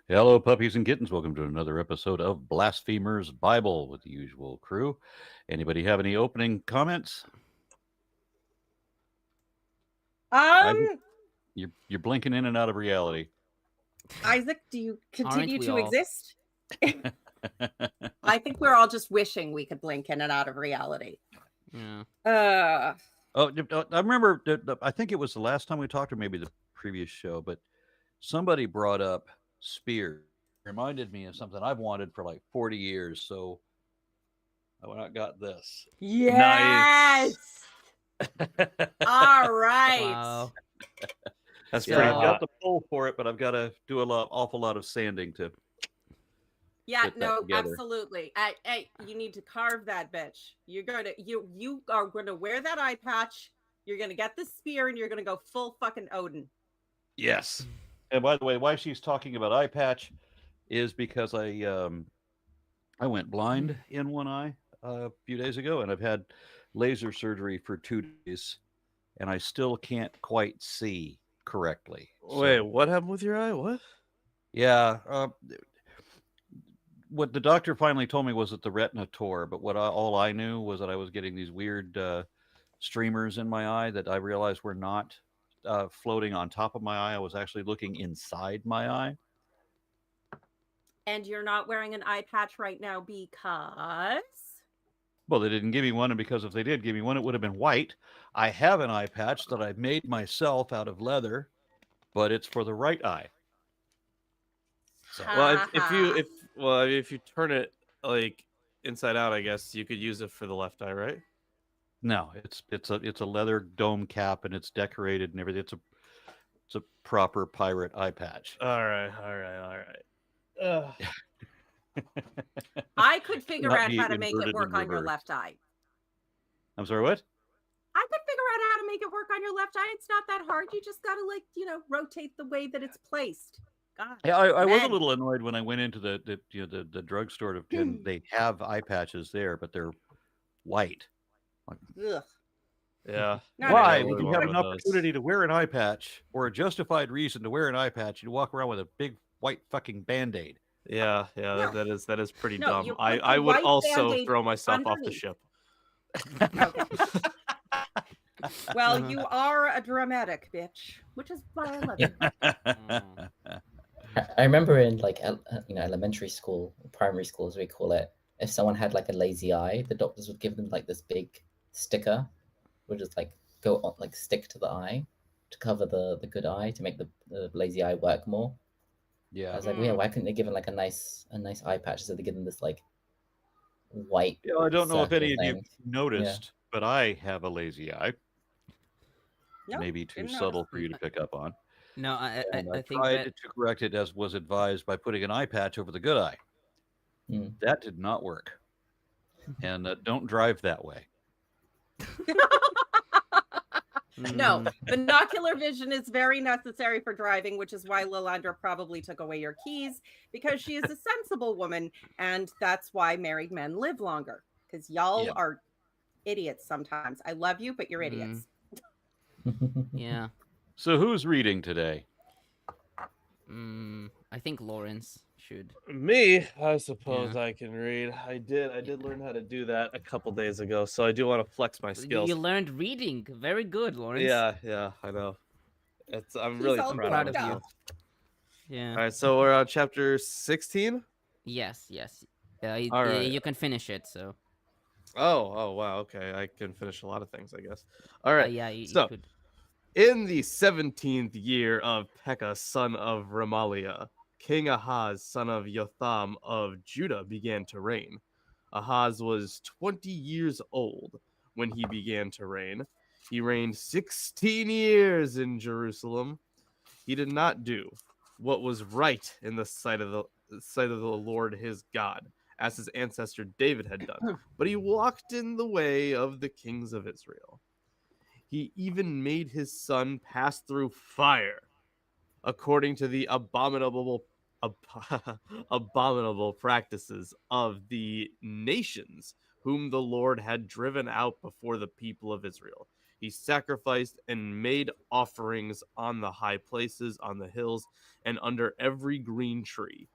Hello, puppies and kittens. Welcome to another episode of Blasphemers Bible with the usual crew. Anybody have any opening comments? Isaac, Um, you're blinking in and out of reality. Isaac, do you continue we to all? exist? I think we're all just wishing we could blink in and out of reality. Yeah. I remember. I think it was the last time we talked, or maybe the previous show. But somebody brought up spear. Reminded me of something I've wanted for like 40 years. So I went out and got this. Yes. All right. Wow. That's Yeah, pretty I've hot. got the pull for it, but I've got to do awful lot of sanding to. Yeah, Get that no, together. absolutely. Hey, you need to carve that bitch. You are gonna wear that eye patch. You're gonna get the spear, and you're gonna go full fucking Odin. Yes. And by the way, why she's talking about eye patch is because I went blind in one eye a few days ago, and I've had laser surgery for 2 days, and I still can't quite see correctly. Wait, what happened with your eye? What? Yeah. What the doctor finally told me was that the retina tore, but all I knew was that I was getting these weird streamers in my eye that I realized were not floating on top of my eye. I was actually looking inside my eye. And you're not wearing an eye patch right now because... Well, they didn't give me one, and because if they did give me one, it would have been white. I have an eye patch that I made myself out of leather, but it's for the right eye. So, Well, if you turn it like inside out, I guess you could use it for the left eye, right? no, it's a leather dome cap, and it's decorated and everything. It's a proper pirate eye patch. All right. I could figure Not out be how to make it inverted work and on your reversed. left eye. I'm sorry, what? I could figure out how to make it work on your left eye. It's not that hard. You just gotta rotate the way that it's placed. God. Yeah, I was a man. little annoyed when I went into the drugstore and they have eye patches there, but they're white. Ugh. Yeah. No, Why no, would no, you no, have an opportunity to wear an eye patch or a justified reason to wear an eye patch? You walk around with a big white fucking Band-Aid. Yeah. No. That is pretty No, dumb. you put I the would white also Band-Aid throw myself off the underneath. ship. Okay. Well, you are a dramatic bitch, which is why I love you. I remember in elementary school, primary school as we call it, if someone had like a lazy eye, the doctors would give them like this big sticker, would just like go on, like stick to the eye to cover the good eye to make the lazy eye work more. I Yeah. was like, yeah, why couldn't they give them like a nice eye patch? So they give them this like white. Yeah, I don't know if circle any of you thing. noticed, but I have a lazy eye. Nope, Maybe too didn't subtle notice. for you to pick up on. No, I And I think tried that to correct it as was advised by putting an eye patch over the good eye. Hmm. That did not work. And don't drive that way. No, binocular vision is very necessary for driving, which is why Lilandra probably took away your keys, because she is a sensible woman, and that's why married men live longer, because y'all Yeah. are idiots sometimes. I love you, but you're idiots. yeah. So who's reading today? I think Lawrence should. Me, I suppose I can read. I did learn how to do that a couple days ago, so I do want to flex my skills. You learned reading. Very good, Lawrence. Yeah, I know. I'm He's really all proud of of you. myself. Yeah. All right, so we're on chapter 16. Yes. All right. You can finish it. So. Oh, wow. Okay, I can finish a lot of things, I guess. All right. Yeah. You so, could. in the 17th year of Pekah, son of Remaliah, King Ahaz, son of Jotham of Judah, began to reign. Ahaz was 20 years old when he began to reign. He reigned 16 years in Jerusalem. He did not do what was right in the sight of the Lord his God, as his ancestor David had done, but he walked in the way of the kings of Israel. He even made his son pass through fire, according to the abominable practices of the nations whom the Lord had driven out before the people of Israel. He sacrificed and made offerings on the high places, on the hills, and under every green tree.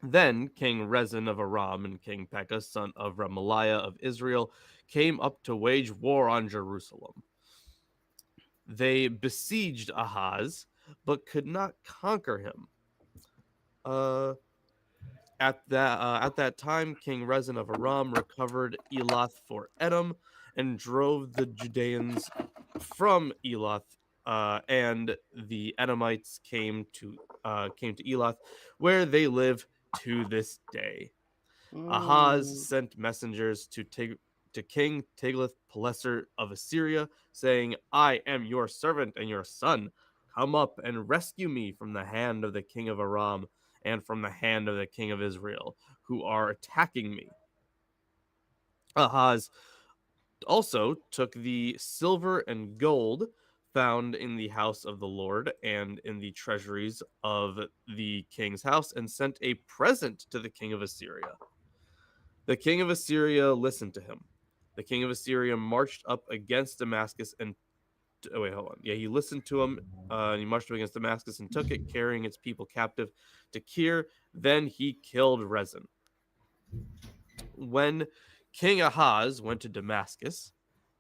Then King Rezin of Aram and King Pekah, son of Remaliah of Israel, came up to wage war on Jerusalem. They besieged Ahaz, but could not conquer him. At that time, King Rezin of Aram recovered Elath for Edom and drove the Judeans from Elath, and the Edomites came to Elath, where they live to this day. Ahaz sent messengers to King Tiglath-Pileser of Assyria, saying, "I am your servant and your son. Come up and rescue me from the hand of the king of Aram and from the hand of the king of Israel, who are attacking me." Ahaz also took the silver and gold found in the house of the Lord and in the treasuries of the king's house and sent a present to the king of Assyria. The king of Assyria listened to him. The king of Assyria marched up against Damascus and he listened to him, and he marched up against Damascus and took it, carrying its people captive to Kir. Then he killed Rezin. When King Ahaz went to Damascus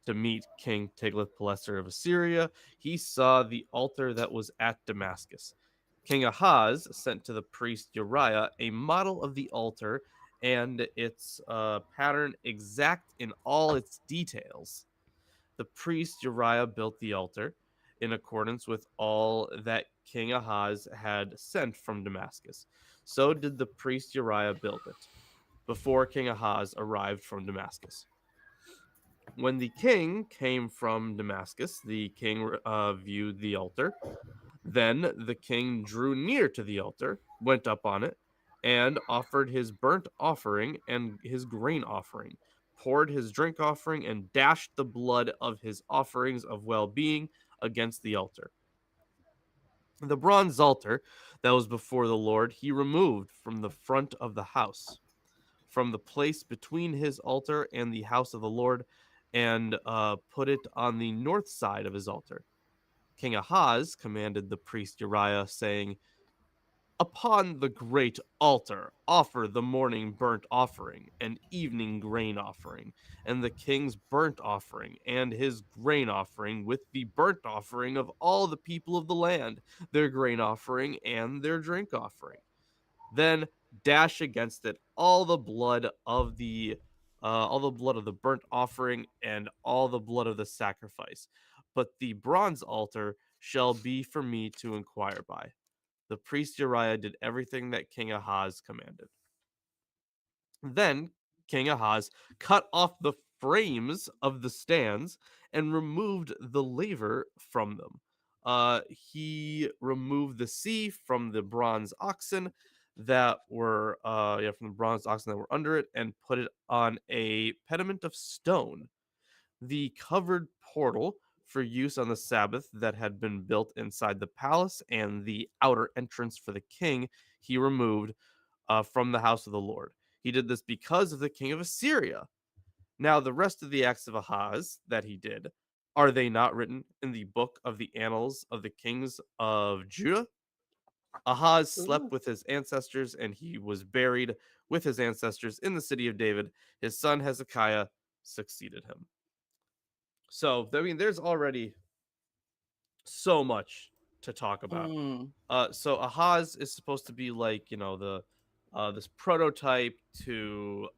to meet King Tiglath-Pileser of Assyria, he saw the altar that was at Damascus. King Ahaz sent to the priest Uriah a model of the altar and its pattern exact in all its details. The priest Uriah built the altar in accordance with all that King Ahaz had sent from Damascus. So did the priest Uriah build it, before King Ahaz arrived from Damascus. When the king came from Damascus, the king viewed the altar. Then the king drew near to the altar, went up on it, and offered his burnt offering and his grain offering, poured his drink offering, and dashed the blood of his offerings of well-being against the altar. The bronze altar that was before the Lord he removed from the front of the house, from the place between his altar and the house of the Lord, and put it on the north side of his altar. King Ahaz commanded the priest Uriah, saying, "Upon the great altar offer the morning burnt offering and evening grain offering, and the king's burnt offering and his grain offering with the burnt offering of all the people of the land, their grain offering and their drink offering. Then dash against it all the blood of the burnt offering and all the blood of the sacrifice. But the bronze altar shall be for me to inquire by." The priest Uriah did everything that King Ahaz commanded. Then King Ahaz cut off the frames of the stands and removed the laver from them. He removed the sea from the bronze oxen that were under it, and put it on a pediment of stone. The covered portal for use on the Sabbath that had been built inside the palace and the outer entrance for the king he removed from the house of the Lord. He did this because of the king of Assyria. Now, the rest of the acts of Ahaz that he did, are they not written in the book of the annals of the kings of Judah? Ahaz slept with his ancestors, and he was buried with his ancestors in the city of David. His son Hezekiah succeeded him. So, I mean, there's already so much to talk about. So Ahaz is supposed to be like, this prototype to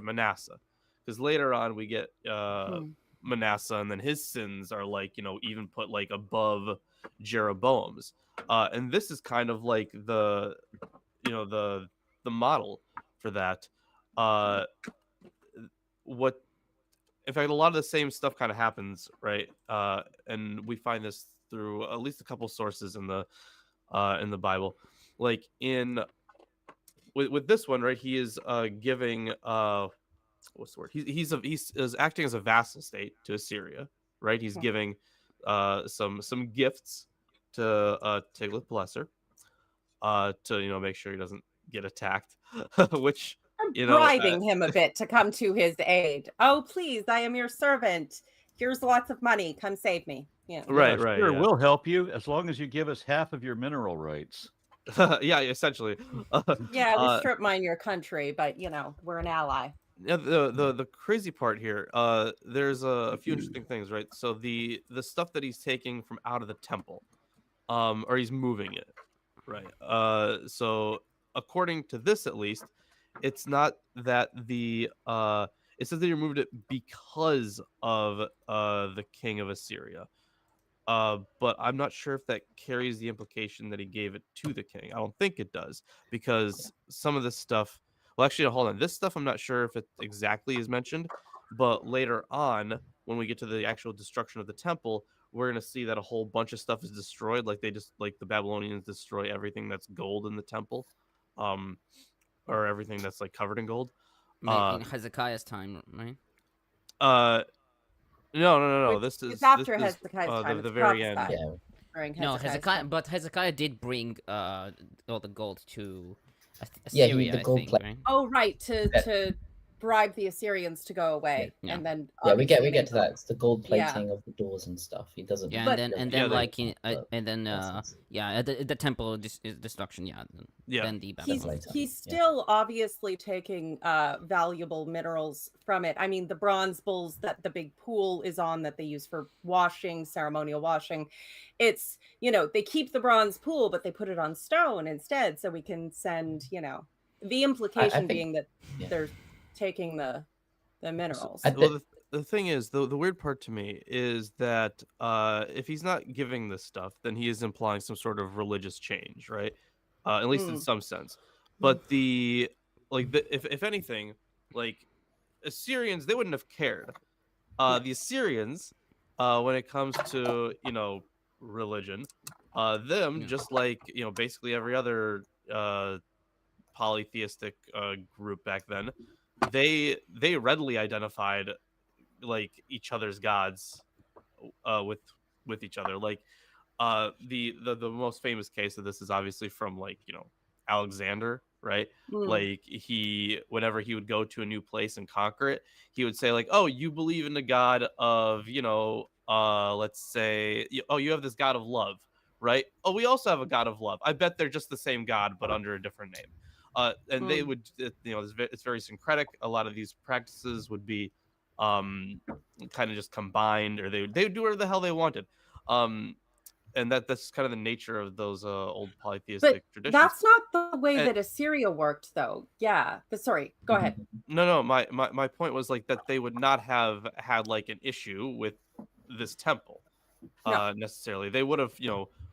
Manasseh, because later on we get Manasseh, and then his sins are like, even put like above Jeroboam's, and this is kind of like the model for that. In fact, a lot of the same stuff kind of happens, right? And we find this through at least a couple sources in the Bible. Like with this one, right? He is giving what's the word? He's acting as a vassal state to Assyria, right? He's giving some gifts to Tiglath-Pileser to make sure he doesn't get attacked, which. Bribing him a bit to come to his aid. "Oh, please, I am your servant. here's lots of money, come save me. Yeah. Right, Yeah, right. Sure, Yeah. we'll help you as long as you give us half of your mineral rights. Yeah, essentially. Yeah, we strip mine your country, but we're an ally. Yeah, the crazy part here, there's a few interesting things, right? So the stuff that he's taking from out of the temple, or he's moving it, right? So according to this, at least, it's not that it says that he removed it because of the king of Assyria. But I'm not sure if that carries the implication that he gave it to the king. I don't think it does, because some of this stuff. Well, actually, hold on. This stuff I'm not sure if it exactly is mentioned, but later on, when we get to the actual destruction of the temple, we're gonna see that a whole bunch of stuff is destroyed. Like like the Babylonians destroy everything that's gold in the temple, or everything that's like covered in gold. In Hezekiah's time, right? No. Which This is it's after this is, Hezekiah's time. the It's very end. prophesied Yeah. during No, Hezekiah's Hezekiah, time. but Hezekiah did bring all the gold to Yeah, Assyria, the I gold think, plate. right? Oh, right, Yeah. to bribe the Assyrians to go away, Yeah. and then Yeah, we get obviously to that. It's the gold Yeah. plating of the doors and stuff. He doesn't. Yeah, But- and then Yeah, like but and then essence. the temple destruction, yeah. Yeah. Then the he's Babylonians. later. he's Yeah. still obviously taking valuable minerals from it. I mean, the bronze bowls that the big pool is on that they use for washing, ceremonial washing, it's they keep the bronze pool but they put it on stone instead, so we can send the implication think- being that yeah. they're taking the minerals. I Well, the thing is, the weird part to me is that if he's not giving this stuff, then he is implying some sort of religious change, right? At least in some sense. But if anything, like Assyrians, they wouldn't have cared. The Assyrians, when it comes to religion, them Yeah. just like basically every other polytheistic group back then, they readily identified like each other's gods with each other. Like the most famous case of this is obviously from like Alexander, right? Like whenever he would go to a new place and conquer it, he would say like, oh, you believe in the god of let's say you have this god of love, right? Oh, we also have a god of love. I bet they're just the same god but under a different name. And they would it's very syncretic. A lot of these practices would be kind of just combined, or they would do whatever the hell they wanted. And that's kind of the nature of those old polytheistic traditions. That's not the way that Assyria worked, though. Yeah, but sorry, go ahead. No, my point was like that they would not have had like an issue with this temple necessarily. They would have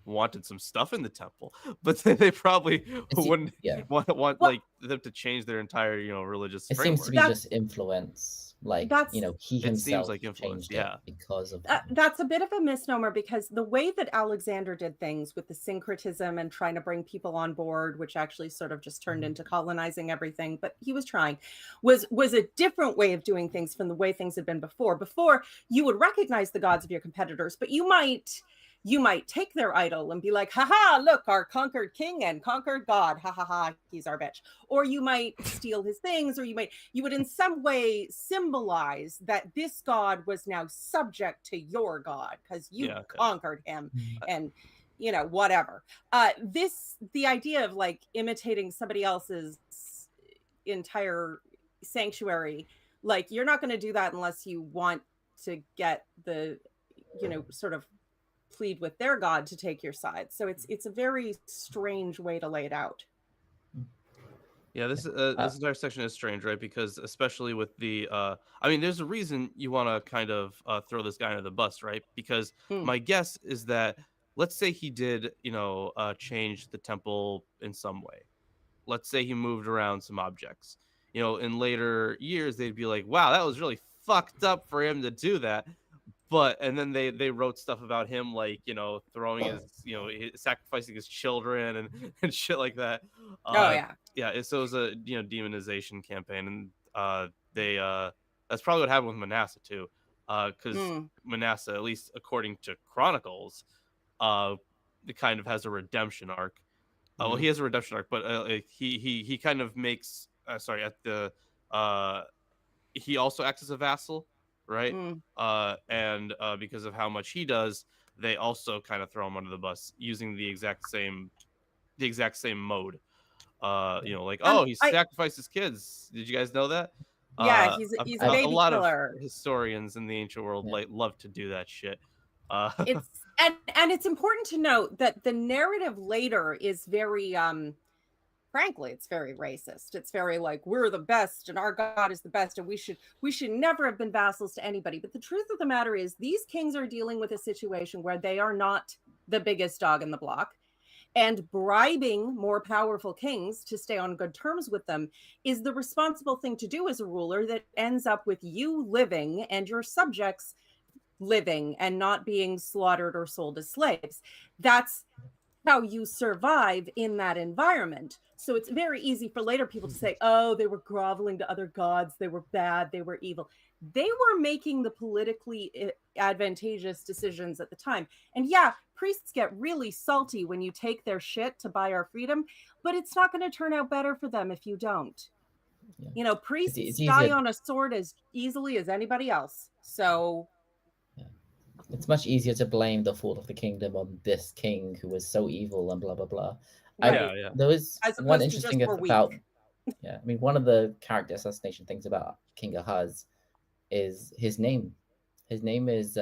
wanted some stuff in the temple, but they probably wouldn't want like them to change their entire religious It framework. seems to be just influence, like he himself like influence, changed it because of that's a bit of a misnomer, because the way that Alexander did things with the syncretism and trying to bring people on board, which actually sort of just turned into colonizing everything, but he was trying, was a different way of doing things from the way things had been before. Before, you would recognize the gods of your competitors, but you might take their idol and be like, haha, look, our conquered king and conquered god, ha ha ha, he's our bitch. Or you might steal his things, or you would in some way symbolize that this god was now subject to your god because you conquered him, and whatever. The idea of like imitating somebody else's entire sanctuary, like you're not going to do that unless you want to get the sort of plead with their god to take your side. So it's a very strange way to lay it out. Yeah, this entire section is strange, right? Because especially with the I mean, there's a reason you want to kind of throw this guy under the bus, right? Because my guess is that, let's say he did change the temple in some way. Let's say he moved around some objects. In later years they'd be like, wow, that was really fucked up for him to do that. And then they wrote stuff about him, like throwing his sacrificing his children and shit like that. Yeah. So it was a demonization campaign, and that's probably what happened with Manasseh too, because Manasseh, at least according to Chronicles, it kind of has a redemption arc. Well, he has a redemption arc, but he kind of makes he also acts as a vassal right? Mm. And because of how much he does, they also kind of throw him under the bus using the exact same mode. Like, oh, he I sacrificed his kids. Did you guys know that? Yeah, Uh, he's a a baby lot of killer. historians in the ancient world Yeah. love to do that shit. It's and it's important to note that the narrative later is very frankly, it's very racist. It's very like, we're the best and our God is the best and we should never have been vassals to anybody. But the truth of the matter is these kings are dealing with a situation where they are not the biggest dog in the block. And bribing more powerful kings to stay on good terms with them is the responsible thing to do as a ruler that ends up with you living and your subjects living and not being slaughtered or sold as slaves. That's how you survive in that environment. So it's very easy for later people to say, oh, they were groveling to other gods, they were bad, they were evil. They were making the politically advantageous decisions at the time. And yeah, priests get really salty when you take their shit to buy our freedom, but it's not going to turn out better for them if you don't. Yeah. You know, priests it's die easier. on a sword as easily as anybody else. So It's much easier to blame the fall of the kingdom on this king who was so evil and blah blah blah. right. There was As one opposed to just interesting we're about weak. yeah. I mean, one of the character assassination things about King Ahaz is his name. His name is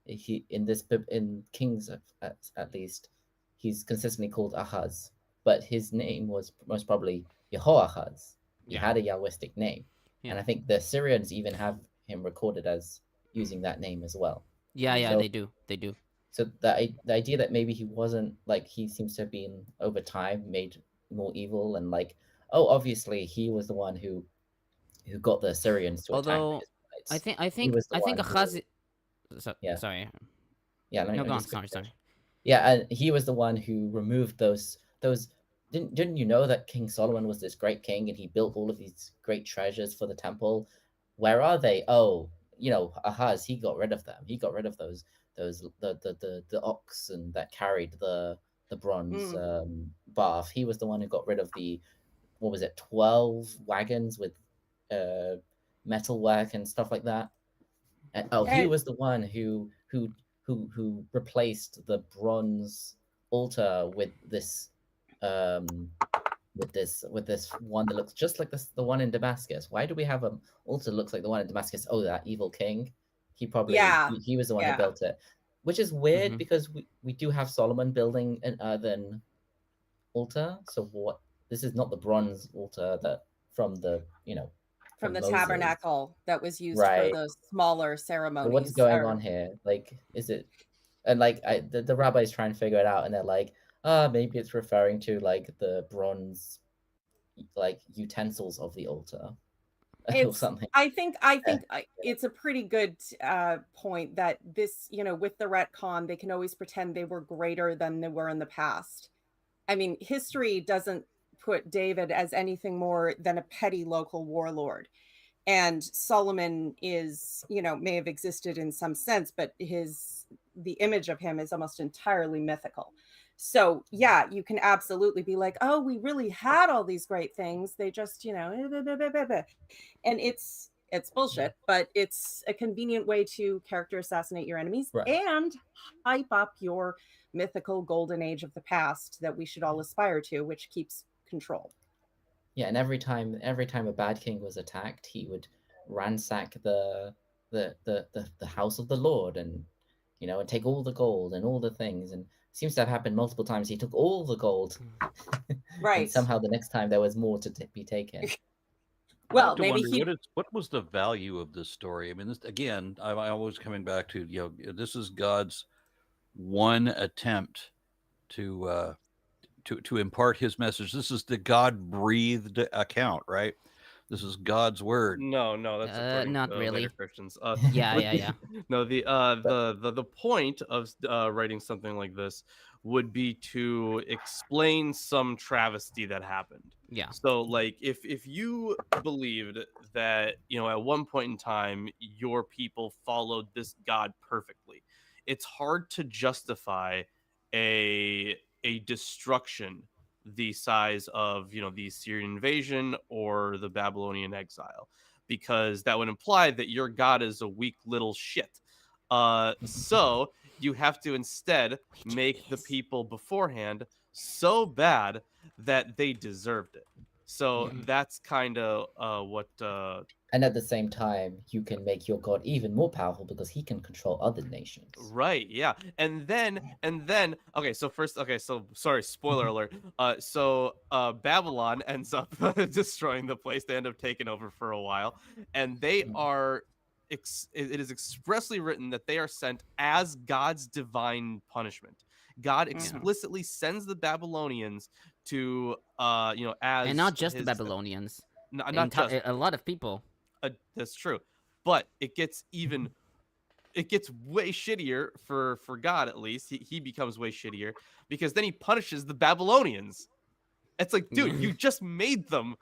he in Kings at least he's consistently called Ahaz, but his name was most probably Yehoahaz. He Yeah. had a Yahwistic name, Yeah. and I think the Syrians even have him recorded as using that name as well. Yeah, So- they do. So the idea that maybe he wasn't like he seems to have been over time made more evil and like obviously he was the one who got the Syrians to attack Although the Israelites. I think was the I think one who- Ahaz. Yeah. Sorry. Yeah, let me No, go on. just Sorry. Yeah, and he was the one who removed those. Didn't you know that King Solomon was this great king and he built all of these great treasures for the temple? Where are they? Oh, Ahaz, he got rid of them. He got rid of those the oxen that carried the bronze bath. He was the one who got rid of the 12 wagons with metal work and stuff like that. And he was the one who replaced the bronze altar with this one that looks just like the one in Damascus. Why do we have an altar that looks like the one in Damascus? Oh, that evil king. He probably he was the one who built it. Which is weird because we do have Solomon building an earthen altar. So what? This is not the bronze altar that from the from the Moses. tabernacle that was used Right. for those smaller ceremonies. So what's going on here? Like, is it? And like, the rabbis try and figure it out, and they're like, maybe it's referring to like the bronze, like utensils of the altar, or something. I think it's a pretty good point that this, with the retcon, they can always pretend they were greater than they were in the past. I mean, history doesn't put David as anything more than a petty local warlord. And Solomon is, may have existed in some sense, but the image of him is almost entirely mythical. So yeah, you can absolutely be like, oh, we really had all these great things. They just, and it's bullshit, but it's a convenient way to character assassinate your enemies and hype up your mythical golden age of the past that we should all aspire to, which keeps control. Yeah, and every time a bad king was attacked, he would ransack the house of the Lord and and take all the gold and all the things, and it seems to have happened multiple times. He took all the gold, right? And somehow the next time there was more to be taken. Well, maybe what was the value of this story? I mean, this again, I'm always coming back to this is God's one attempt to impart His message. This is the God-breathed account, right? This is God's word. No, that's not really. Christians. Yeah. No, the point of writing something like this would be to explain some travesty that happened. Yeah. So, like, if you believed that at one point in time your people followed this God perfectly, it's hard to justify a destruction the size of the Assyrian invasion or the Babylonian exile, because that would imply that your god is a weak little shit. So you have to instead make the people beforehand so bad that they deserved it. So that's kind of what And at the same time, you can make your god even more powerful because he can control other nations. Right, yeah. And then okay, so first, okay, so sorry, spoiler alert. So Babylon ends up destroying the place. They end up taking over for a while, and they are it is expressly written that they are sent as God's divine punishment. God explicitly sends the Babylonians to as And not just the his, Babylonians. not just a lot of people. that's true, but it gets way shittier for God. At least he becomes way shittier because then he punishes the Babylonians. It's like, dude, you just made them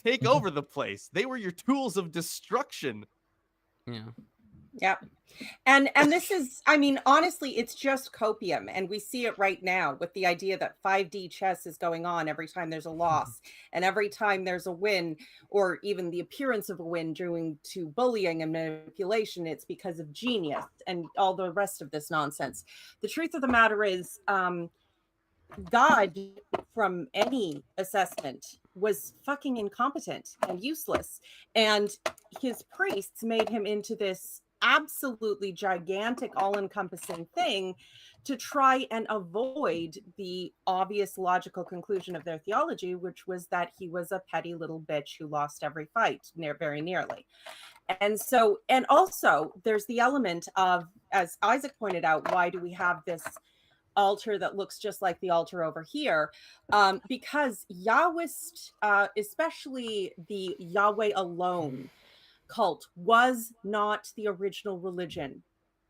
take over the place. They were your tools of destruction. Yeah. And this is, I mean, honestly, it's just copium. And we see it right now with the idea that 5D chess is going on every time there's a loss and every time there's a win, or even the appearance of a win due to bullying and manipulation. It's because of genius and all the rest of this nonsense. The truth of the matter is, God, from any assessment, was fucking incompetent and useless. And his priests made him into this absolutely gigantic, all-encompassing thing to try and avoid the obvious logical conclusion of their theology, which was that he was a petty little bitch who lost every fight, very nearly. And so, and also there's the element of, as Isaac pointed out, why do we have this altar that looks just like the altar over here? Because Yahwist, especially the Yahweh alone cult, was not the original religion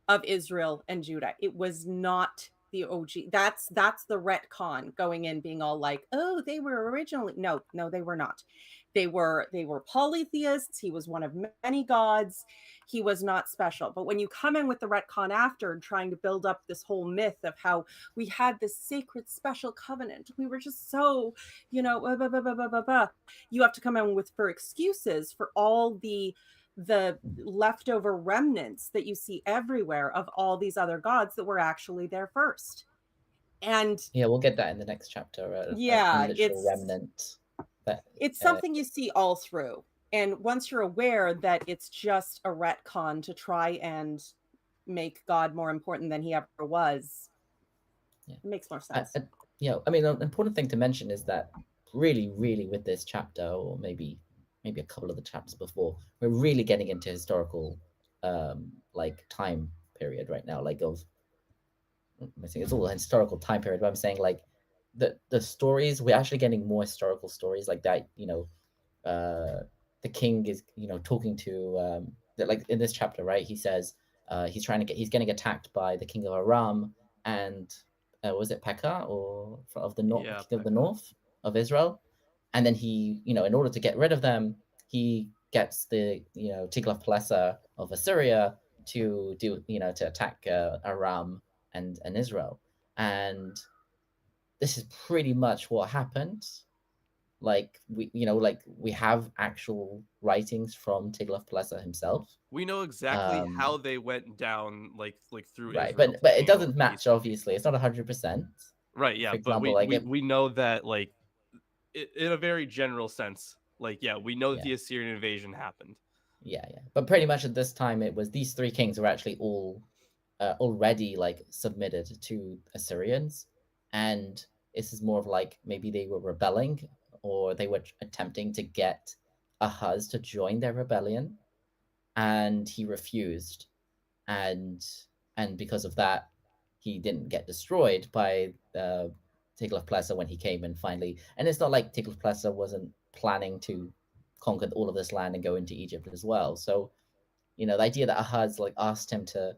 of Israel and Judah. It was not the OG. That's the retcon going in, being all like, oh, they were originally. No, they were not. They were polytheists. He was one of many gods. He was not special. But when you come in with the retcon after, trying to build up this whole myth of how we had this sacred special covenant, we were just so, you have to come in with for excuses for all the leftover remnants that you see everywhere of all these other gods that were actually there first. And yeah, we'll get that in the next chapter. It's remnant. But, it's something you see all through. And once you're aware that it's just a retcon to try and make God more important than he ever was, it makes more sense. I mean, an important thing to mention is that really, really with this chapter, or maybe a couple of the chapters before, we're really getting into historical like time period right now, like of, I'm saying it's all a historical time period, but I'm saying like the stories, we're actually getting more historical stories like that. The king is talking to like in this chapter, right? He says he's getting attacked by the king of Aram and was it Pekah or of the north, of the north of Israel, and then he, in order to get rid of them, he gets the Tiglath-Pileser of Assyria to to attack Aram and Israel, and this is pretty much what happened. Like we have actual writings from Tiglath-Pileser himself. We know exactly how they went down, like through right, Israel, but it doesn't match. Obviously, it's not 100%. Right, yeah, example, but we know that, like, in a very general sense, like, we know that the Assyrian invasion happened. Yeah. But pretty much at this time, it was these three kings were actually all already like submitted to Assyrians, and this is more of like maybe they were rebelling, or they were attempting to get Ahaz to join their rebellion, and he refused, and because of that, he didn't get destroyed by Tiglath-Pileser when he came in finally. And it's not like Tiglath-Pileser wasn't planning to conquer all of this land and go into Egypt as well. So, the idea that Ahaz like asked him to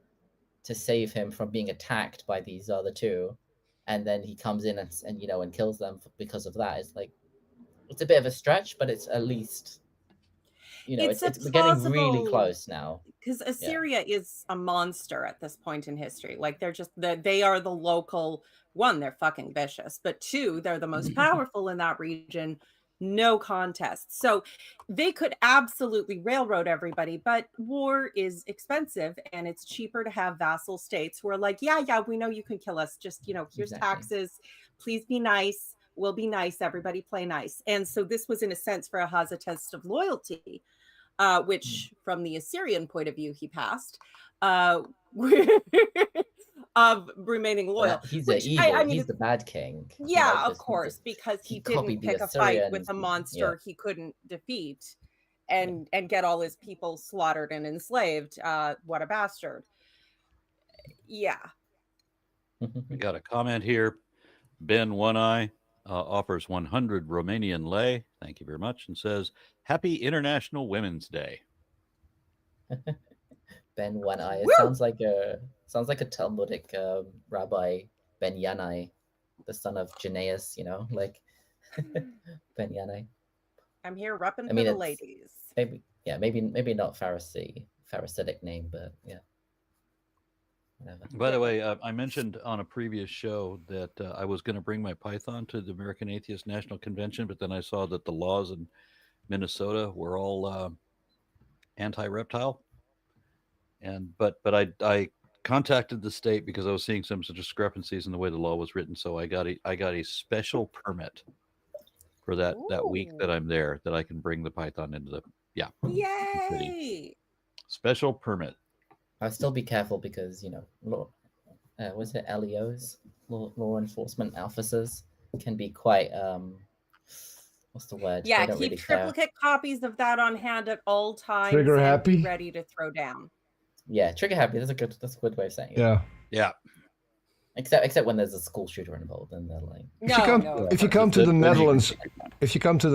save him from being attacked by these other two, and then he comes in and kills them because of that, is like, it's a bit of a stretch, but it's at least we're getting really close now, because Assyria is a monster at this point in history. Like, they are the local one, they're fucking vicious, but two, they're the most powerful in that region, no contest. So they could absolutely railroad everybody, but war is expensive and it's cheaper to have vassal states who are like, yeah, we know you can kill us. Just, here's taxes. Please be nice. We'll be nice. Everybody play nice. And so this was, in a sense, for Ahaz a test of loyalty, which from the Assyrian point of view, he passed. Of remaining loyal. He's which, the evil. he's the bad king. Yeah, of course, because he didn't pick a fight with a monster he couldn't defeat and get all his people slaughtered and enslaved. What a bastard. Yeah. We got a comment here. Ben One Eye offers 100 Romanian lei. Thank you very much. And says, Happy International Women's Day. Ben One Eye. It sounds like a Talmudic rabbi, Ben Yanai, the son of Janaeus, like Ben Yanai. I'm here repping for the ladies. Maybe not Pharisaic name, but yeah. Whatever. By the way, I mentioned on a previous show that I was going to bring my python to the American Atheist National Convention, but then I saw that the laws in Minnesota were all anti-reptile. But I contacted the state because I was seeing some discrepancies in the way the law was written. So I got a special permit for that week that I'm there, that I can bring the python into the Yay! Special permit. I'll still be careful because was it LEOs, law enforcement officers, can be quite what's the word? Yeah, keep triplicate copies of that on hand at all times. Trigger happy, ready to throw down. Yeah, trigger happy. That's a good way of saying it. Yeah. Except when there's a school shooter involved, and they're like, if you come to the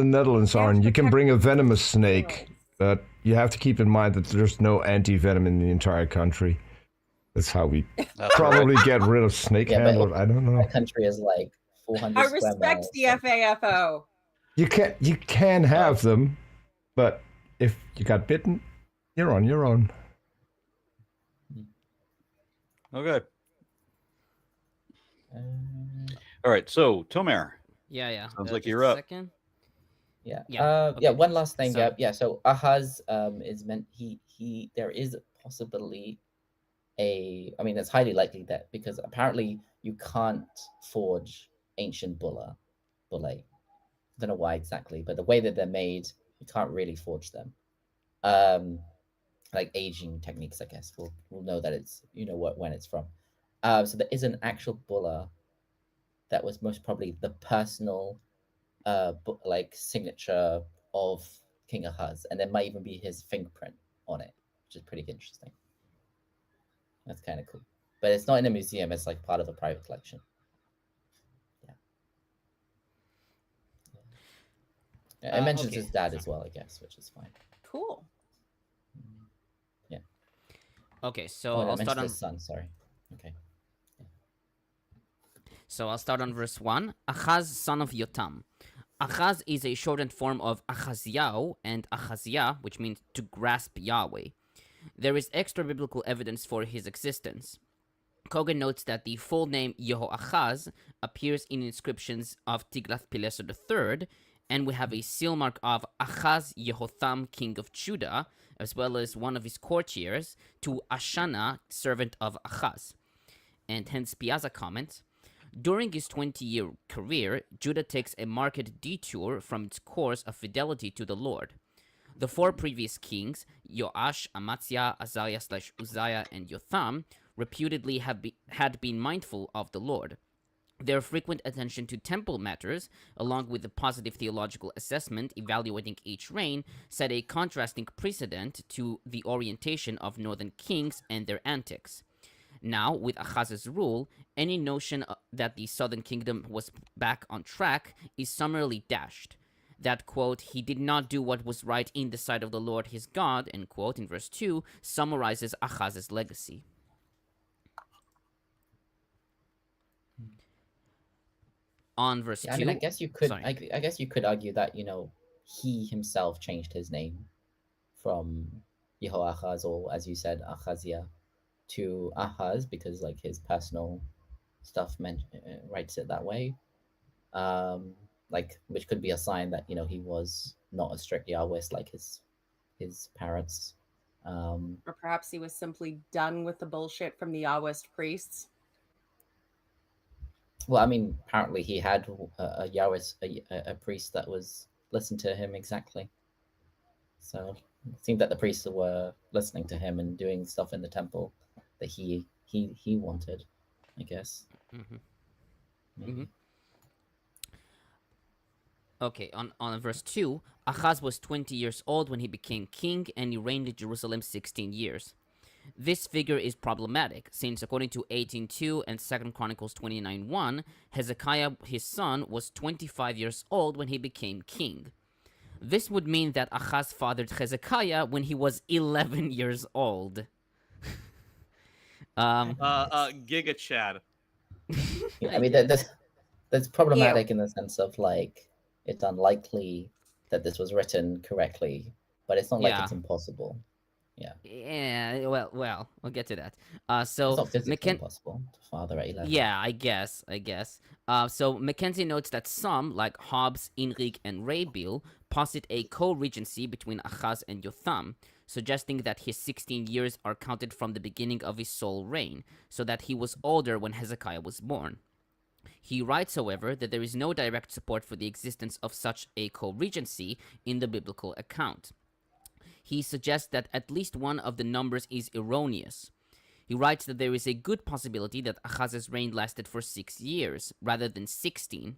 Netherlands, Arn, you can bring a venomous snake, but you have to keep in mind that there's no anti-venom in the entire country. That's how we probably get rid of snake handler. I don't know. My country is like 400 I respect the FAFO. You can have them, but if you got bitten, you're on your own. Okay. All right. So, Tomer. Yeah. Sounds like you're up. Second. Yeah. One last thing. So Ahaz is meant he there is possibly it's highly likely that, because apparently you can't forge ancient bullae. I don't know why exactly, but the way that they're made, you can't really forge them. Like aging techniques, I guess. We'll know that it's when it's from. So there is an actual bulla that was most probably the personal signature of King Ahaz, and there might even be his fingerprint on it, which is pretty interesting. That's kind of cool, but it's not in a museum. It's like part of a private collection. It mentions his dad as well, I guess, which is fine. Cool. Yeah. Okay, so I'll start on his son. Sorry. Okay. So I'll start on verse 1. Ahaz, son of Yotam. Ahaz is a shortened form of Ahaziah and Ahaziah, which means to grasp Yahweh. There is extra biblical evidence for his existence. Cogan notes that the full name Yehoahaz appears in inscriptions of Tiglath-Pileser III, and we have a seal mark of Ahaz Yehotham, king of Judah, as well as one of his courtiers, to Ashana, servant of Ahaz. And Hens-Piazza comments, during his 20-year career, Judah takes a marked detour from its course of fidelity to the Lord. The four previous kings, Joash, Amaziah, Azariah/Uzziah, and Jotham, reputedly had been mindful of the Lord. Their frequent attention to temple matters, along with the positive theological assessment evaluating each reign, set a contrasting precedent to the orientation of northern kings and their antics. Now, with Ahaz's rule, any notion that the southern kingdom was back on track is summarily dashed. That, quote, he did not do what was right in the sight of the Lord his God, end quote, in verse 2, summarizes Ahaz's legacy. On verse 2... I guess you could I guess you could argue that, he himself changed his name from Yehoahaz, or as you said, Ahaziah, to Ahaz, because his personal stuff writes it that way. which could be a sign that he was not a strict Yahwist like his parents. Or perhaps he was simply done with the bullshit from the Yahwist priests. Well, I mean, apparently he had a Yahwist, a priest that was listened to him exactly. So it seemed that the priests were listening to him and doing stuff in the temple that he wanted, I guess. Okay, on verse 2, Ahaz was 20 years old when he became king, and he reigned in Jerusalem 16 years. This figure is problematic, since according to 18:2 and 2 Chronicles 29:1, Hezekiah, his son, was 25 years old when he became king. This would mean that Ahaz fathered Hezekiah when he was 11 years old. Giga Chad. Yeah, I mean, that's problematic in the sense of like it's unlikely that this was written correctly, but it's not like it's impossible. Yeah, well, we'll get to that. It's not physically impossible to father at 11. Yeah, I guess. So McKenzie notes that some, like Hobbes, Inrig, and Rabiel, posit a co-regency between Ahaz and Yotham, suggesting that his 16 years are counted from the beginning of his sole reign, so that he was older when Hezekiah was born. He writes, however, that there is no direct support for the existence of such a co-regency in the biblical account. He suggests that at least one of the numbers is erroneous. He writes that there is a good possibility that Ahaz's reign lasted for 6 years, rather than 16.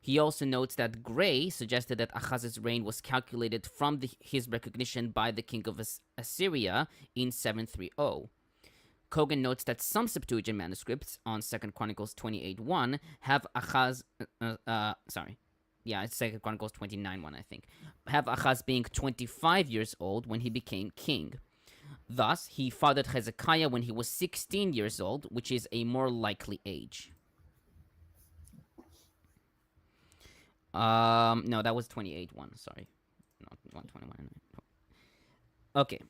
He also notes that Gray suggested that Ahaz's reign was calculated from his recognition by the king of Assyria in 730. Cogan notes that some Septuagint manuscripts on 2 Chronicles 28:1 have Ahaz... it's 2 Chronicles 29:1, I think, have Ahaz being 25 years old when he became king. Thus, he fathered Hezekiah when he was 16 years old, which is a more likely age. No, that was 28:1, sorry. Not 121. Okay.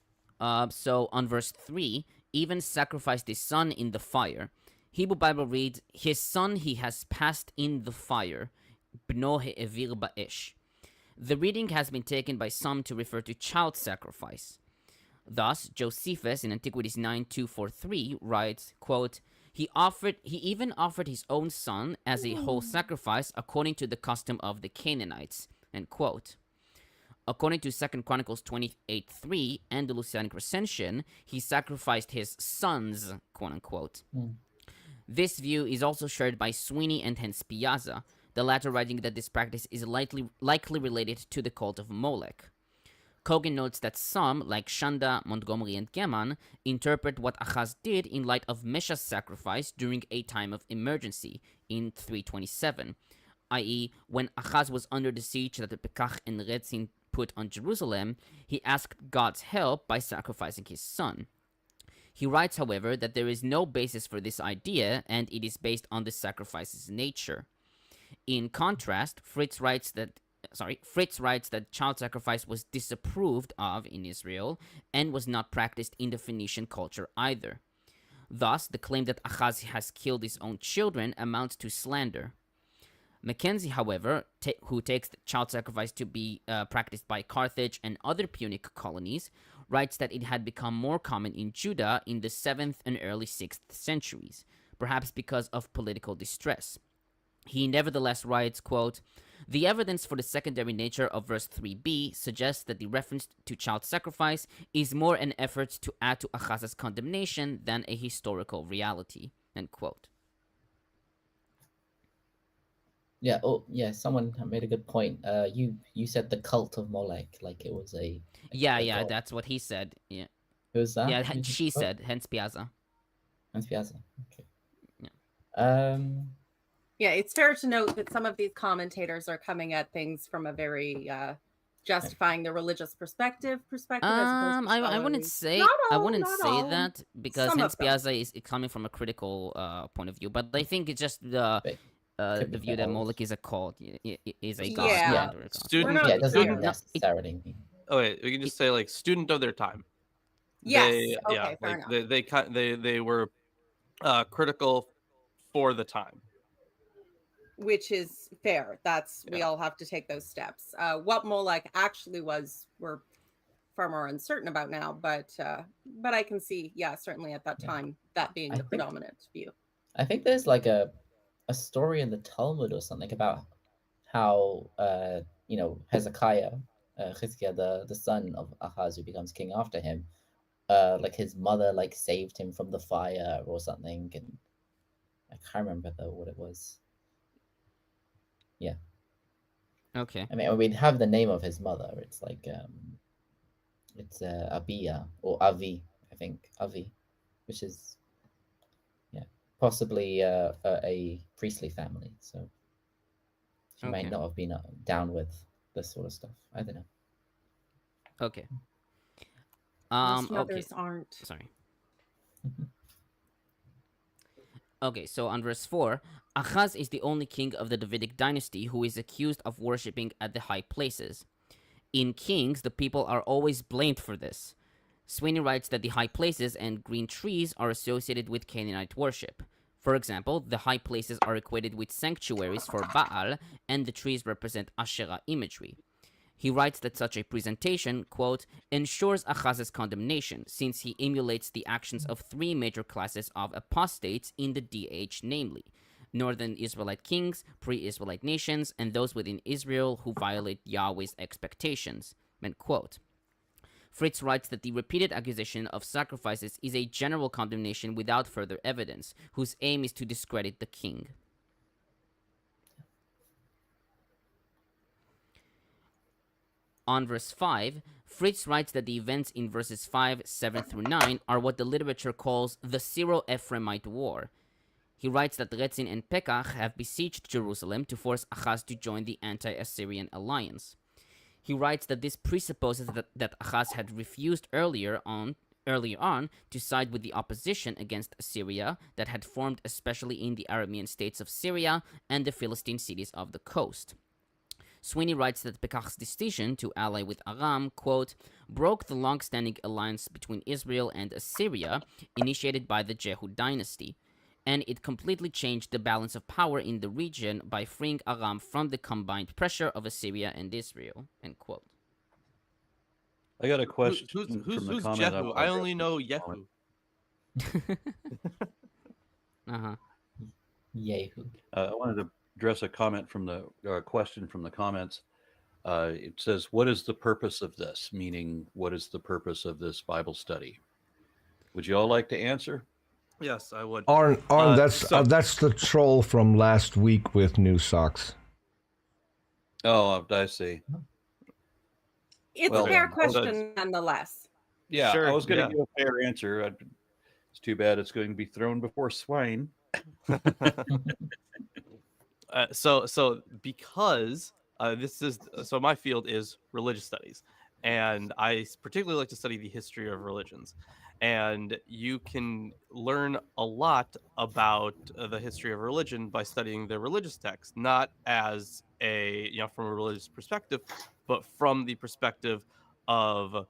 So on verse 3, even sacrificed his son in the fire. Hebrew Bible reads, his son he has passed in the fire. Bno he'evir ba'esh. The reading has been taken by some to refer to child sacrifice. Thus, Josephus in Antiquities 9:243 writes, quote, he even offered his own son as a whole sacrifice according to the custom of the Canaanites, end quote. According to 2 Chronicles 28:3 and the Lucianic Recension, he sacrificed his sons, quote-unquote. This view is also shared by Sweeney and Hens-Piazza, the latter writing that this practice is likely related to the cult of Molech. Cogan notes that some, like Shanda, Montgomery, and Geman, interpret what Ahaz did in light of Mesha's sacrifice during a time of emergency in 327, i.e., when Ahaz was under the siege that the Pekach and Redzin put on Jerusalem, he asked God's help by sacrificing his son. He writes, however, that there is no basis for this idea, and it is based on the sacrifice's nature. In contrast, Fritz writes that child sacrifice was disapproved of in Israel and was not practiced in the Phoenician culture either. Thus, the claim that Ahaz has killed his own children amounts to slander. McKenzie, however, who takes child sacrifice to be practiced by Carthage and other Punic colonies, writes that it had become more common in Judah in the 7th and early 6th centuries, perhaps because of political distress. He nevertheless writes, quote, the evidence for the secondary nature of verse 3b suggests that the reference to child sacrifice is more an effort to add to Ahaz's condemnation than a historical reality, end quote. Yeah, someone made a good point. You said the cult of Molech, like it was a cult. That's what he said. Yeah. Who's that? Yeah, she said, Hens-Piazza. Hens-Piazza, okay. Yeah. Yeah, it's fair to note that some of these commentators are coming at things from a very justifying the religious perspective. I wouldn't say that because Hens-Piazza is coming from a critical point of view, but I think it's just the view that Molech is a cult, is a god. Yeah. Student. It doesn't necessarily mean. Oh wait, we can just say like student of their time. Yes. Fair enough. They were critical for the time. which is fair. We all have to take those steps. What Molech actually was, we're far more uncertain about now, but I can see, certainly at that time, that being the predominant view. I think there's like a story in the Talmud or something about how Hezekiah, the son of Ahaz, who becomes king after him, like his mother like saved him from the fire or something, and I can't remember though what it was. Yeah. Okay. I mean, we'd have the name of his mother. It's like it's Abia or Avi, I think Avi, which is possibly a priestly family. So she might not have been down with this sort of stuff. I don't know. Okay. Most mothers aren't. Sorry. Okay, so on verse 4, Ahaz is the only king of the Davidic dynasty who is accused of worshipping at the high places. In Kings, the people are always blamed for this. Sweeney writes that the high places and green trees are associated with Canaanite worship. For example, the high places are equated with sanctuaries for Baal, and the trees represent Asherah imagery. He writes that such a presentation, quote, ensures Ahaz's condemnation, since he emulates the actions of three major classes of apostates in the DH, namely, Northern Israelite kings, pre-Israelite nations, and those within Israel who violate Yahweh's expectations, end quote. Fritz writes that the repeated accusation of sacrifices is a general condemnation without further evidence, whose aim is to discredit the king. On verse 5, Fritz writes that the events in verses 5, 7 through 9 are what the literature calls the Syro-Ephraimite War. He writes that Rezin and Pekach have besieged Jerusalem to force Ahaz to join the anti-Assyrian alliance. He writes that this presupposes that Ahaz had refused earlier on to side with the opposition against Assyria that had formed especially in the Aramean states of Syria and the Philistine cities of the coast. Sweeney writes that Pekach's decision to ally with Aram, quote, broke the long-standing alliance between Israel and Assyria, initiated by the Jehu dynasty, and it completely changed the balance of power in the region by freeing Aram from the combined pressure of Assyria and Israel, end quote. I got a question. Who's from the comment. Jehu? I only know Yehu. Yehu. I wanted to address a comment from the question from the comments. It says, "What is the purpose of this?" Meaning, what is the purpose of this Bible study? Would you all like to answer? Yes, I would. Arn, that's the troll from last week with new socks. Oh, I see. It's a fair question, nonetheless. Yeah, sure, I was going to give a fair answer. It's too bad it's going to be thrown before swine. So because my field is religious studies, and I particularly like to study the history of religions, and you can learn a lot about the history of religion by studying the religious text, not as from a religious perspective, but from the perspective of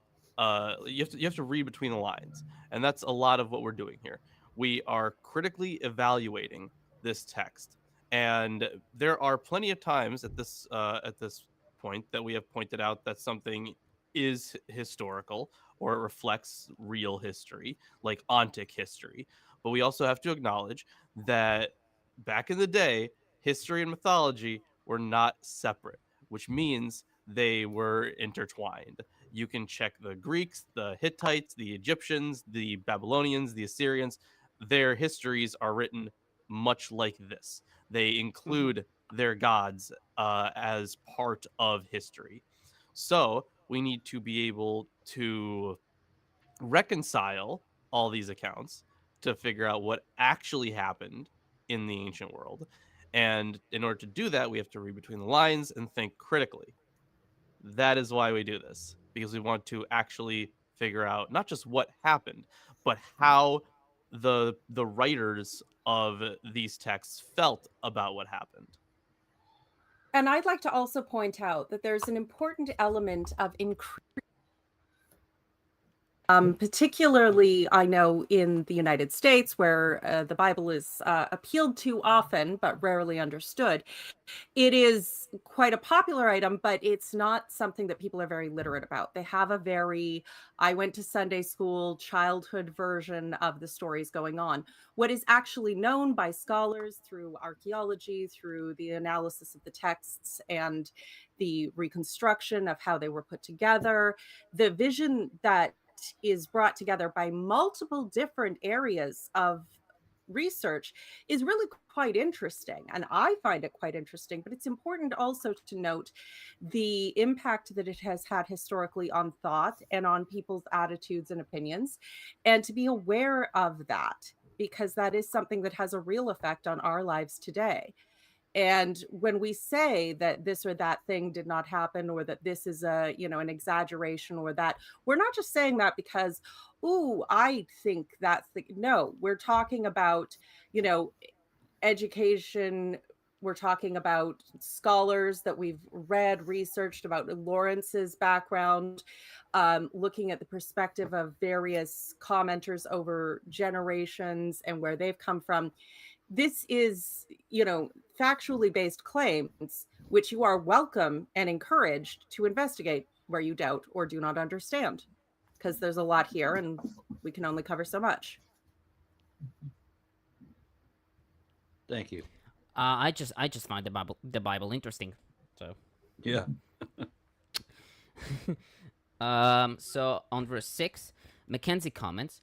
you have to read between the lines, and that's a lot of what we're doing here. We are critically evaluating this text. And there are plenty of times at this point that we have pointed out that something is historical or it reflects real history, like Ontic history. But we also have to acknowledge that back in the day, history and mythology were not separate, which means they were intertwined. You can check the Greeks, the Hittites, the Egyptians, the Babylonians, the Assyrians. Their histories are written much like this. They include their gods as part of history. So we need to be able to reconcile all these accounts to figure out what actually happened in the ancient world. And in order to do that, we have to read between the lines and think critically. That is why we do this, because we want to actually figure out not just what happened, but how the writers of these texts felt about what happened. And I'd like to also point out that there's an important element of Particularly, I know in the United States, where the Bible is appealed to often, but rarely understood. It is quite a popular item, but it's not something that people are very literate about. They have a very, I went to Sunday school, childhood version of the stories going on. What is actually known by scholars through archaeology, through the analysis of the texts and the reconstruction of how they were put together, the vision that is brought together by multiple different areas of research is really quite interesting, and I find it quite interesting. But it's important also to note the impact that it has had historically on thought and on people's attitudes and opinions, and to be aware of that, because that is something that has a real effect on our lives today. And when we say that this or that thing did not happen, or that this is a, an exaggeration, or that, we're not just saying that because, ooh, I think that's the, no, we're talking about, education. We're talking about scholars that we've read, researched about Lawrence's background, looking at the perspective of various commenters over generations and where they've come from. This is, factually based claims, which you are welcome and encouraged to investigate where you doubt or do not understand, because there's a lot here and we can only cover so much. Thank you. I just find the Bible interesting. So Yeah. So on verse 6, McKenzie comments,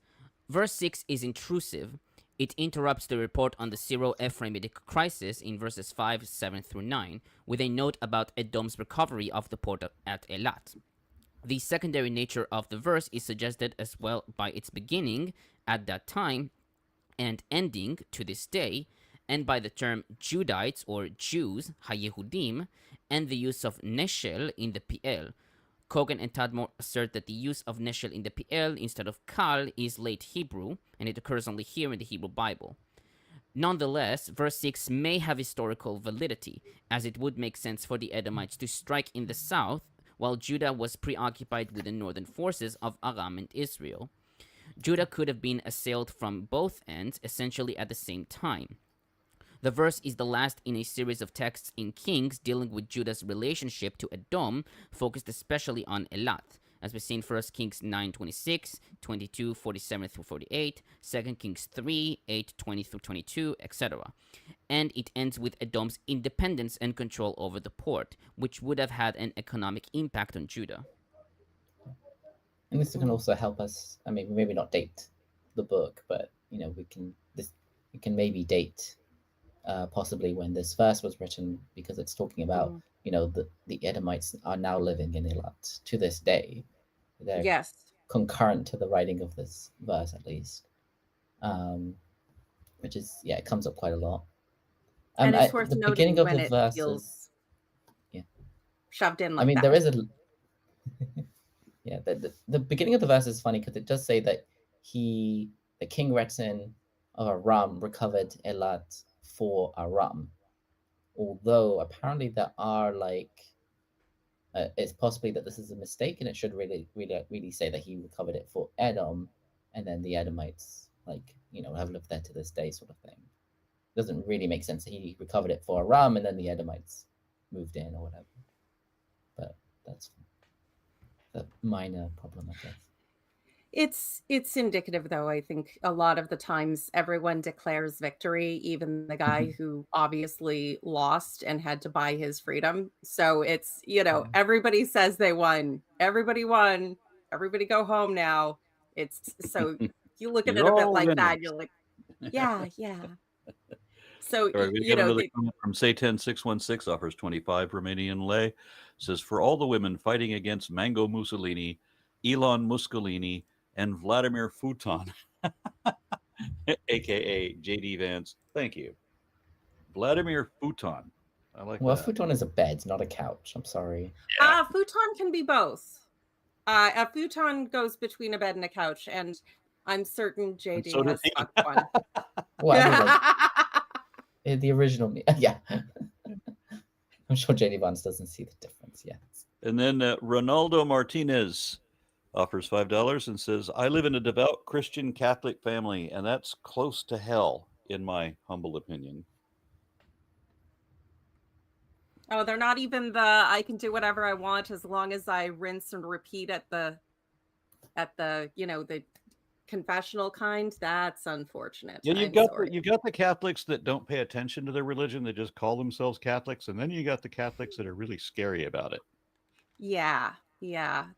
verse 6 is intrusive. It interrupts the report on the Syro-Ephraimitic crisis in verses 5, 7 through 9, with a note about Edom's recovery of the port at Elat. The secondary nature of the verse is suggested as well by its beginning at that time and ending to this day, and by the term Judites or Jews, HaYehudim, and the use of Neshel in the PL. Cogan and Tadmor assert that the use of Neshel in the PL instead of Kal is late Hebrew, and it occurs only here in the Hebrew Bible. Nonetheless, verse 6 may have historical validity, as it would make sense for the Edomites to strike in the south, while Judah was preoccupied with the northern forces of Aram and Israel. Judah could have been assailed from both ends, essentially at the same time. The verse is the last in a series of texts in Kings dealing with Judah's relationship to Edom, focused especially on Elat, as we see in 1 Kings 9:26, 22:47 through 48, 2 Kings 3:8:20 through 22, etc. And it ends with Edom's independence and control over the port, which would have had an economic impact on Judah. And this can also help us. I mean, maybe not date the book, but we can maybe date. Possibly when this verse was written, because it's talking about the Edomites are now living in Elat to this day. They're concurrent to the writing of this verse, at least, which is it comes up quite a lot. And it's worth the noting beginning of when the it verse feels is shoved in like I mean, that. there is a the beginning of the verse is funny because it does say that the King Retin of Aram recovered Elat for Aram, although apparently there are it's possibly that this is a mistake, and it should really say that he recovered it for Edom, and then the Edomites have lived there to this day, sort of thing. Doesn't really make sense that he recovered it for Aram and then the Edomites moved in or whatever. But that's a minor problem, I guess. It's indicative, though. I think a lot of the times everyone declares victory, even the guy who obviously lost and had to buy his freedom. So it's, everybody says they won. Everybody won. Everybody go home now. It's so you look at it a bit like that. You're like, yeah. So, All right, we have another comment from Satan616, offers 25 Romanian lei. Says, for all the women fighting against Mango Mussolini, Elon Muscolini, and Vladimir Futon, aka JD Vance. Thank you. Vladimir Futon. I like that. Well, futon is a bed, not a couch. I'm sorry. Futon can be both. A futon goes between a bed and a couch, and I'm certain JD has fucked one. Well, the original, yeah. I'm sure JD Vance doesn't see the difference yet. And then Ronaldo Martinez offers $5 and says, I live in a devout Christian Catholic family, and that's close to hell, in my humble opinion. Oh, they're not even the I can do whatever I want as long as I rinse and repeat at the the confessional kind. That's unfortunate. Yeah, I'm sorry. you've got the Catholics that don't pay attention to their religion; they just call themselves Catholics, and then you got the Catholics that are really scary about it. Yeah,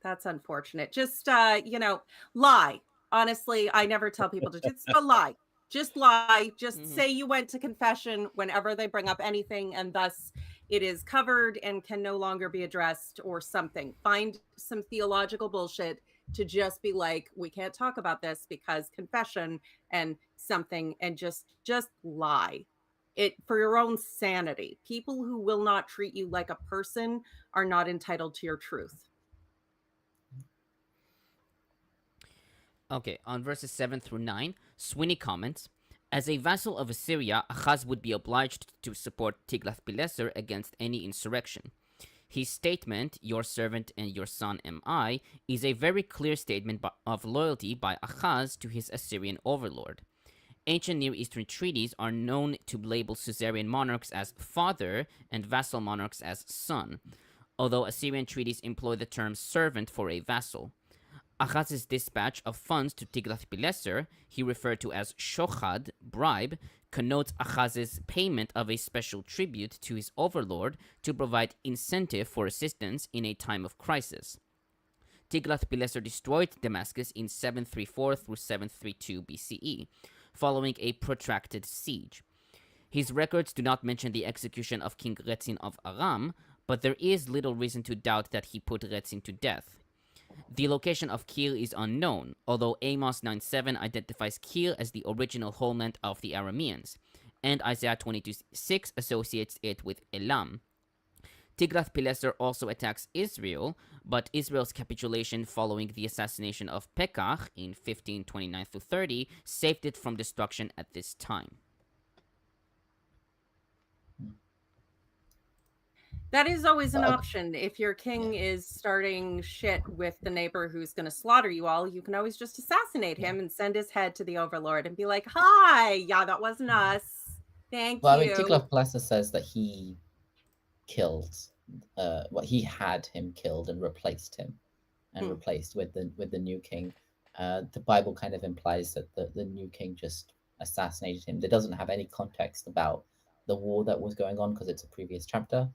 that's unfortunate. Just lie. Honestly, I never tell people to just lie. Just lie. Just say you went to confession whenever they bring up anything, and thus it is covered and can no longer be addressed or something. Find some theological bullshit to just be like, we can't talk about this because confession and something, and just lie. It for your own sanity. People who will not treat you like a person are not entitled to your truth. Okay, on verses 7 through 9, Sweeney comments, as a vassal of Assyria, Ahaz would be obliged to support Tiglath-Pileser against any insurrection. His statement, your servant and your son am I, is a very clear statement of loyalty by Ahaz to his Assyrian overlord. Ancient Near Eastern treaties are known to label suzerain monarchs as father and vassal monarchs as son, although Assyrian treaties employ the term servant for a vassal. Ahaz's dispatch of funds to Tiglath-Pileser, he referred to as shochad, bribe, connotes Ahaz's payment of a special tribute to his overlord to provide incentive for assistance in a time of crisis. Tiglath-Pileser destroyed Damascus in 734 through 732 BCE, following a protracted siege. His records do not mention the execution of King Retzin of Aram, but there is little reason to doubt that he put Retzin to death. The location of Kir is unknown, although Amos 9:7 identifies Kir as the original homeland of the Arameans, and Isaiah 22:6 associates it with Elam. Tiglath-Pileser also attacks Israel, but Israel's capitulation following the assassination of Pekah in 1529-30 saved it from destruction at this time. That is always an option. If your king is starting shit with the neighbor who's going to slaughter you all, you can always just assassinate him and send his head to the overlord and be like, hi, yeah, that wasn't us. Thank you. I mean, Tiglath-Pileser says that he killed, he had him killed and replaced him, and replaced with the new king. The Bible kind of implies that the new king just assassinated him. There doesn't have any context about the war that was going on because it's a previous chapter.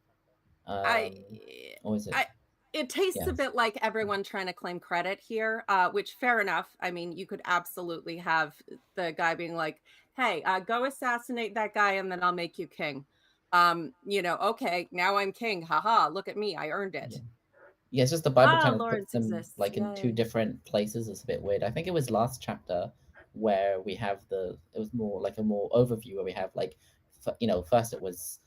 It tastes a bit like everyone trying to claim credit here, which fair enough. I mean, you could absolutely have the guy being like, hey, go assassinate that guy and then I'll make you king. Okay, now I'm king. Haha, look at me. I earned it. Yeah, it's just the Bible kind of puts them in two different places. It's a bit weird. I think it was last chapter where we have it was more like a more overview where we have first it was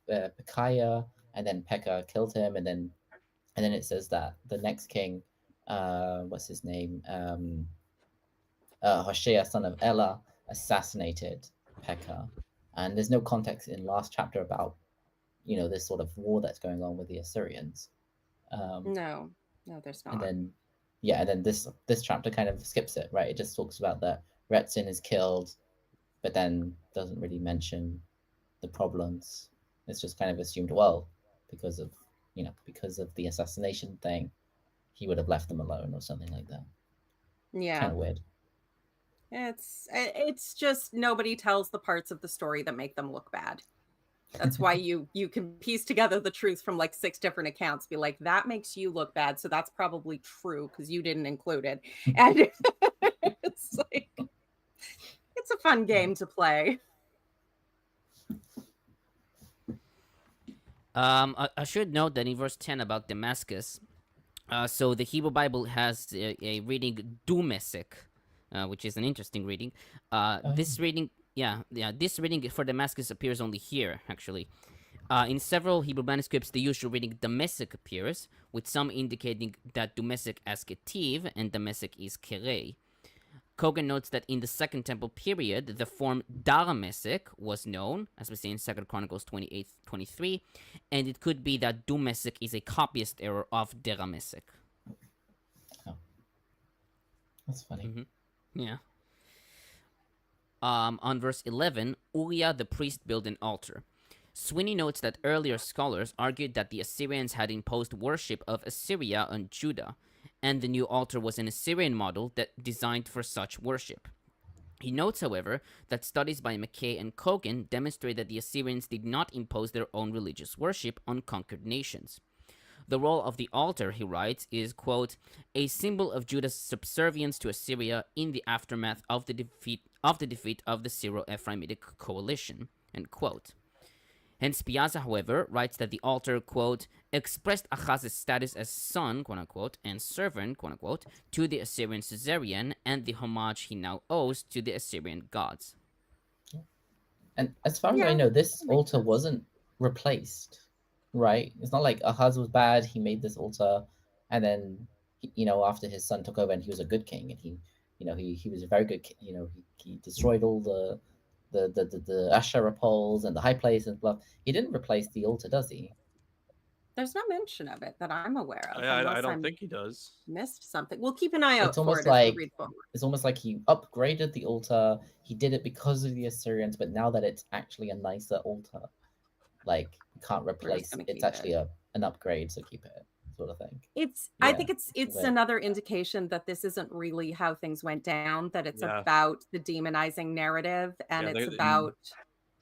Pekahiah, and then Pekah killed him, and then it says that the next king, what's his name, Hoshea, son of Elah, assassinated Pekah, and there's no context in last chapter about this sort of war that's going on with the Assyrians. No, there's not. And then this chapter kind of skips it, right? It just talks about that Retzin is killed, but then doesn't really mention the problems. It's just kind of assumed, well, because of the assassination thing, he would have left them alone or something like that. Yeah, it's kind of weird. It's just nobody tells the parts of the story that make them look bad. That's why you can piece together the truth from like 6 different accounts. Be like, that makes you look bad, so that's probably true because you didn't include it. And it's like, it's a fun game to play. I should note that in verse 10 about Damascus, so the Hebrew Bible has a reading Dumesek, which is an interesting reading. This reading for Damascus appears only here, actually. In several Hebrew manuscripts, the usual reading Damesek appears, with some indicating that Dumesek as Ketiv and Damesek is Kerei. Cogan notes that in the Second Temple period, the form Daramesek was known, as we see in 2 Chronicles 28-23, and it could be that Dumesek is a copyist error of Deramesek. That's funny. Yeah. On verse 11, Uriah the priest built an altar. Sweeney notes that earlier scholars argued that the Assyrians had imposed worship of Assyria on Judah, and the new altar was an Assyrian model that designed for such worship. He notes, however, that studies by McKay and Cogan demonstrate that the Assyrians did not impose their own religious worship on conquered nations. The role of the altar, he writes, is, quote, a symbol of Judah's subservience to Assyria in the aftermath of the defeat of the Syro-Ephraimitic coalition, end quote. Hens-Piazza, however, writes that the altar, quote, expressed Ahaz's status as son, quote unquote, and servant, quote unquote, to the Assyrian suzerain and the homage he now owes to the Assyrian gods. And as far as I know, this altar wasn't replaced, right? It's not like Ahaz was bad, he made this altar, and then, after his son took over and he was a good king, and he was a very good, he destroyed all the Asherah poles and the high place and blah. He didn't replace the altar, does he? There's no mention of it that I'm aware of. I don't think he does. Missed something. We'll keep an eye out It's almost for it as we read forward. It's almost like he upgraded the altar. He did it because of the Assyrians, but now that it's actually a nicer altar, like you can't replace. It's actually an upgrade, so keep it, sort of thing. I think it's another indication that this isn't really how things went down. That it's about the demonizing narrative, and it's about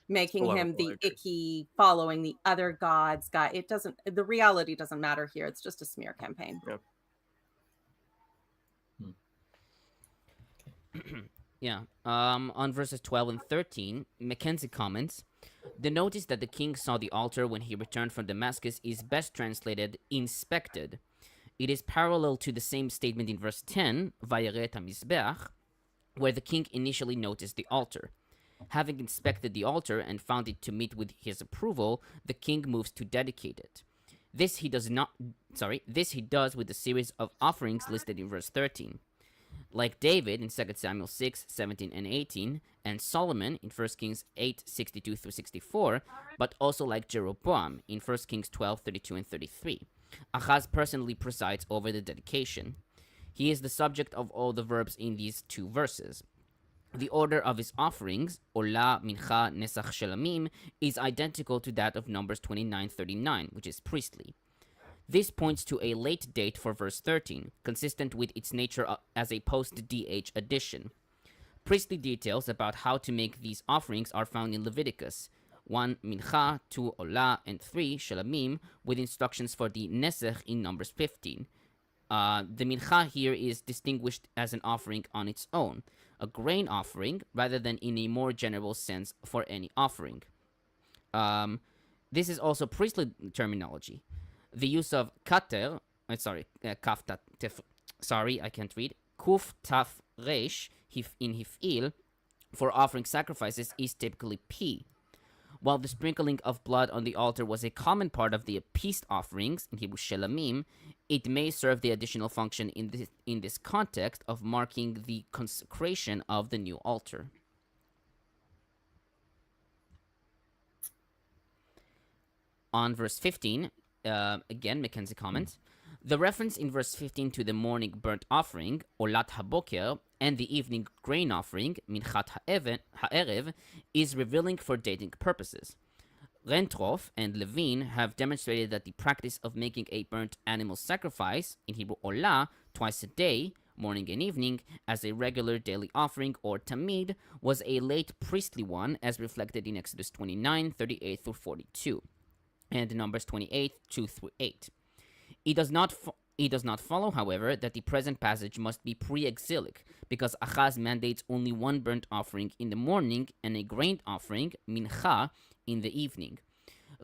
making him the icky, following the other gods guy. It doesn't. The reality doesn't matter here. It's just a smear campaign. Yeah. On verses 12 and 13, McKenzie comments, the notice that the king saw the altar when he returned from Damascus is best translated inspected. It is parallel to the same statement in verse 10, Vayeret HaMizbeach, where the king initially noticed the altar. Having inspected the altar and found it to meet with his approval, the king moves to dedicate it. This he does with the series of offerings listed in verse 13. Like David in 2 Samuel 6, 17 and 18, and Solomon in 1 Kings 8, 62 through 64, but also like Jeroboam in 1 Kings 12, 32 and 33. Ahaz personally presides over the dedication. He is the subject of all the verbs in these two verses. The order of his offerings, Olah, Mincha, Nesach, Shelamim, is identical to that of Numbers 29:39, which is priestly. This points to a late date for verse 13, consistent with its nature as a post-DH addition. Priestly details about how to make these offerings are found in Leviticus 1 Mincha, 2 Olah, and 3 Shelamim, with instructions for the Nesach in Numbers 15. The Mincha here is distinguished as an offering on its own, a grain offering, rather than in a more general sense for any offering. This is also priestly terminology. The use of kater, kaf taf, I can't read, kuf taf resh in hif'il for offering sacrifices is typically p. While the sprinkling of blood on the altar was a common part of the peace offerings, in Hebrew shelamim, it may serve the additional function in this context of marking the consecration of the new altar. On verse 15, again, McKenzie comments, the reference in verse 15 to the morning burnt offering, Olat HaBoker, and the evening grain offering, Minchat Ha'erev, is revealing for dating purposes. Rentroff and Levine have demonstrated that the practice of making a burnt animal sacrifice, in Hebrew Olah, twice a day, morning and evening, as a regular daily offering or tamid, was a late priestly one, as reflected in Exodus 29, 38 through 42, and Numbers 28, 2 through 8. It does not follow, however, that the present passage must be pre-exilic, because Ahaz mandates only one burnt offering in the morning and a grain offering, mincha, in the evening.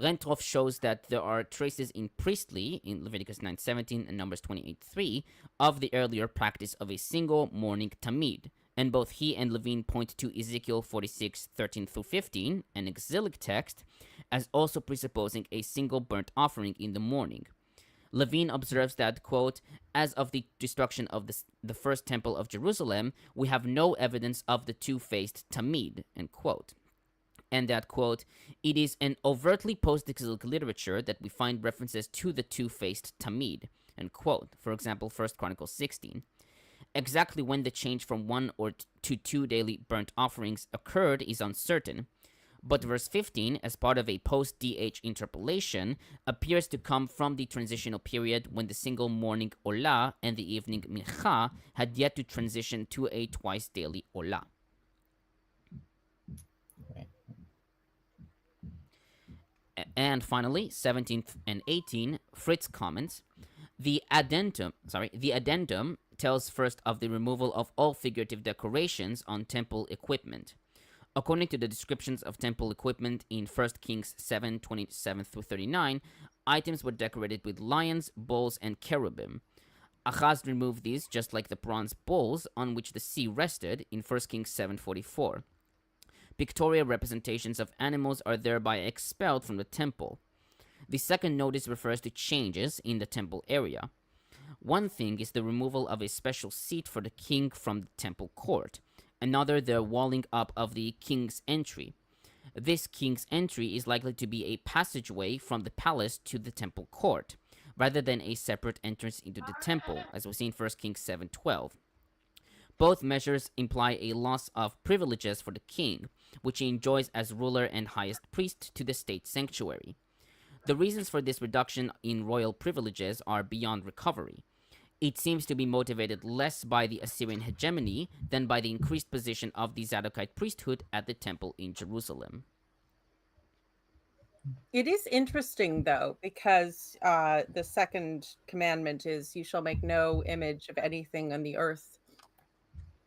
Rentroff shows that there are traces in priestly, in Leviticus 9:17 and Numbers 28:3, of the earlier practice of a single morning tamid, and both he and Levine point to Ezekiel 46:13 through 15, an exilic text, as also presupposing a single burnt offering in the morning. Levine observes that, quote, as of the destruction of the first temple of Jerusalem, we have no evidence of the two-faced tamid, end quote. And that, quote, it is an overtly post-exilic literature that we find references to the two-faced tamid, end quote. For example, 1 Chronicles 16. Exactly when the change from 1 to 2 daily burnt offerings occurred is uncertain, but verse 15, as part of a post-DH interpolation, appears to come from the transitional period when the single morning Olah and the evening Mincha had yet to transition to a twice-daily Olah. Right. And finally, 17 and 18, Fritz comments, the addendum tells first of the removal of all figurative decorations on temple equipment. According to the descriptions of temple equipment in 1 Kings 7:27-39, items were decorated with lions, bulls, and cherubim. Ahaz removed these just like the bronze bulls on which the sea rested in 1 Kings 7:44. Pictorial representations of animals are thereby expelled from the temple. The second notice refers to changes in the temple area. One thing is the removal of a special seat for the king from the temple court. Another, the walling up of the king's entry. This king's entry is likely to be a passageway from the palace to the temple court, rather than a separate entrance into the temple, as we see in 1 Kings 7:12. Both measures imply a loss of privileges for the king, which he enjoys as ruler and highest priest to the state sanctuary. The reasons for this reduction in royal privileges are beyond recovery. It seems to be motivated less by the Assyrian hegemony than by the increased position of the Zadokite priesthood at the temple in Jerusalem. It is interesting, though, because the second commandment is, you shall make no image of anything on the earth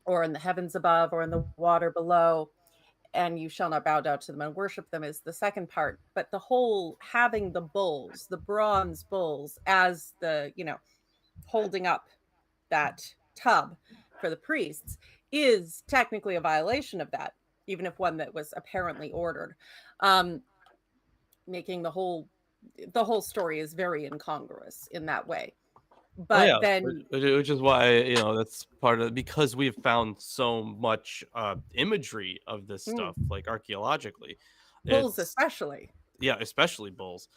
or in the heavens above or in the water below, and you shall not bow down to them and worship them is the second part. But the whole having the bulls, the bronze bulls, as the, holding up that tub for the priests is technically a violation of that, even if one that was apparently ordered. Making the whole story is very incongruous in that way. But then, which is why that's part of, because we've found so much imagery of this stuff, like archaeologically, bulls especially bulls.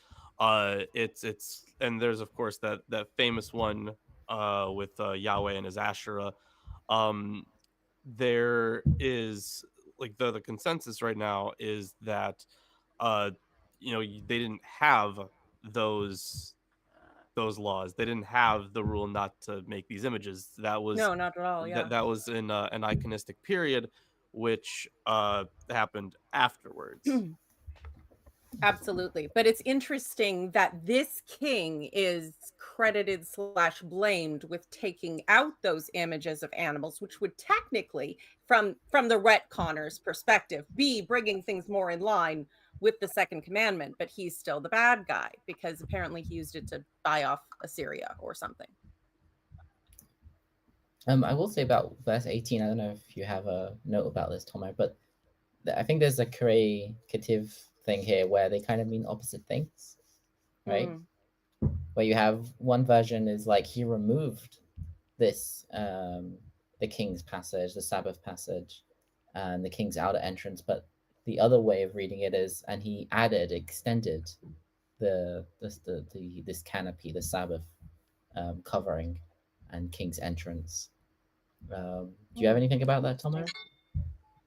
It's and there's of course that famous one with Yahweh and his Asherah. There is like the consensus right now is that they didn't have those laws. They didn't have the rule not to make these images. That was no, not at all. Yeah, that was in an iconistic period, which happened afterwards. Absolutely. But it's interesting that this king is credited / blamed with taking out those images of animals, which would technically, from the retconner's perspective, be bringing things more in line with the second commandment. But he's still the bad guy because apparently he used it to buy off Assyria or something. I will say about verse 18, I don't know if you have a note about this, Tomo, but I think there's a creative thing here where they kind of mean opposite things, right? Where you have one version is like he removed this the king's passage, the Sabbath passage, and the king's outer entrance, but the other way of reading it is, and he extended this canopy, the Sabbath covering, and king's entrance. Do you have anything about that, Tomo?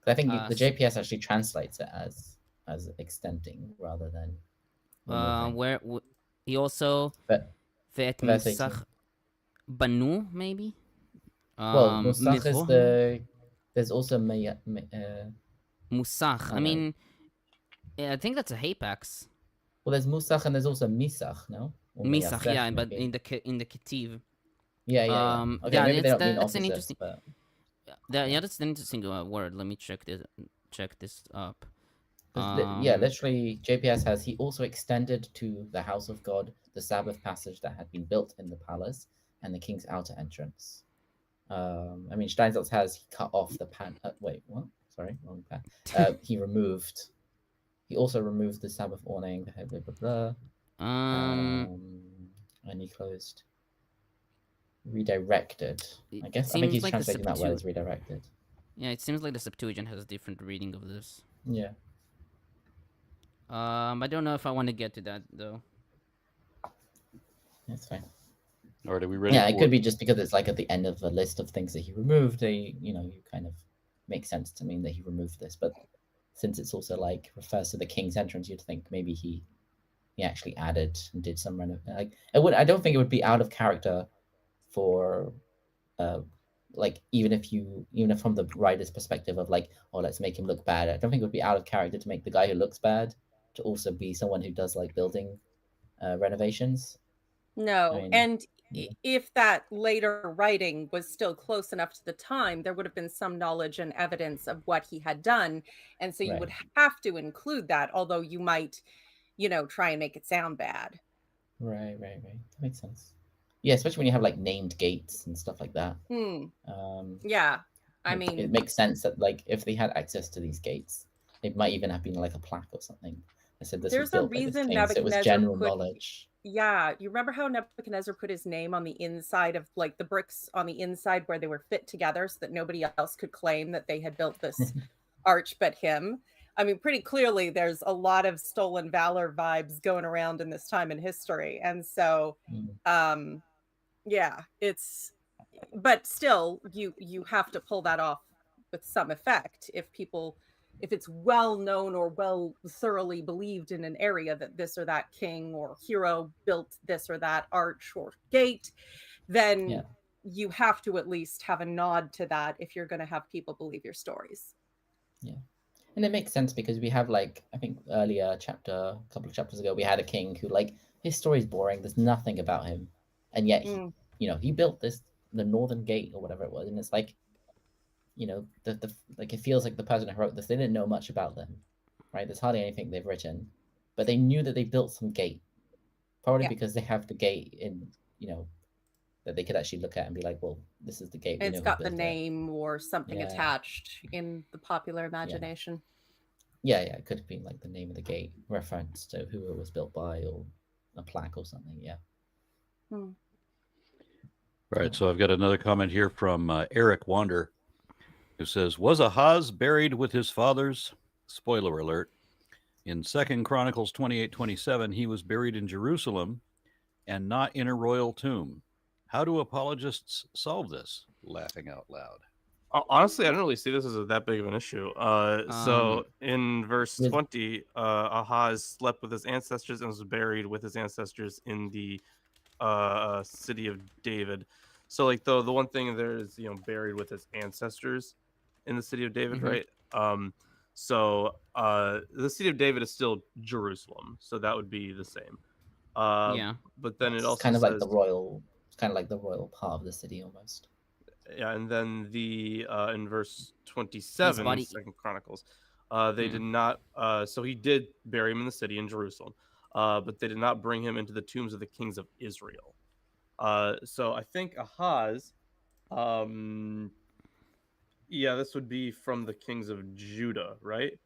I think the JPS actually translates it as extending rather than where he also Vet Musach Banu, maybe. Well, Musach is there's also Musach. I mean, I think that's a hapax. Well, there's Musach and there's also Misach, no? Or Misach, Meyasech, yeah, but maybe. in the Ketiv. Yeah. Okay, yeah, maybe they don't mean that's opposites, an interesting. but... Yeah, that's an interesting word. Let me check this up. Literally, JPS has, he also extended to the house of God the Sabbath passage that had been built in the palace and the king's outer entrance. I mean, Steinsaltz has, he cut off the wait, what? Sorry, wrong pan. He also removed the Sabbath awning, blah, blah, blah. And he closed. Redirected. I guess. I think he's like translating that word as redirected. Yeah, it seems like the Septuagint has a different reading of this. Yeah. I don't know if I want to get to that though. That's fine. Or are we ready? Yeah, it could be just because it's like at the end of a list of things that he removed. You kind of make sense to mean that he removed this, but since it's also like refers to the king's entrance, you'd think maybe he actually added and did some like it would. I don't think it would be out of character for like even if from the writer's perspective of like, oh, let's make him look bad. I don't think it would be out of character to make the guy who looks bad to also be someone who does like building renovations. No, I mean, and if that later writing was still close enough to the time, there would have been some knowledge and evidence of what he had done, and so you would have to include that, although you might, try and make it sound bad. Right. That makes sense. Yeah, especially when you have like named gates and stuff like that. Yeah, I mean, it makes sense that like if they had access to these gates, it might even have been like a plaque or something. I said this was built by this king, so it was general knowledge. Yeah, you remember how Nebuchadnezzar put his name on the inside of like the bricks on the inside where they were fit together so that nobody else could claim that they had built this arch but him? I mean, pretty clearly there's a lot of stolen valor vibes going around in this time in history. And so, yeah, but still you have to pull that off with some effect if it's well known or well thoroughly believed in an area that this or that king or hero built this or that arch or gate, then you have to at least have a nod to that if you're going to have people believe your stories. Yeah. And it makes sense because we have like, I think earlier a couple of chapters ago, we had a king who like his story's boring. There's nothing about him. And yet, he built the Northern Gate or whatever it was. And it's like, like it feels like the person who wrote this, they didn't know much about them, right? There's hardly anything they've written, but they knew that they built some gate, probably because they have the gate in, that they could actually look at and be like, well, this is the gate. It's got the name or something attached in the popular imagination. Yeah, it could have been like the name of the gate, reference to who it was built by, or a plaque or something. Yeah. Right. So I've got another comment here from Eric Wander, who says, was Ahaz buried with his fathers? Spoiler alert. In 2 Chronicles 28:27, he was buried in Jerusalem and not in a royal tomb. How do apologists solve this? Laughing out loud. Honestly, I don't really see this as that big of an issue. So in verse 20, Ahaz slept with his ancestors and was buried with his ancestors in the city of David. So like the one thing there is, buried with his ancestors in the city of David, right? So the city of David is still Jerusalem, so that would be the same. But then it also kind of says, like the royal, kind of like the royal part of the city almost. Yeah, and then the in verse 27 in 2 Chronicles, they did not. So he did bury him in the city in Jerusalem, but they did not bring him into the tombs of the kings of Israel. So I think Ahaz, this would be from the kings of Judah, right?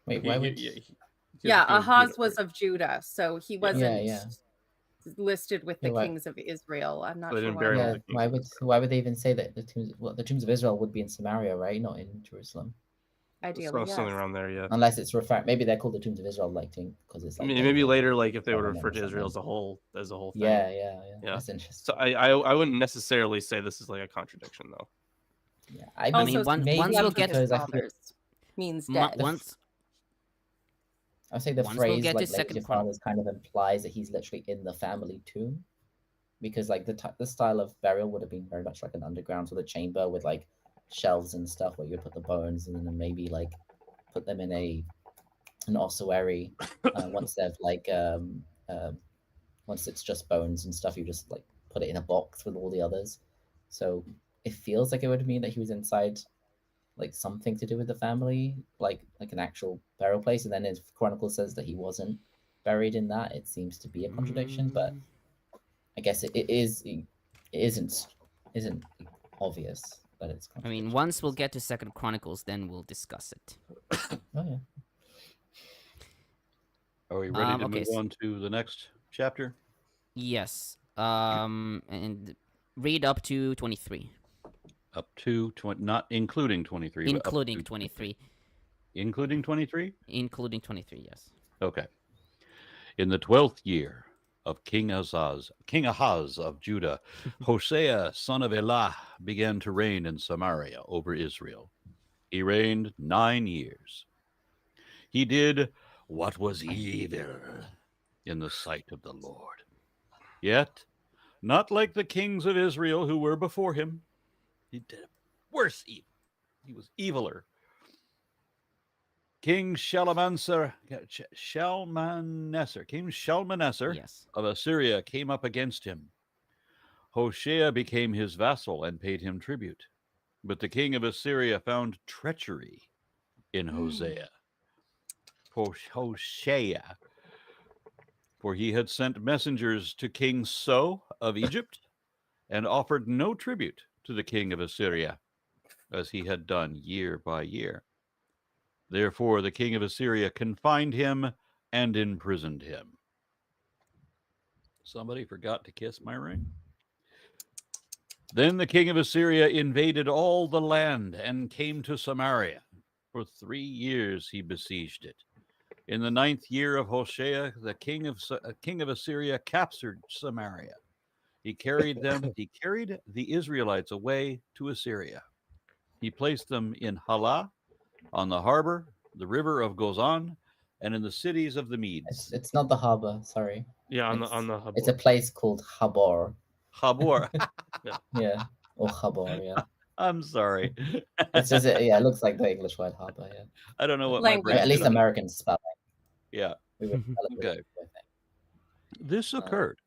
Wait, why would? Ahaz was of Judah, so he wasn't listed with the kings of Israel. I'm not sure why. Why would they even say that the tombs of Israel would be in Samaria, right? Not in Jerusalem. Ideally, something around there, yeah. Unless it's referring, maybe they're called the tombs of Israel, like because it's like maybe later, like if they would refer to Israel as a whole thing. Yeah. That's interesting. So I wouldn't necessarily say this is like a contradiction, though. Yeah, I mean, once we'll get to means dead. I would say the phrase like late your fathers kind of implies that he's literally in the family tomb, because like the style of burial would have been very much like an underground sort of chamber with like shelves and stuff where you put the bones and then maybe like put them in an ossuary. Once they've like once it's just bones and stuff, you just like put it in a box with all the others. So it feels like it would mean that he was inside like something to do with the family, like an actual burial place. And then his Chronicle says that he wasn't buried in that. It seems to be a contradiction, but I guess it isn't obvious that it's. I mean, once we'll get to 2 Chronicles, then we'll discuss it. Oh yeah. Are we ready to move on to the next chapter? Yes. And read up to 23. Up to 20, not including 23. Including 23. Including 23? Including 23, yes. Okay. In the 12th year of King Ahaz of Judah, Hosea, son of Elah, began to reign in Samaria over Israel. He reigned 9 years. He did what was evil in the sight of the Lord. Yet, not like the kings of Israel who were before him. He did worse evil. He was eviler. King Shalmaneser Yes. of Assyria came up against him. Hoshea became his vassal and paid him tribute. But the king of Assyria found treachery in Hosea. Hoshea, for he had sent messengers to King So of Egypt and offered no tribute to the king of Assyria, as he had done year by year. Therefore, the king of Assyria confined him and imprisoned him. Somebody forgot to kiss my ring. Then the king of Assyria invaded all the land and came to Samaria. For 3 years he besieged it. In the 9th year of Hoshea, the king of Assyria captured Samaria. He carried the Israelites away to Assyria. He placed them in Halah, on the harbor, the river of Gozan, and in the cities of the Medes. It's not the harbor, sorry. Yeah, on the It's a place called Habor. Habor. Yeah, or Habor, yeah. I'm sorry. It's just, yeah, it looks like the English word harbor, yeah. I don't know what Language. my brain At least did. Americans spell it. Yeah. We would spell it Okay. with it. This occurred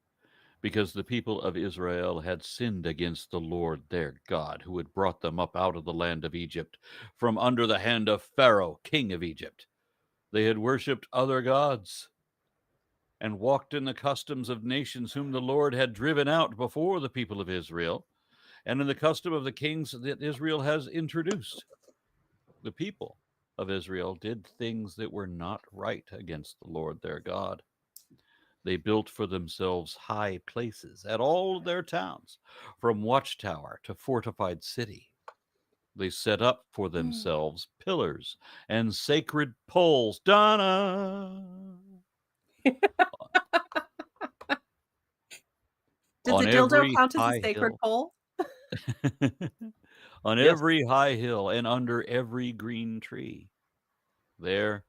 because the people of Israel had sinned against the Lord their God, who had brought them up out of the land of Egypt, from under the hand of Pharaoh, king of Egypt. They had worshipped other gods and walked in the customs of nations whom the Lord had driven out before the people of Israel, and in the custom of the kings that Israel has introduced. The people of Israel did things that were not right against the Lord their God. They built for themselves high places at all their towns, from watchtower to fortified city. They set up for themselves pillars and sacred poles. Donna! Does On a dildo every count as high a sacred hill. pole? On Yes. every high hill and under every green tree. There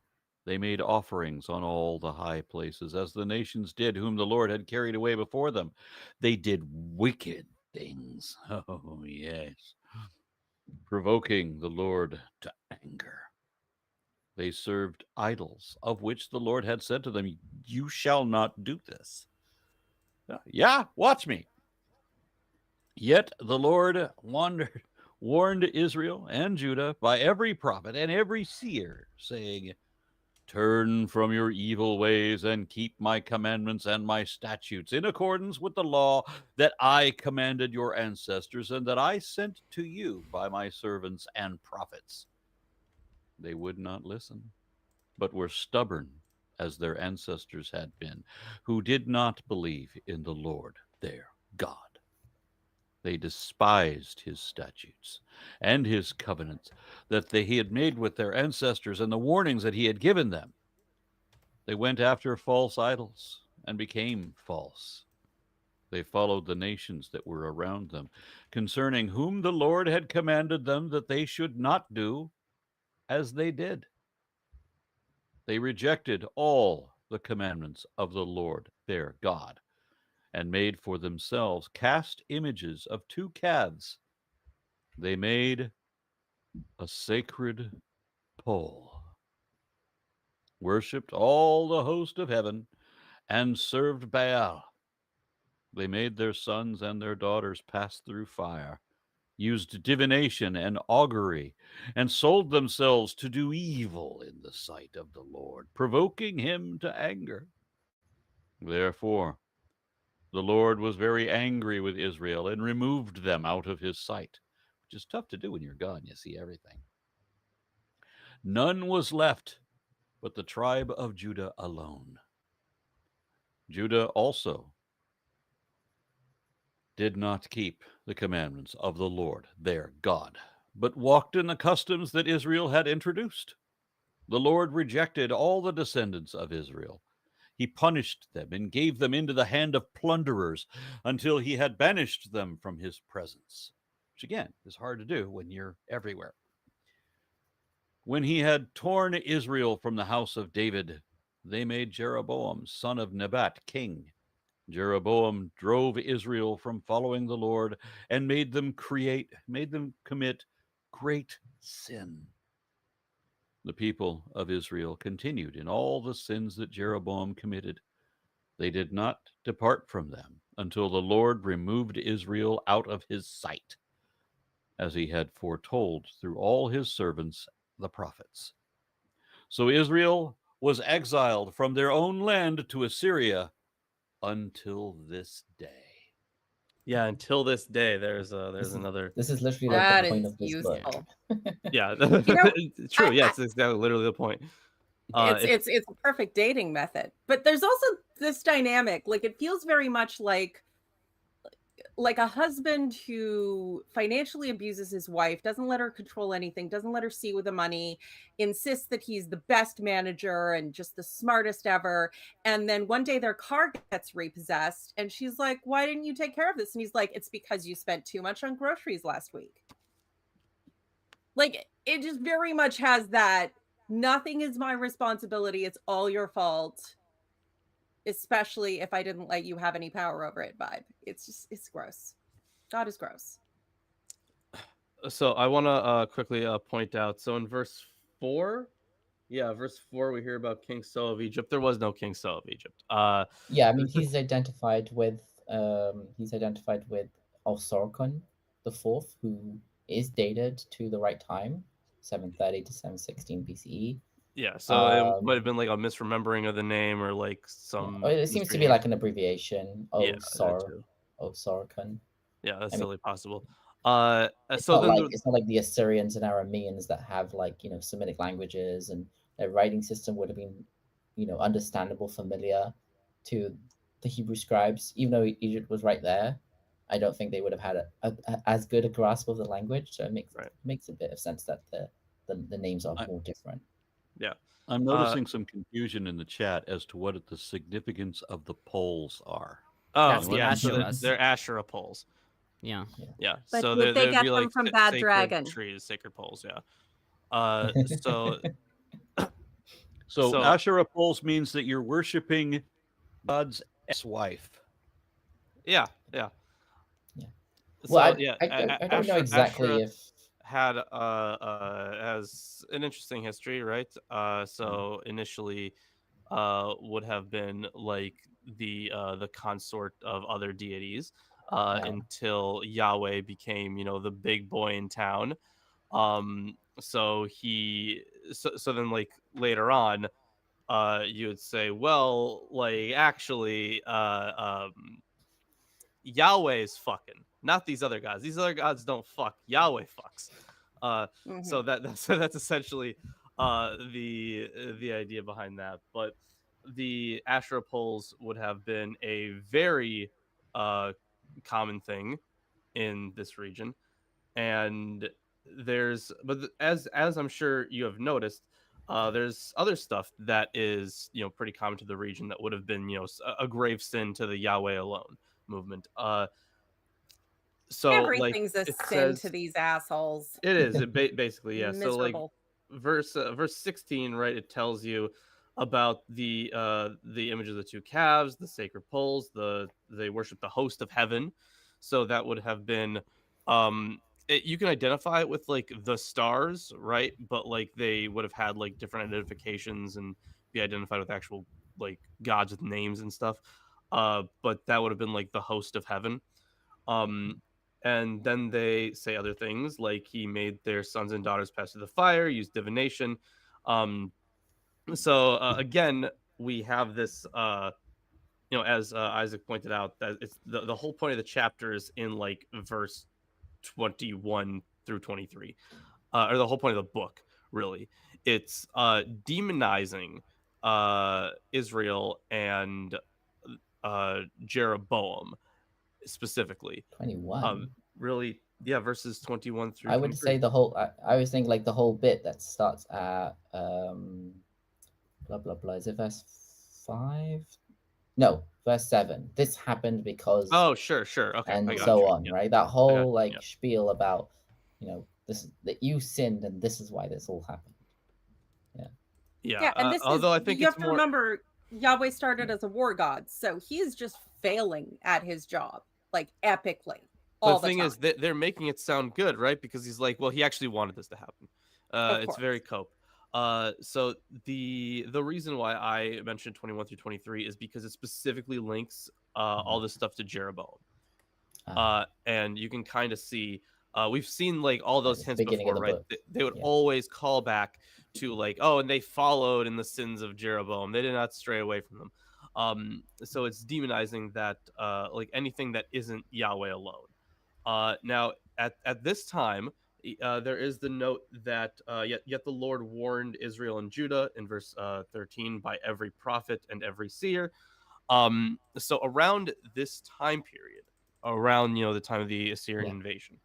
they made offerings on all the high places, as the nations did, whom the Lord had carried away before them. They did wicked things. Oh, yes. Provoking the Lord to anger. They served idols, of which the Lord had said to them, "You shall not do this." Yeah, watch me. Yet the Lord warned Israel and Judah by every prophet and every seer, saying, "Turn from your evil ways and keep my commandments and my statutes in accordance with the law that I commanded your ancestors and that I sent to you by my servants and prophets." They would not listen, but were stubborn as their ancestors had been, who did not believe in the Lord their God. They despised his statutes and his covenants that he had made with their ancestors and the warnings that he had given them. They went after false idols and became false. They followed the nations that were around them, concerning whom the Lord had commanded them that they should not do as they did. They rejected all the commandments of the Lord their God and made for themselves cast images of 2 calves. They made a sacred pole, worshipped all the host of heaven, and served Baal. They made their sons and their daughters pass through fire, used divination and augury, and sold themselves to do evil in the sight of the Lord, provoking him to anger. Therefore, the Lord was very angry with Israel and removed them out of his sight, which is tough to do when you're God and you see everything. None was left but the tribe of Judah alone. Judah also did not keep the commandments of the Lord their God, but walked in the customs that Israel had introduced. The Lord rejected all the descendants of Israel. he punished them and gave them into the hand of plunderers until he had banished them from his presence, which again is hard to do when you're everywhere. When he had torn Israel from the house of David, they made Jeroboam, son of Nebat, king. Jeroboam drove Israel from following the Lord and made them commit great sin. The people of Israel continued in all the sins that Jeroboam committed. They did not depart from them until the Lord removed Israel out of his sight, as he had foretold through all his servants, the prophets. So Israel was exiled from their own land to Assyria until this day. Yeah, until this day, there's another. This is literally That like the point is of this useful. book. Yeah, You know, true. Yeah, it's exactly literally the point. It's a perfect dating method. But there's also this dynamic. Like, it feels very much like a husband who financially abuses his wife, doesn't let her control anything, doesn't let her see with the money, insists that he's the best manager and just the smartest ever. And then one day their car gets repossessed and she's like, why didn't you take care of this? And he's like, it's because you spent too much on groceries last week. Like, it just very much has that nothing is my responsibility, it's all your fault, especially if I didn't let you have any power over it vibe. It's gross. God is gross. So I want to quickly point out. So in verse 4, verse 4, we hear about King So of Egypt. There was no King So of Egypt. Yeah, I mean he's identified with Osarkon the Fourth, who is dated to the right time, 730 to 716 BCE. Yeah, so it might have been like a misremembering of the name or like some. Yeah. It seems to be like an abbreviation. Osarkon. Yeah, that's totally possible. It's not like the Assyrians and Arameans that have like Semitic languages, and their writing system would have been understandable, familiar to the Hebrew scribes. Even though Egypt was right there, I don't think they would have had as good a grasp of the language. So it makes a bit of sense that the names are more different. Yeah, I'm noticing some confusion in the chat as to what the significance of the poles are. Oh, That's the yeah, so Asherahs. they're Asherah poles. Yeah. But so did they they'd get be them like from Bad sacred Dragon? trees, sacred poles. Yeah. So So Asherah poles means that you're worshiping God's ex-wife. Yeah. Well, So I don't know exactly if had has an interesting history, right? So initially would have been like the consort of other deities until Yahweh became the big boy in town. So then like later on you would say, well, like actually Yahweh's fucking, not these other gods. These other gods don't fuck. Yahweh fucks. So that's essentially the idea behind that. But the Asherah poles would have been a very common thing in this region, and as I'm sure you have noticed, there's other stuff that is pretty common to the region that would have been a grave sin to the Yahweh alone movement. So everything's like, a sin to these assholes. It is. Basically, yeah. So like Miserable. verse 16, right? It tells you about the image of the two calves, the sacred poles. They worship the host of heaven. So that would have been you can identify it with like the stars, right? But like they would have had like different identifications and be identified with actual like gods with names and stuff. But that would have been like the host of heaven. And then they say other things like he made their sons and daughters pass through the fire, used divination. So again, we have this as Isaac pointed out, that it's the whole point of the chapter is in like verse 21 through 23, or the whole point of the book, really. It's demonizing Israel and Jeroboam specifically. 21. Really, yeah, verses 21 through. I would 23. say the whole. I was thinking like the whole bit that starts at blah blah blah. Is it verse 5. No, verse 7. This happened because. Oh, sure. Okay, and I got so you. on, Yeah. right? That whole yeah. spiel about, this that you sinned and this is why this all happened. Yeah. And this although I think you it's have to more. remember, Yahweh started as a war god, so he's just failing at his job, like epically. But the thing is, they're making it sound good, right? Because he's like, well, he actually wanted this to happen. It's very cope. So the reason why I mentioned 21 through 23 is because it specifically links all this stuff to Jeroboam. And you can kind of see, we've seen like all those hints before, right? They would always call back to like, oh, and they followed in the sins of Jeroboam. They did not stray away from them. So it's demonizing that like anything that isn't Yahweh alone. Now at this time, there is the note that yet the Lord warned Israel and Judah in verse 13 by every prophet and every seer. So around this time period, around the time of the Assyrian invasion,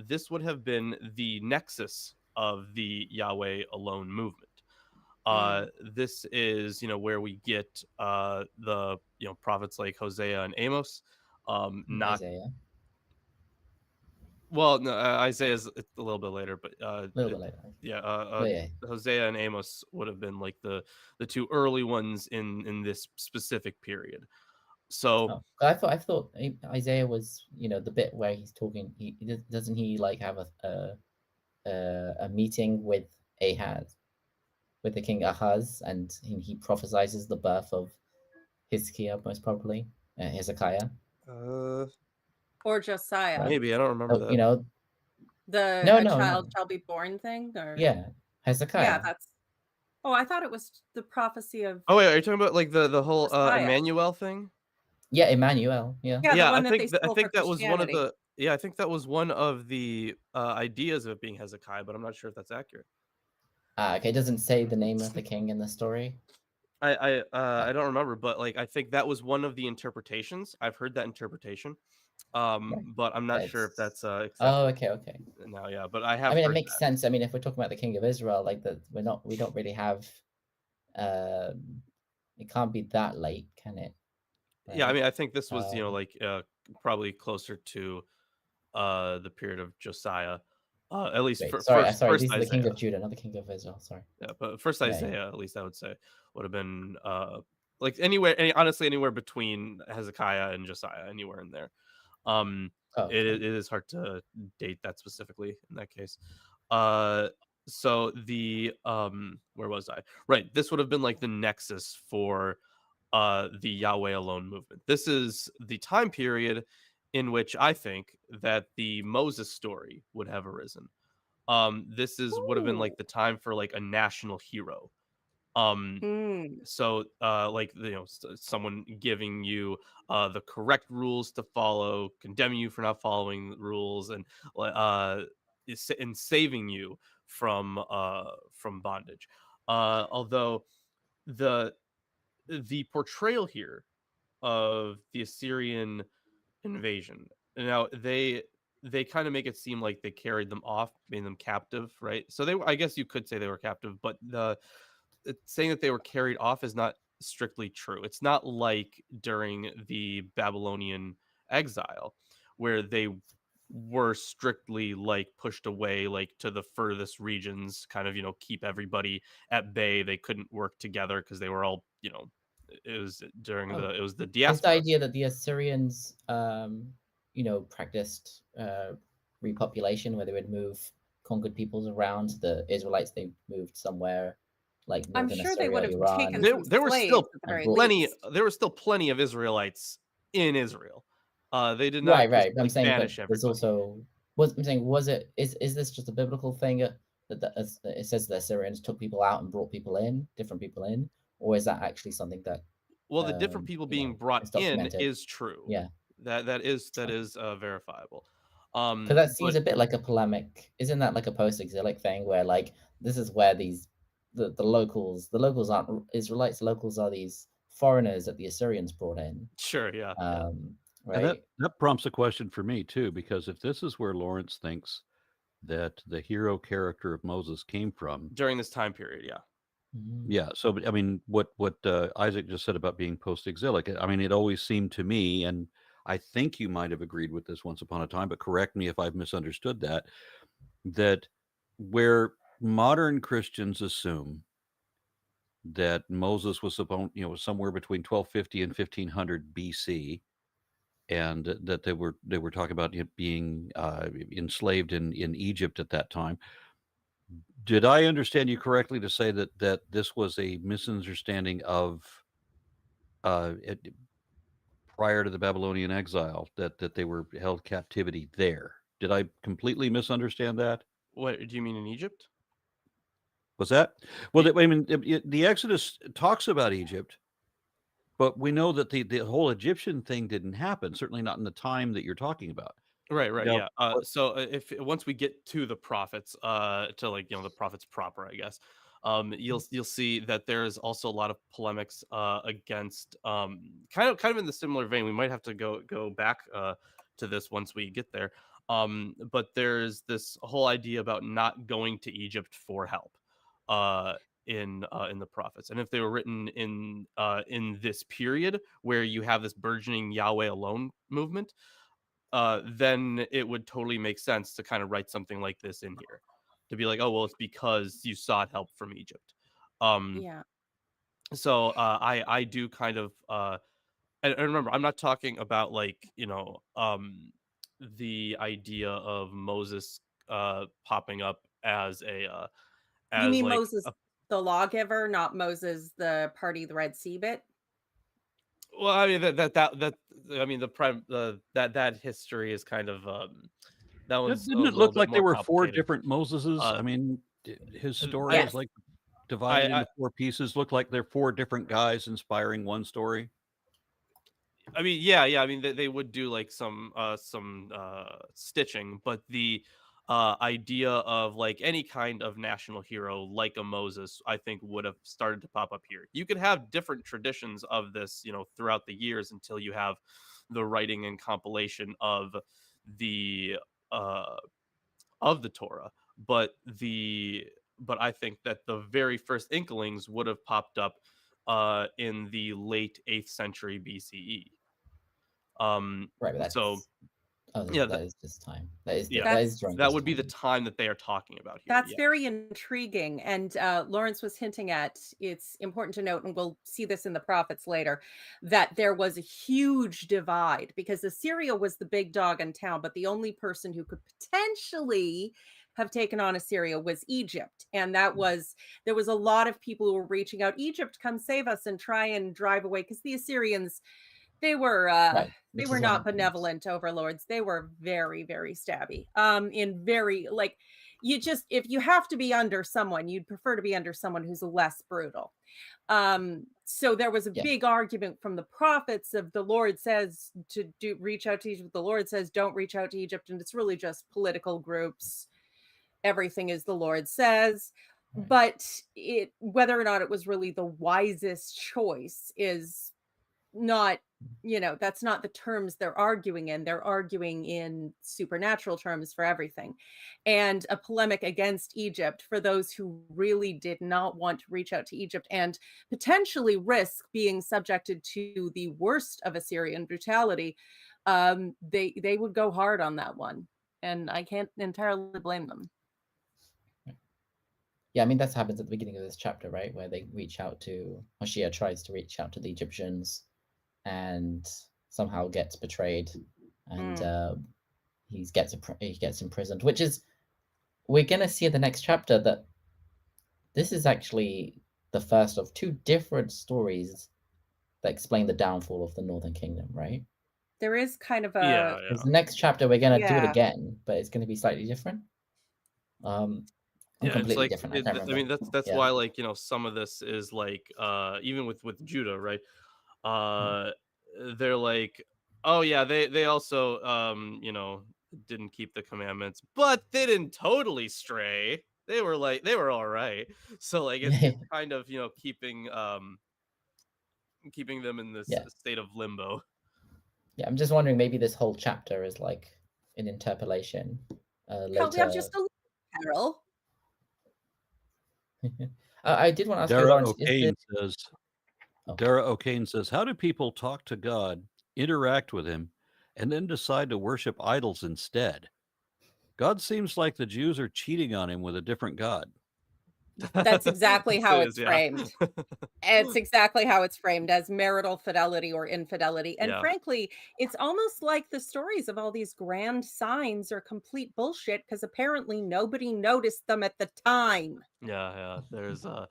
this would have been the nexus of the Yahweh alone movement. This is where we get the prophets like Hosea and Amos. Not Isaiah. Well, no, Isaiah's a little bit later, but A little bit later. Hosea and Amos would have been like the two early ones in this specific period. So I thought Isaiah was the bit where he's talking. Doesn't he like have a meeting with Ahaz, with the king Ahaz, and he prophesies the birth of Hezekiah, most probably Hezekiah. Or Josiah. Maybe I don't remember that. The child shall be born thing, or Hezekiah. Yeah, that's. Oh, I thought it was the prophecy of. Oh wait, are you talking about like the whole Emmanuel thing? Yeah, Emmanuel. Yeah. I think that was one of the. Yeah, I think that was one of the ideas of it being Hezekiah, but I'm not sure if that's accurate. Okay, it doesn't say the name of the king in the story. I don't remember, but like I think that was one of the interpretations. I've heard that interpretation, but I'm not sure if that's oh, okay. Now, yeah, but I have. I mean, it makes sense. I mean, if we're talking about the king of Israel, like that, we don't really have. It can't be that late, can it? Right? Yeah, I mean, I think this was probably closer to the period of Josiah. At least sorry, first this is Isaiah. The king of Judah, not the king of Israel. Sorry. Yeah, but first Isaiah, at least I would say, would have been like honestly anywhere between Hezekiah and Josiah, anywhere in there. It is hard to date that specifically in that case. So the where was I? Right, this would have been like the nexus for the Yahweh alone movement. This is the time period in which I think that the Moses story would have arisen. This would have been like the time for like a national hero. So like someone giving you the correct rules to follow, condemning you for not following the rules, and saving you from bondage. Although the portrayal here of the Assyrian invasion, now they kind of make it seem like they carried them off, made them captive, right? So I guess you could say they were captive, but saying that they were carried off is not strictly true. It's not like during the Babylonian exile where they were strictly like pushed away like to the furthest regions, kind of keep everybody at bay. They couldn't work together because they were all it was during it was the diaspora. It's the idea that the Assyrians practiced repopulation, where they would move conquered peoples around. The Israelites, they moved somewhere like I'm northern sure Assyria, they would have Iran. taken There were still plenty. least. There were still plenty of Israelites in Israel. They did not right. I'm saying banish everybody. There's also. I'm saying, is this just a biblical thing that it says the Assyrians took people out and brought people in, different people in, or is that actually something that? Well, the different people being brought in is true. Yeah, that is verifiable. Because that seems a bit like a polemic. Isn't that like a post-exilic thing where like this is where the locals aren't Israelites. Locals are these foreigners that the Assyrians brought in. Sure, yeah. Right. And that prompts a question for me too, because if this is where Lawrence thinks that the hero character of Moses came from during this time period, Yeah. So, I mean, what Isaac just said about being post-exilic, I mean, it always seemed to me, and I think you might have agreed with this once upon a time, but correct me if I've misunderstood that where modern Christians assume that Moses was somewhere between 1250 and 1500 BC, and that they were talking about being enslaved in Egypt at that time. Did I understand you correctly to say that this was a misunderstanding of prior to the Babylonian exile, that they were held captivity there? Did I completely misunderstand that? What do you mean in Egypt? Was that? Well, I mean, the Exodus talks about Egypt, but we know that the whole Egyptian thing didn't happen. Certainly not in the time that you're talking about. Right, Now, yeah. So if once we get to the prophets, to like the prophets proper, I guess, you'll see that there's also a lot of polemics against kind of in the similar vein. We might have to go back to this once we get there. But there's this whole idea about not going to Egypt for help in the prophets, and if they were written in this period where you have this burgeoning Yahweh alone movement, then it would totally make sense to kind of write something like this in here, to be like, oh, well, it's because you sought help from Egypt. Yeah. So I do kind of, and remember, I'm not talking about like, the idea of Moses popping up as a, You mean like Moses, the lawgiver, not Moses, the party, the Red Sea bit? well, I mean that I mean that history is kind of that one's didn't a it little look bit like there more were four complicated. different Moseses? I mean, his story Yes. is like divided I- into four pieces. Look like they're four different guys inspiring one story. I mean, yeah. I mean, they would do like some stitching, but the idea of like any kind of national hero like a Moses, I think, would have started to pop up here. You could have different traditions of this, throughout the years until you have the writing and compilation of the Torah. But I think that the very first inklings would have popped up in the late 8th century BCE. Right, but that's So that is just time. That is yeah, that is during that this would be the time. time that they are talking about here. That's Yeah. very intriguing. And Lawrence was hinting at, it's important to note, and we'll see this in the prophets later, that there was a huge divide because Assyria was the big dog in town, but the only person who could potentially have taken on Assyria was Egypt. And there was a lot of people who were reaching out, Egypt, come save us, and try and drive away, because the Assyrians, they were Right, they which were is what not happens. benevolent overlords. They were very, very stabby. In very, like, if you have to be under someone, you'd prefer to be under someone who's less brutal. So there was a big argument from the prophets of the Lord says to reach out to Egypt. The Lord says don't reach out to Egypt, and it's really just political groups. Everything is the Lord says. Right. But whether or not it was really the wisest choice is not, that's not the terms they're arguing in. They're arguing in supernatural terms for everything. And a polemic against Egypt for those who really did not want to reach out to Egypt and potentially risk being subjected to the worst of Assyrian brutality. They would go hard on that one. And I can't entirely blame them. Yeah, I mean, that happens at the beginning of this chapter, right? Where they reach out to, Hoshea tries to reach out to the Egyptians and somehow gets betrayed, and he gets imprisoned, which is, we're going to see in the next chapter that this is actually the first of two different stories that explain the downfall of the Northern Kingdom, right? There is kind of a... Yeah. Because the next chapter, we're going to do it Yeah. again, but it's going to be slightly different. Yeah, Completely it's like different. I can't remember. I mean, that's Yeah. why, like, some of this is like even with Judah, right? They're like, oh yeah, they also didn't keep the commandments, but they didn't totally stray. They were all right. So like it's kind of keeping them in this state of limbo. Yeah, I'm just wondering, maybe this whole chapter is like an interpolation. Can't we have just a little Carol? I did want to ask you, Dara Lawrence. Dara O'Kane says, how do people talk to God, interact with him, and then decide to worship idols instead? God seems like the Jews are cheating on him with a different God. That's exactly how It it's is, yeah. framed. It's exactly how it's framed, as marital fidelity or infidelity. And Yeah. frankly, it's almost like the stories of all these grand signs are complete bullshit because apparently nobody noticed them at the time. Yeah. There's the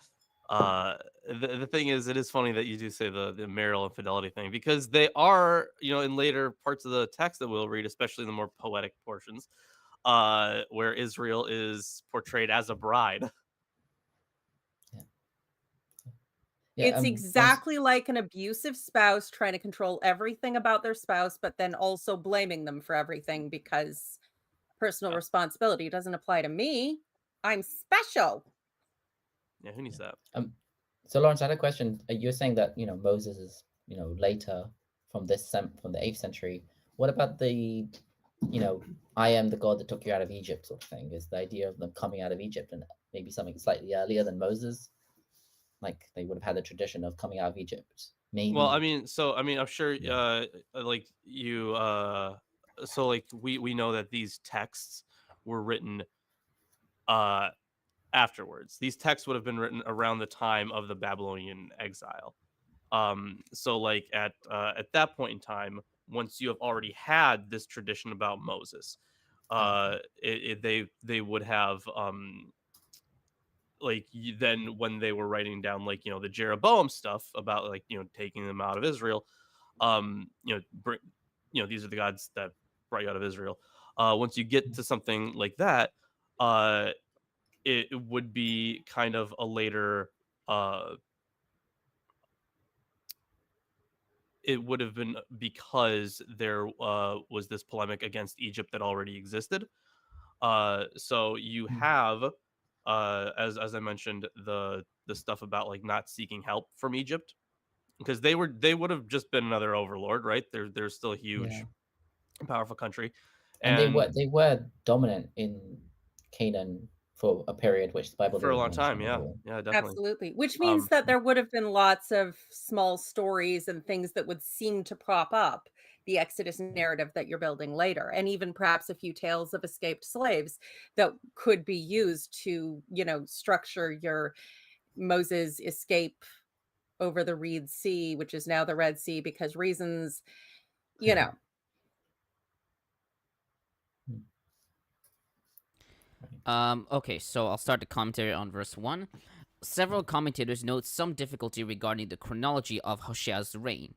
thing is, it is funny that you do say the marital infidelity thing, because they are, in later parts of the text that we'll read, especially in the more poetic portions, where Israel is portrayed as a bride. Yeah, It's exactly like an abusive spouse trying to control everything about their spouse, but then also blaming them for everything because personal responsibility doesn't apply to me. I'm special. Yeah, who needs that? So Lawrence, I had a question. You're saying that Moses is later from the 8th century. What about the I am the God that took you out of Egypt sort of thing? Is the idea of them coming out of Egypt and maybe something slightly earlier than Moses? Like they would have had the tradition of coming out of Egypt. Maybe. Well, I'm sure, like you, so like we know that these texts were written afterwards. These texts would have been written around the time of the Babylonian exile. So like at that point in time, once you have already had this tradition about Moses, they would have then when they were writing down the Jeroboam stuff about taking them out of Israel, these are the gods that brought you out of Israel. Once you get to something like that, it would be kind of a later. It would have been because there was this polemic against Egypt that already existed. So you have, as I mentioned, the stuff about not seeking help from Egypt, because they would have just been another overlord, right? They're still a huge, powerful country, and they were dominant in Canaan for a period, which the Bible for a long time. Yeah, definitely. Absolutely. Which means that there would have been lots of small stories and things that would seem to prop up the Exodus narrative that you're building later, and even perhaps a few tales of escaped slaves that could be used to, structure your Moses escape over the Reed Sea, which is now the Red Sea, because reasons, Okay, so I'll start the commentary on verse 1. Several commentators note some difficulty regarding the chronology of Hoshea's reign.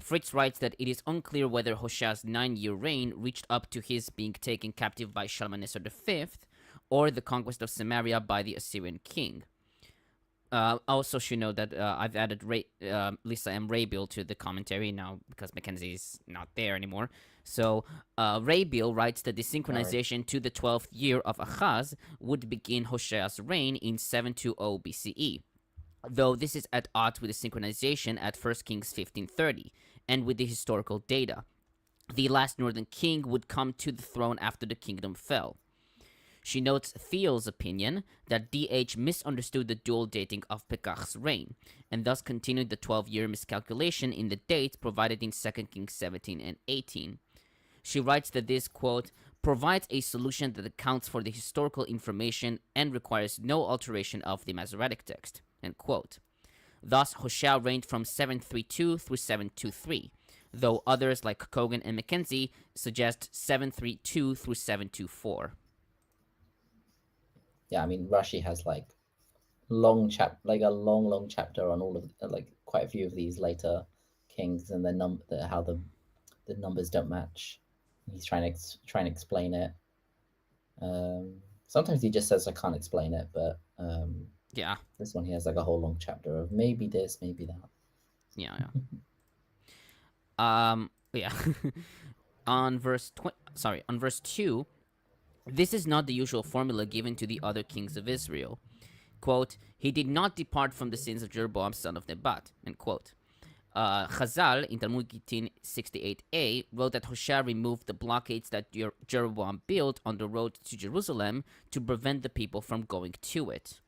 Fritz writes that it is unclear whether Hoshea's 9-year reign reached up to his being taken captive by Shalmaneser V, or the conquest of Samaria by the Assyrian king. Also should note that I've added Lisa M. Raybill to the commentary now because McKenzie's not there anymore. So Raybill writes that the synchronization to the 12th year of Ahaz would begin Hoshea's reign in 720 BCE, though this is at odds with the synchronization at 1 Kings 1530 and with the historical data. The last northern king would come to the throne after the kingdom fell. She notes Theo's opinion that DH misunderstood the dual dating of Pekach's reign, and thus continued the 12-year miscalculation in the dates provided in 2 Kings 17 and 18. She writes that this, quote, provides a solution that accounts for the historical information and requires no alteration of the Masoretic text, end quote. Thus, Hoshea reigned from 732 through 723, though others like Cogan and McKenzie suggest 732 through 724. Yeah, I mean, Rashi has a long chapter on all of quite a few of these later kings and how the numbers don't match. He's trying to explain it. Sometimes he just says I can't explain it, but yeah, this one he has a whole long chapter of maybe this, maybe that. Yeah. Yeah. On verse 2. This is not the usual formula given to the other kings of Israel. Quote, he did not depart from the sins of Jeroboam son of Nebat, end quote. Chazal, in Talmud Gittin 68a, wrote that Hoshea removed the blockades that Jeroboam built on the road to Jerusalem to prevent the people from going to it.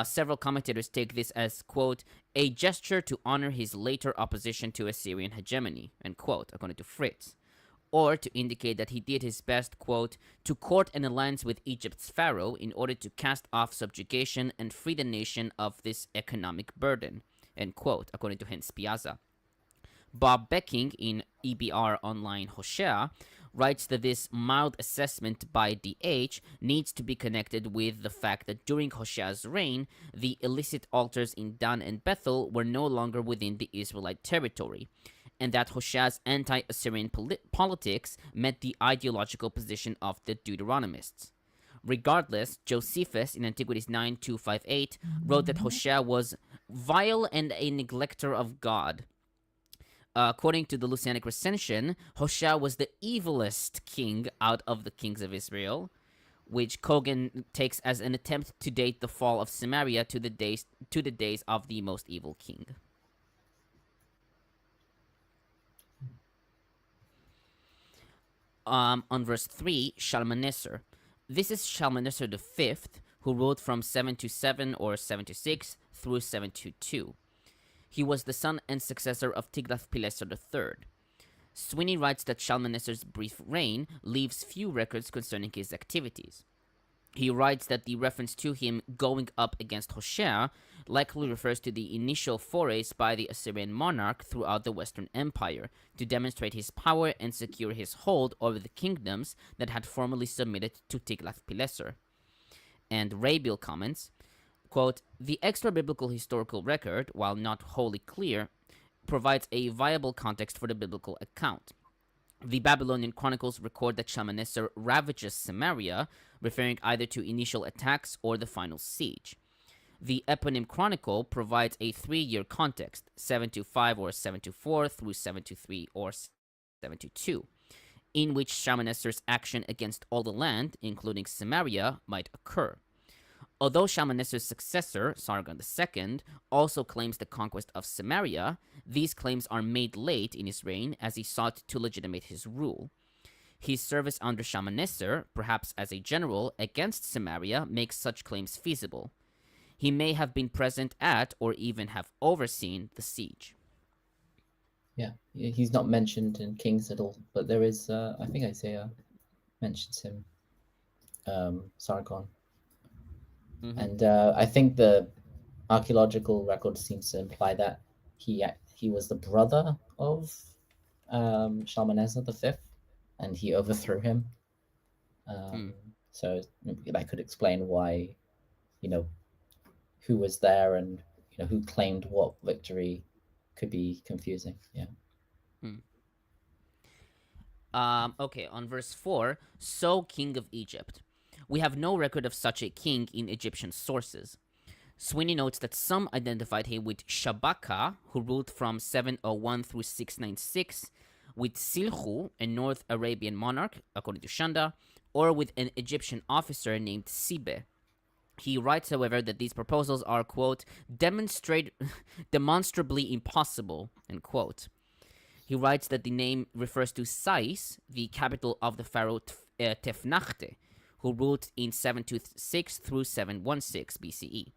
Several commentators take this as, quote, a gesture to honor his later opposition to Assyrian hegemony, end quote, according to Fritz, or to indicate that he did his best, quote, to court an alliance with Egypt's pharaoh in order to cast off subjugation and free the nation of this economic burden, end quote, according to Hens-Piazza. Bob Becking in EBR Online Hoshea writes that this mild assessment by DH needs to be connected with the fact that during Hoshea's reign, the illicit altars in Dan and Bethel were no longer within the Israelite territory, and that Hoshea's anti-Assyrian politics met the ideological position of the Deuteronomists. Regardless, Josephus in Antiquities 9258 wrote that Hoshea was vile and a neglecter of God. According to the Lucianic recension, Hoshea was the evilest king out of the kings of Israel, which Cogan takes as an attempt to date the fall of Samaria to the days of the most evil king. On verse 3, Shalmaneser. This is Shalmaneser V, who ruled from 727 or 726 through 722. He was the son and successor of Tiglath-Pileser III. Sweeney writes that Shalmaneser's brief reign leaves few records concerning his activities. He writes that the reference to him going up against Hoshea likely refers to the initial forays by the Assyrian monarch throughout the Western Empire to demonstrate his power and secure his hold over the kingdoms that had formerly submitted to Tiglath-Pileser. And Rabiel comments, quote, the extra-biblical historical record, while not wholly clear, provides a viable context for the biblical account. The Babylonian Chronicles record that Shalmaneser ravages Samaria, referring either to initial attacks or the final siege. The Eponym Chronicle provides a 3-year context, 725 or 724 through 723 or 722, in which Shalmaneser's action against all the land, including Samaria, might occur. Although Shalmaneser's successor, Sargon II, also claims the conquest of Samaria, these claims are made late in his reign as he sought to legitimate his rule. His service under Shalmaneser, perhaps as a general, against Samaria makes such claims feasible. He may have been present at, or even have overseen, the siege. Yeah, he's not mentioned in Kings at all, but there is, I think Isaiah mentions him, Sargon. Mm-hmm. And I think the archaeological record seems to imply that he was the brother of Shalmaneser V, and he overthrew him. So that could explain why, who was there and who claimed what victory could be confusing. Yeah. Okay, on verse 4, So king of Egypt. We have no record of such a king in Egyptian sources. Sweeney notes that some identified him with Shabaka, who ruled from 701 through 696, with Silhu, a North Arabian monarch, according to Shanda, or with an Egyptian officer named Sibe. He writes, however, that these proposals are, quote, demonstrably impossible, end quote. He writes that the name refers to Sais, the capital of the pharaoh Tefnachte, who ruled in 726 through 716 BCE.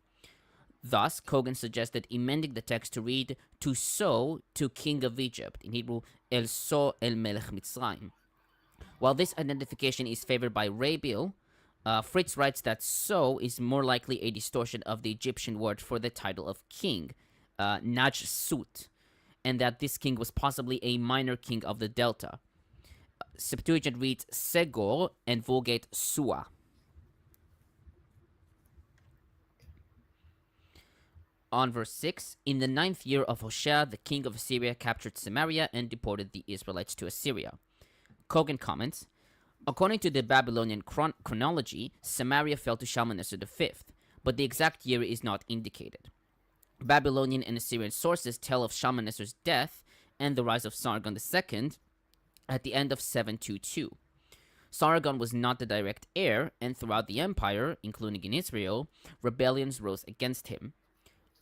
Thus, Cogan suggested amending the text to read, to So, to king of Egypt, in Hebrew, El So el Melech Mitzrayim. While this identification is favored by Rabiel, Fritz writes that So is more likely a distortion of the Egyptian word for the title of king, Naj Sut, and that this king was possibly a minor king of the Delta. Septuagint reads Segor and Vulgate Sua. On verse 6, in the 9th year of Hoshea, the king of Assyria captured Samaria and deported the Israelites to Assyria. Cogan comments, according to the Babylonian chronology, Samaria fell to Shalmaneser V, but the exact year is not indicated. Babylonian and Assyrian sources tell of Shalmaneser's death and the rise of Sargon II at the end of 722. Sargon was not the direct heir, and throughout the empire, including in Israel, rebellions rose against him.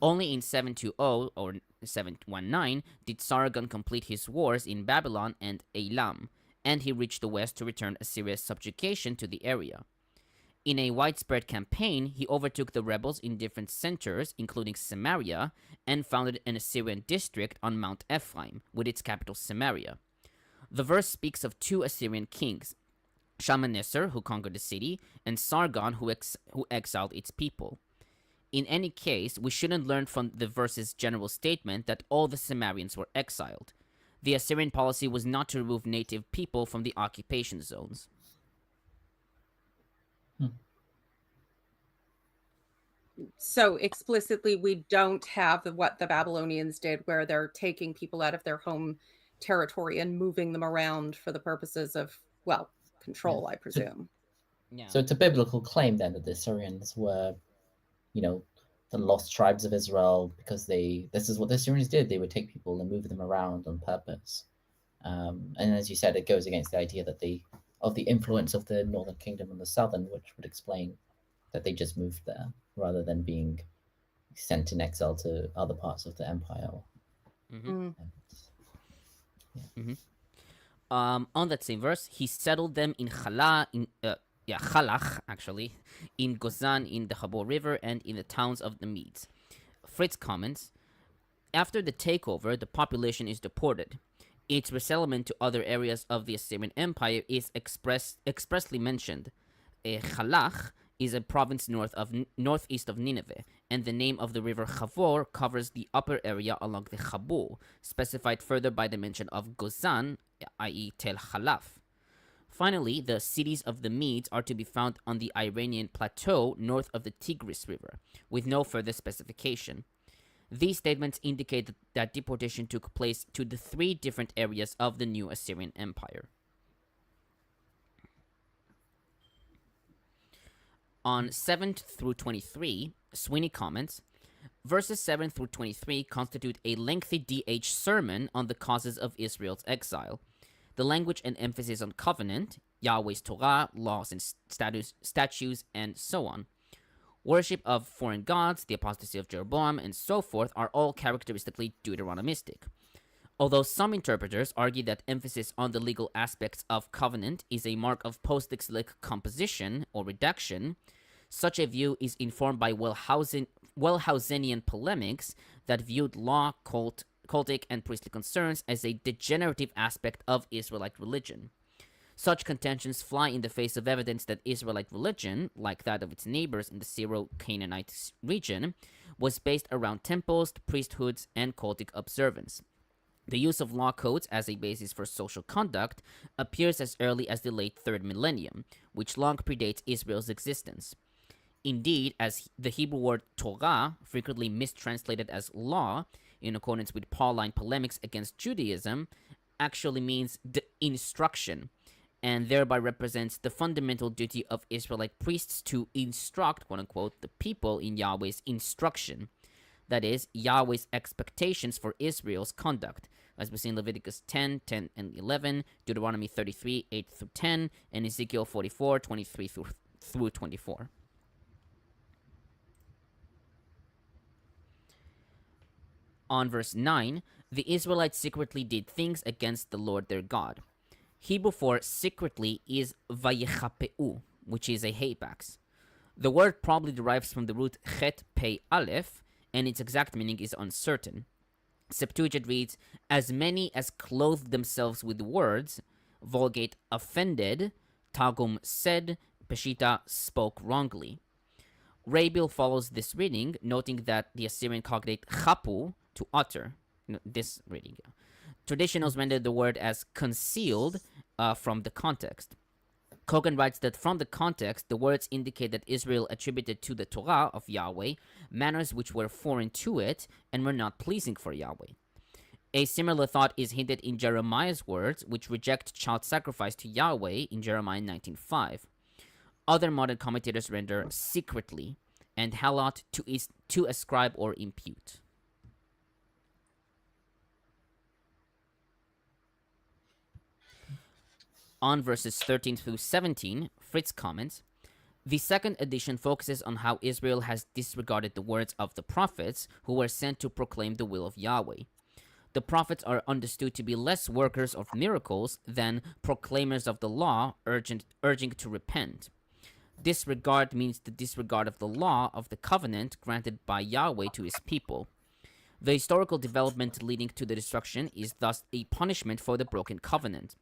Only in 720 or 719 did Sargon complete his wars in Babylon and Elam, and he reached the west to return Assyria's subjugation to the area. In a widespread campaign, he overtook the rebels in different centers, including Samaria, and founded an Assyrian district on Mount Ephraim, with its capital Samaria. The verse speaks of two Assyrian kings, Shalmaneser, who conquered the city, and Sargon, who exiled its people. In any case, we shouldn't learn from the verse's general statement that all the Sumerians were exiled. The Assyrian policy was not to remove native people from the occupation zones. So explicitly, we don't have what the Babylonians did, where they're taking people out of their home territory and moving them around for the purposes of, well, control, I presume. Yeah. So it's a biblical claim then that the Assyrians were, the lost tribes of Israel, because this is what the Assyrians did. They would take people and move them around on purpose. And as you said, it goes against the idea that of the influence of the northern kingdom and the southern, which would explain that they just moved there rather than being sent in exile to other parts of the empire. On that same verse, he settled them in Chalach, actually, in Gozan, in the Habor River, and in the towns of the Medes. Fritz comments, after the takeover, the population is deported. Its resettlement to other areas of the Assyrian Empire is expressly mentioned. Chalach is a province northeast of Nineveh, and the name of the river Chavor covers the upper area along the Chabur, specified further by the mention of Gozan, i.e. Tel Halaf. Finally, the cities of the Medes are to be found on the Iranian plateau north of the Tigris River, with no further specification. These statements indicate that deportation took place to the three different areas of the new Assyrian Empire. On 7 through 23, Sweeney comments, verses 7 through 23 constitute a lengthy DH sermon on the causes of Israel's exile. The language and emphasis on covenant, Yahweh's Torah, laws and statutes, and so on. Worship of foreign gods, the apostasy of Jeroboam, and so forth are all characteristically Deuteronomistic. Although some interpreters argue that emphasis on the legal aspects of covenant is a mark of post-exilic composition or redaction, such a view is informed by Wellhousenian polemics that viewed law, cultic, and priestly concerns as a degenerative aspect of Israelite religion. Such contentions fly in the face of evidence that Israelite religion, like that of its neighbors in the Syro-Canaanite region, was based around temples, priesthoods, and cultic observance. The use of law codes as a basis for social conduct appears as early as the late 3rd millennium, which long predates Israel's existence. Indeed, as the Hebrew word Torah, frequently mistranslated as law, in accordance with Pauline polemics against Judaism, actually means instruction, and thereby represents the fundamental duty of Israelite priests to instruct, quote-unquote, the people in Yahweh's instruction. That is, Yahweh's expectations for Israel's conduct, as we see in Leviticus 10, 10 and 11, Deuteronomy 33, 8 through 10, and Ezekiel 44, 23 through 24. On verse 9, the Israelites secretly did things against the Lord their God. Hebrew for secretly is vayechapeu, which is a hapax. The word probably derives from the root chet pei aleph, and its exact meaning is uncertain. Septuagint reads, as many as clothed themselves with words, Vulgate offended, Targum said, Peshitta spoke wrongly. Rabil follows this reading, noting that the Assyrian cognate chapu, to utter, this reading. Traditionals rendered the word as concealed from the context. Cogan writes that from the context, the words indicate that Israel attributed to the Torah of Yahweh manners which were foreign to it and were not pleasing for Yahweh. A similar thought is hinted in Jeremiah's words, which reject child sacrifice to Yahweh in Jeremiah 19:5. Other modern commentators render secretly and halot to ascribe or impute. On verses 13 through 17, Fritz comments, the second edition focuses on how Israel has disregarded the words of the prophets who were sent to proclaim the will of Yahweh. The prophets are understood to be less workers of miracles than proclaimers of the law urging to repent. Disregard means the disregard of the law of the covenant granted by Yahweh to his people. The historical development leading to the destruction is thus a punishment for the broken covenant.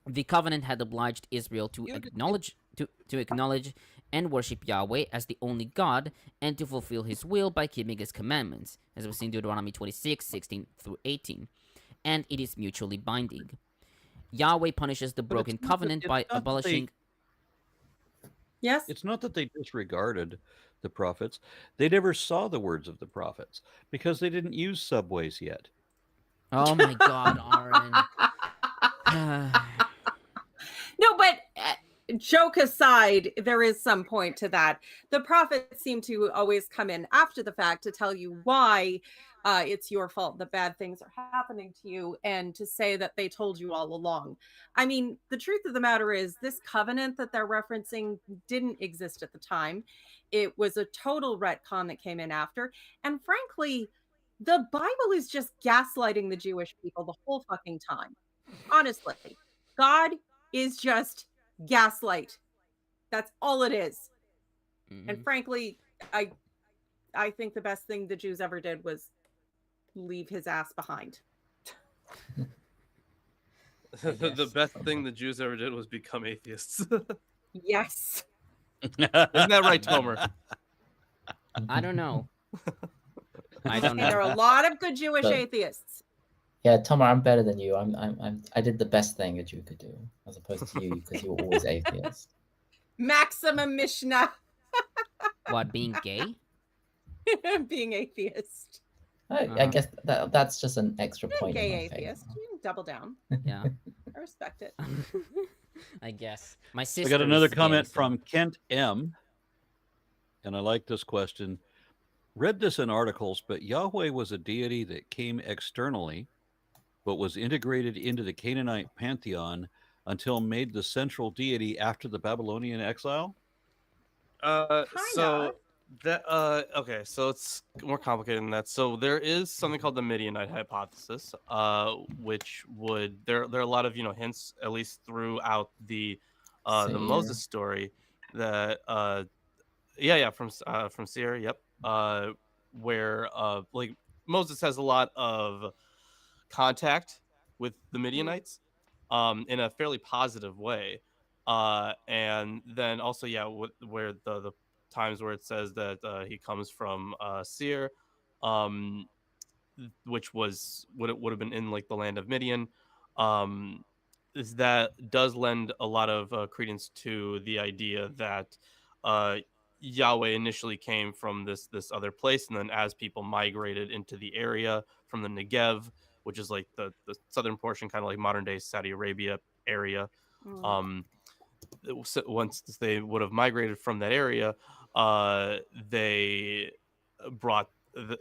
The covenant had obliged Israel to acknowledge and worship Yahweh as the only God, and to fulfill his will by keeping his commandments, as we see in Deuteronomy 26, 16 through 18. And it is mutually binding. Yahweh punishes the broken covenant by abolishing... Yes? It's not that they disregarded the prophets. They never saw the words of the prophets because they didn't use subways yet. Oh my God, Aaron. No, but joke aside, there is some point to that. The prophets seem to always come in after the fact to tell you why it's your fault that bad things are happening to you, and to say that they told you all along. I mean, the truth of the matter is this covenant that they're referencing didn't exist at the time. It was a total retcon that came in after. And frankly, the Bible is just gaslighting the Jewish people the whole fucking time. Honestly, God is just gaslight. That's all it is. And frankly, I think the best thing the Jews ever did was leave his ass behind. The best thing the Jews ever did was become atheists. Yes. Isn't that right, Tomer? I don't know. I don't And know. there are a lot of good Jewish atheists. Yeah, Tomer, I'm better than you. I did the best thing a Jew could do, as opposed to you, because you were always atheist. Maximum Mishnah. What, being gay? Being atheist. I guess that's just an extra point. Gay in my atheist. favor. You can double down. Yeah. I respect it. I guess. My sister. I got another is gay, comment so- from Kent M. And I like this question. Read this in articles, but Yahweh was a deity that came externally, but was integrated into the Canaanite pantheon until made the central deity after the Babylonian exile? So that okay, so it's more complicated than that. So there is something called the Midianite hypothesis, which would there are a lot of hints, at least throughout the Moses story, that from Seir, yep, where like Moses has a lot of contact with the Midianites in a fairly positive way, and then also where the times where it says that he comes from Seir, which would have been in like the land of Midian, is that does lend a lot of credence to the idea that Yahweh initially came from this other place, and then as people migrated into the area from the Negev, which is like the southern portion, kind of like modern day Saudi Arabia area, once they would have migrated from that area, they brought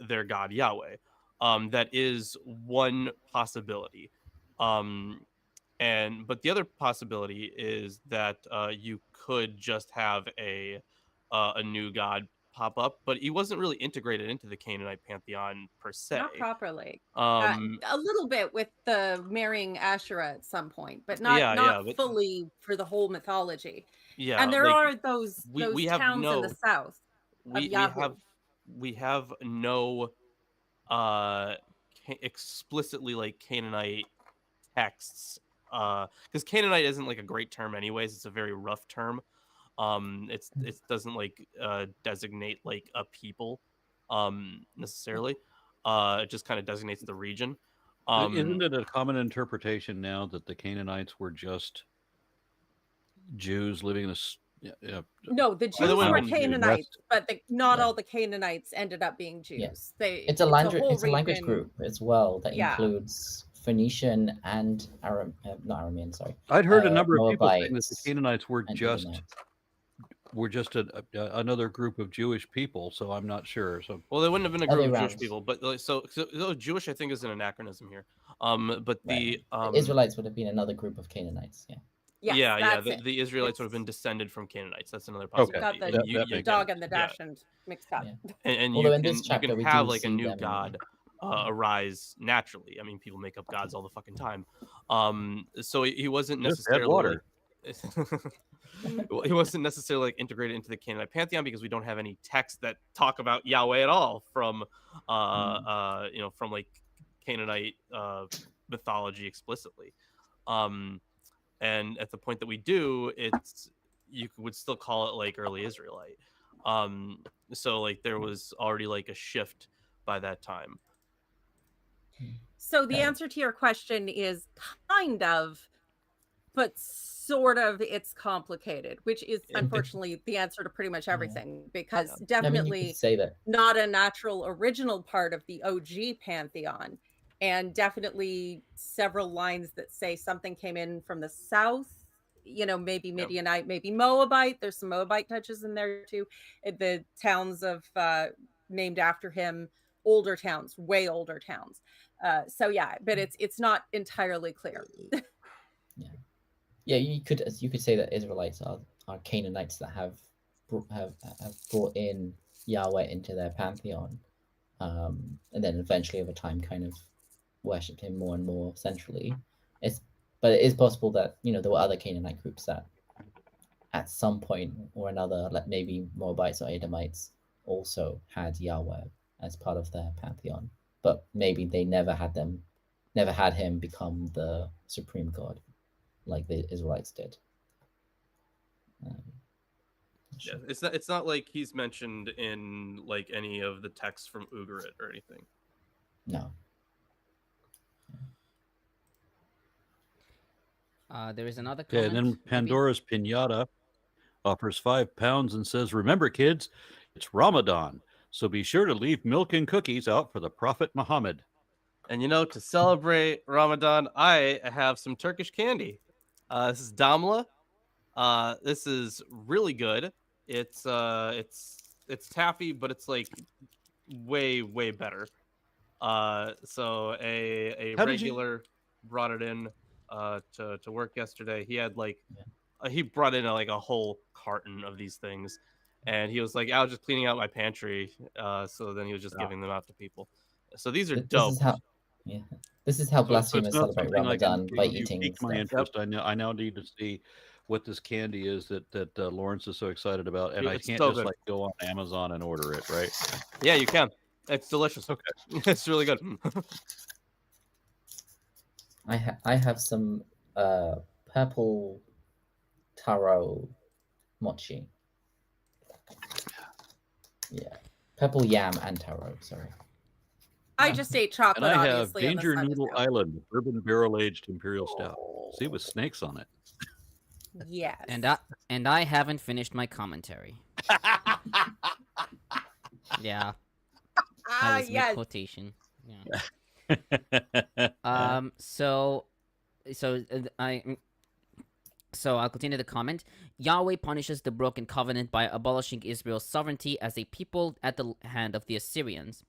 their God Yahweh. That is one possibility. But the other possibility is that you could just have a new god pop up, but he wasn't really integrated into the Canaanite pantheon per se. Not properly. A little bit with the marrying Asherah at some point, but not fully for the whole mythology. Yeah, and there are those we towns in the south. We have no explicitly like Canaanite texts, because Canaanite isn't like a great term anyways. It's a very rough term. It doesn't like designate like a people necessarily. It just kind of designates the region. Isn't it a common interpretation now that the Canaanites were just Jews living in a No, the Jews were Canaanites, but not all the Canaanites ended up being Jews. Yeah. It's a language group as well that includes Phoenician and not Aramean. Sorry, I'd heard a number of people saying that the Moabites Canaanites were just another group of Jewish people. So I'm not sure. So they wouldn't have been a group of Jewish people, but so Jewish I think is an anachronism here. But the Israelites would have been another group of Canaanites. The Israelites would have been descended from Canaanites. That's another possibility. Got the dog and the dashend mixed up. And you can have like a new god arise naturally. I mean, people make up gods all the fucking time. So he wasn't necessarily Well, he wasn't necessarily like integrated into the Canaanite pantheon because we don't have any texts that talk about Yahweh at all from from like Canaanite mythology explicitly. And at the point that we do, you would still call it like early Israelite. So like there was already like a shift by that time. So the answer to your question is kind of, but sort of, it's complicated, which is unfortunately the answer to pretty much everything, because definitely say that. Not a natural original part of the OG pantheon, and definitely several lines that say something came in from the south, maybe Midianite, maybe Moabite. There's some Moabite touches in there too. The towns of named after him, older towns, way older towns. So yeah, but it's not entirely clear. Yeah, you could say that Israelites are Canaanites that have brought in Yahweh into their pantheon, and then eventually over time kind of worshipped him more and more centrally. But it is possible that there were other Canaanite groups that at some point or another, like maybe Moabites or Edomites, also had Yahweh as part of their pantheon, but maybe they never had him become the supreme god like the Israelites did. Yeah, it's not like he's mentioned in like any of the texts from Ugarit or anything. No. There is another Okay, comment. and then Pandora's Pinata offers £5 and says, "Remember, kids, it's Ramadan, so be sure to leave milk and cookies out for the Prophet Muhammad." And to celebrate Ramadan, I have some Turkish candy. This is Damla. This is really good. It's taffy, but it's like way better. So a regular brought it in to work yesterday. He had he brought in a whole carton of these things, and he was like, I was just cleaning out my pantry. So then he was just giving them out to people. So these are dope. This is how So Blasphemers it's not celebrate something Ramadan by you eating piqued my stuff. interest. I now need to see what this candy is that Lawrence is so excited about, and I can't so just good. go on Amazon and order it, right? Yeah, you can. It's delicious. Okay, it's really good. I have some purple taro mochi. Yeah, purple yam and taro. Sorry. I just ate chocolate. And I have obviously, on the Danger side of Noodle the Island bourbon barrel aged imperial stout. See, with snakes on it. Yes. And I haven't finished my commentary. Yeah. I was yes. mid-quotation. Yeah. So I'll continue the comment. Yahweh punishes the broken covenant by abolishing Israel's sovereignty as a people at the hand of the Assyrians.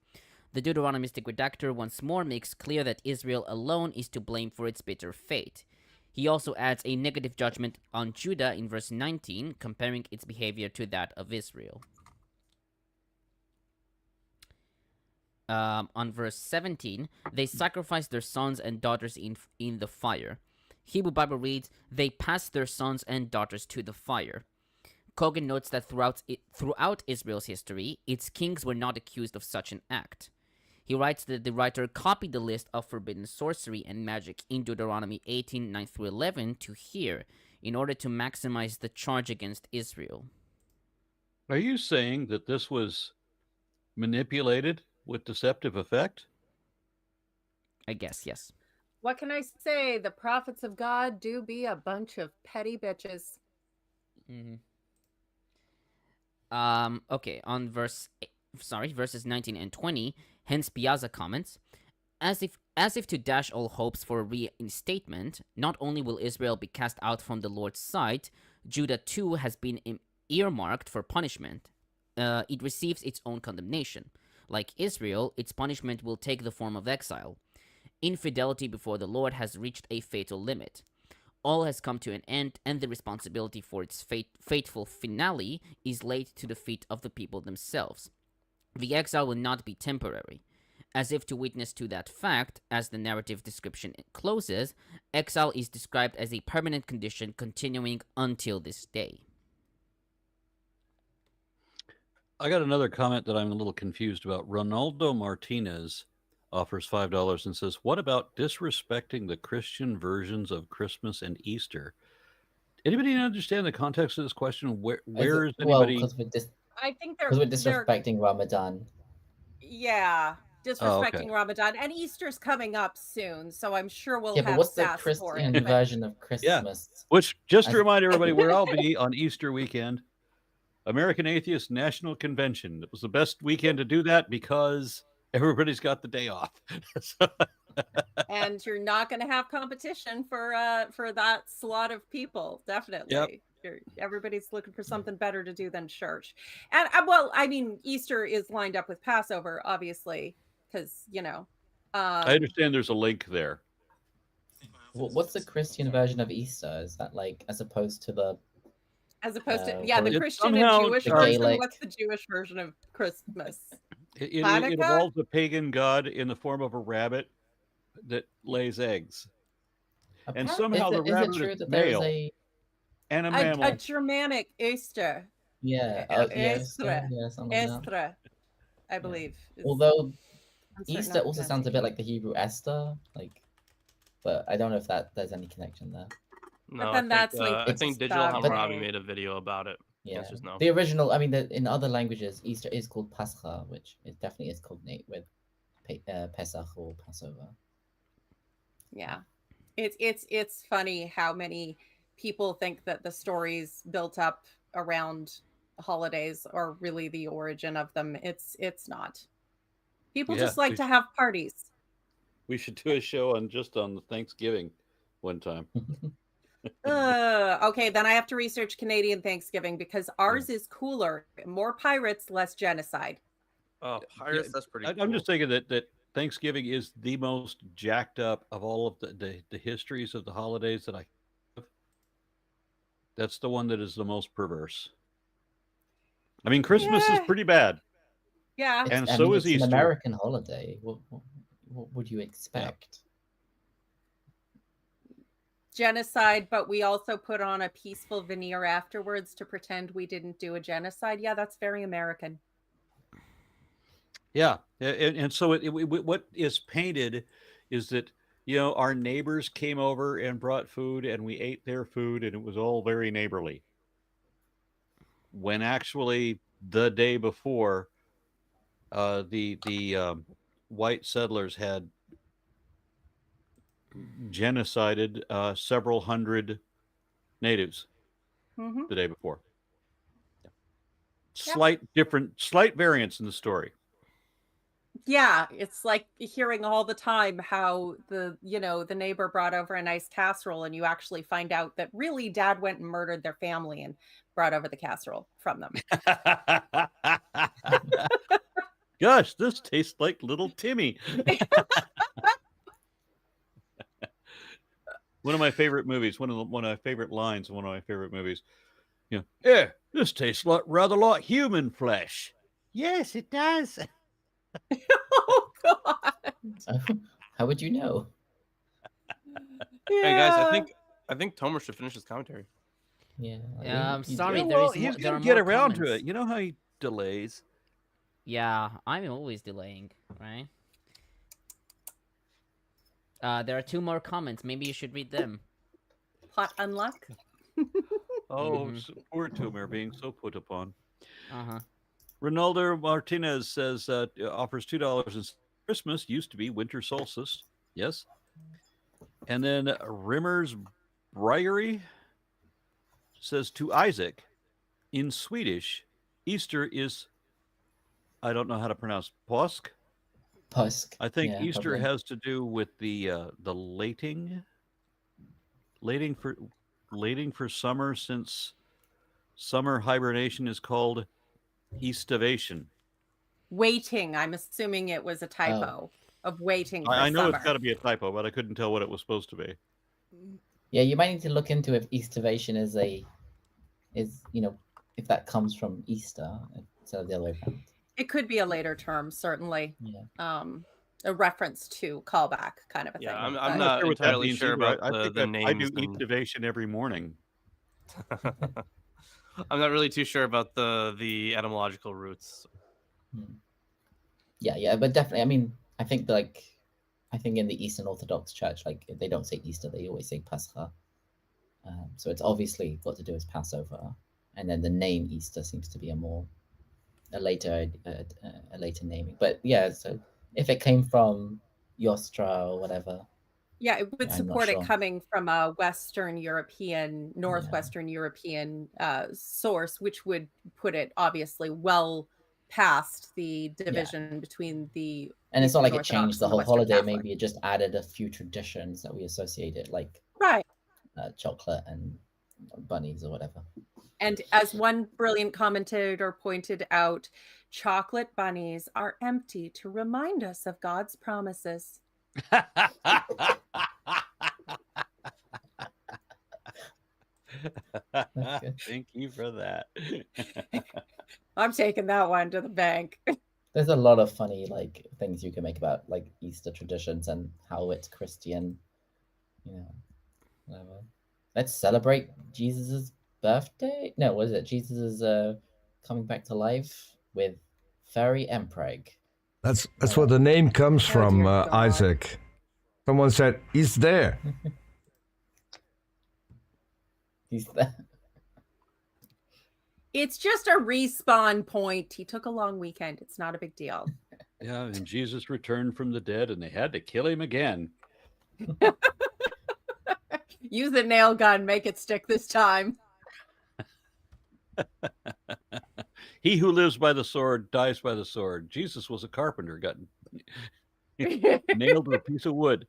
The Deuteronomistic redactor once more makes clear that Israel alone is to blame for its bitter fate. He also adds a negative judgment on Judah in verse 19, comparing its behavior to that of Israel. On verse 17, they sacrificed their sons and daughters in the fire. Hebrew Bible reads, they passed their sons and daughters to the fire. Cogan notes that throughout Israel's history, its kings were not accused of such an act. He writes that the writer copied the list of forbidden sorcery and magic in Deuteronomy 18, 9-11 to here, in order to maximize the charge against Israel. Are you saying that this was manipulated with deceptive effect? I guess, yes. What can I say? The prophets of God do be a bunch of petty bitches. Mm-hmm. Okay, on verses 19 and 20, Hens-Piazza comments, as if to dash all hopes for a reinstatement, not only will Israel be cast out from the Lord's sight, Judah too has been earmarked for punishment. It receives its own condemnation. Like Israel, its punishment will take the form of exile. Infidelity before the Lord has reached a fatal limit. All has come to an end, and the responsibility for its fateful finale is laid to the feet of the people themselves. The exile will not be temporary. As if to witness to that fact, as the narrative description closes, exile is described as a permanent condition continuing until this day. I got another comment that I'm a little confused about. Ronaldo Martinez offers $5 and says, "What about disrespecting the Christian versions of Christmas and Easter?" Anybody understand the context of this question? Where is anybody? I think we're disrespecting Ramadan. Yeah, disrespecting okay. Ramadan, and Easter's coming up soon, so I'm sure we'll Yeah, have but what's the sass for Christian it. version of Christmas? Which, just to remind everybody, where I'll be on Easter weekend, American Atheist National Convention. It was the best weekend to do that because everybody's got the day off. And you're not going to have competition for that slot of people. Definitely. Yep. Everybody's looking for something better to do than church. And well, I mean, Easter is lined up with Passover, obviously, because I understand there's a link there. What's the Christian version of Easter? Is that like as opposed to the the Christian and Jewish version? What's the Jewish version of Christmas? It involves a pagan god in the form of a rabbit that lays eggs. And somehow the rabbit is male and a mammal. A Germanic Esther. Yeah. Esther, I believe. Although Easter also sounds a bit like the Hebrew Esther, but I don't know if there's any connection there. No, I think Digital Hammurabi made a video about it. Yeah, just no. The original. I mean, in other languages, Easter is called Pascha, which it definitely is cognate with Pesach or Passover. Yeah, it's funny how many people think that the stories built up around holidays are really the origin of them. It's not. People just like to have parties. We should do a show on the Thanksgiving one time. Okay, then I have to research Canadian Thanksgiving because ours is cooler. More pirates, less genocide. Oh, pirates, that's pretty cool. I'm just thinking that Thanksgiving is the most jacked up of all of the histories of the holidays that I have. That's the one that is the most perverse. I mean, Christmas is pretty bad. Yeah. And so is Easter. It's an American holiday. What would you expect? Genocide, but we also put on a peaceful veneer afterwards to pretend we didn't do a genocide. Yeah, that's very American. Yeah, and so what is painted is that our neighbors came over and brought food, and we ate their food, and it was all very neighborly. When actually the day before, the white settlers had genocided several hundred natives the day before. Slight variance in the story. Yeah, it's like hearing all the time how the neighbor brought over a nice casserole, and you actually find out that really dad went and murdered their family and brought over the casserole from them. Gosh, this tastes like little Timmy. One of my favorite movies, one of my favorite lines in one of my favorite movies. Yeah, this tastes rather like human flesh. Yes, it does. Oh God! How would you know? Hey guys, I think Tomer should finish his commentary. Yeah. I'm sorry. He's gonna get around to it. You know how he delays. Yeah, I'm always delaying, right? There are 2 more comments. Maybe you should read them. Plot unluck. Poor Tomer being so put upon. Uh-huh. Ronaldo Martinez says offers $2 and Christmas used to be winter solstice. Yes. And then Rimmer's Briery says to Isaac, in Swedish, Easter is, I don't know how to pronounce påsk. Påsk. I think Easter probably has to do with the lating for summer, since summer hibernation is called Eastivation. Waiting. I'm assuming it was a typo of waiting. For I know summer. it's got to be a typo, but I couldn't tell what it was supposed to be. Yeah, you might need to look into if Eastivation is if that comes from Easter instead of the other way around. It could be a later term, certainly. Yeah. a reference to callback kind of a Yeah, thing. I'm not sure what that entirely means sure either. about I think the I do names. Eativation every morning. I'm not really too sure about the etymological roots. Yeah, but definitely. I mean, I think in the Eastern Orthodox Church, like they don't say Easter; they always say Pascha. So it's obviously got to do with Passover, and then the name Easter seems to be a later naming. But yeah, so if it came from Yostra or whatever. Yeah, it would I'm not support it sure. coming from a Western European, Northwestern European source, which would put it obviously well past the division between the And it's not like it Eastern changed the Orthodox whole and Western holiday. Catholic. Maybe it just added a few traditions that we associate it, like Right. chocolate and bunnies or whatever. And as one brilliant commentator pointed out, chocolate bunnies are empty to remind us of God's promises. Thank you for that. I'm taking that one to the bank. There's a lot of funny like things you can make about like Easter traditions and how it's Christian, whatever. Let's celebrate Jesus's birthday. No, what is it? Jesus is coming back to life with fairy Empreg. That's where the name comes from, dear God. Isaac. Someone said he's there. He's there. It's just a respawn point. He took a long weekend. It's not a big deal. Yeah, and Jesus returned from the dead, and they had to kill him again. Use a nail gun, make it stick this time. He who lives by the sword dies by the sword. Jesus was a carpenter, got nailed to a piece of wood.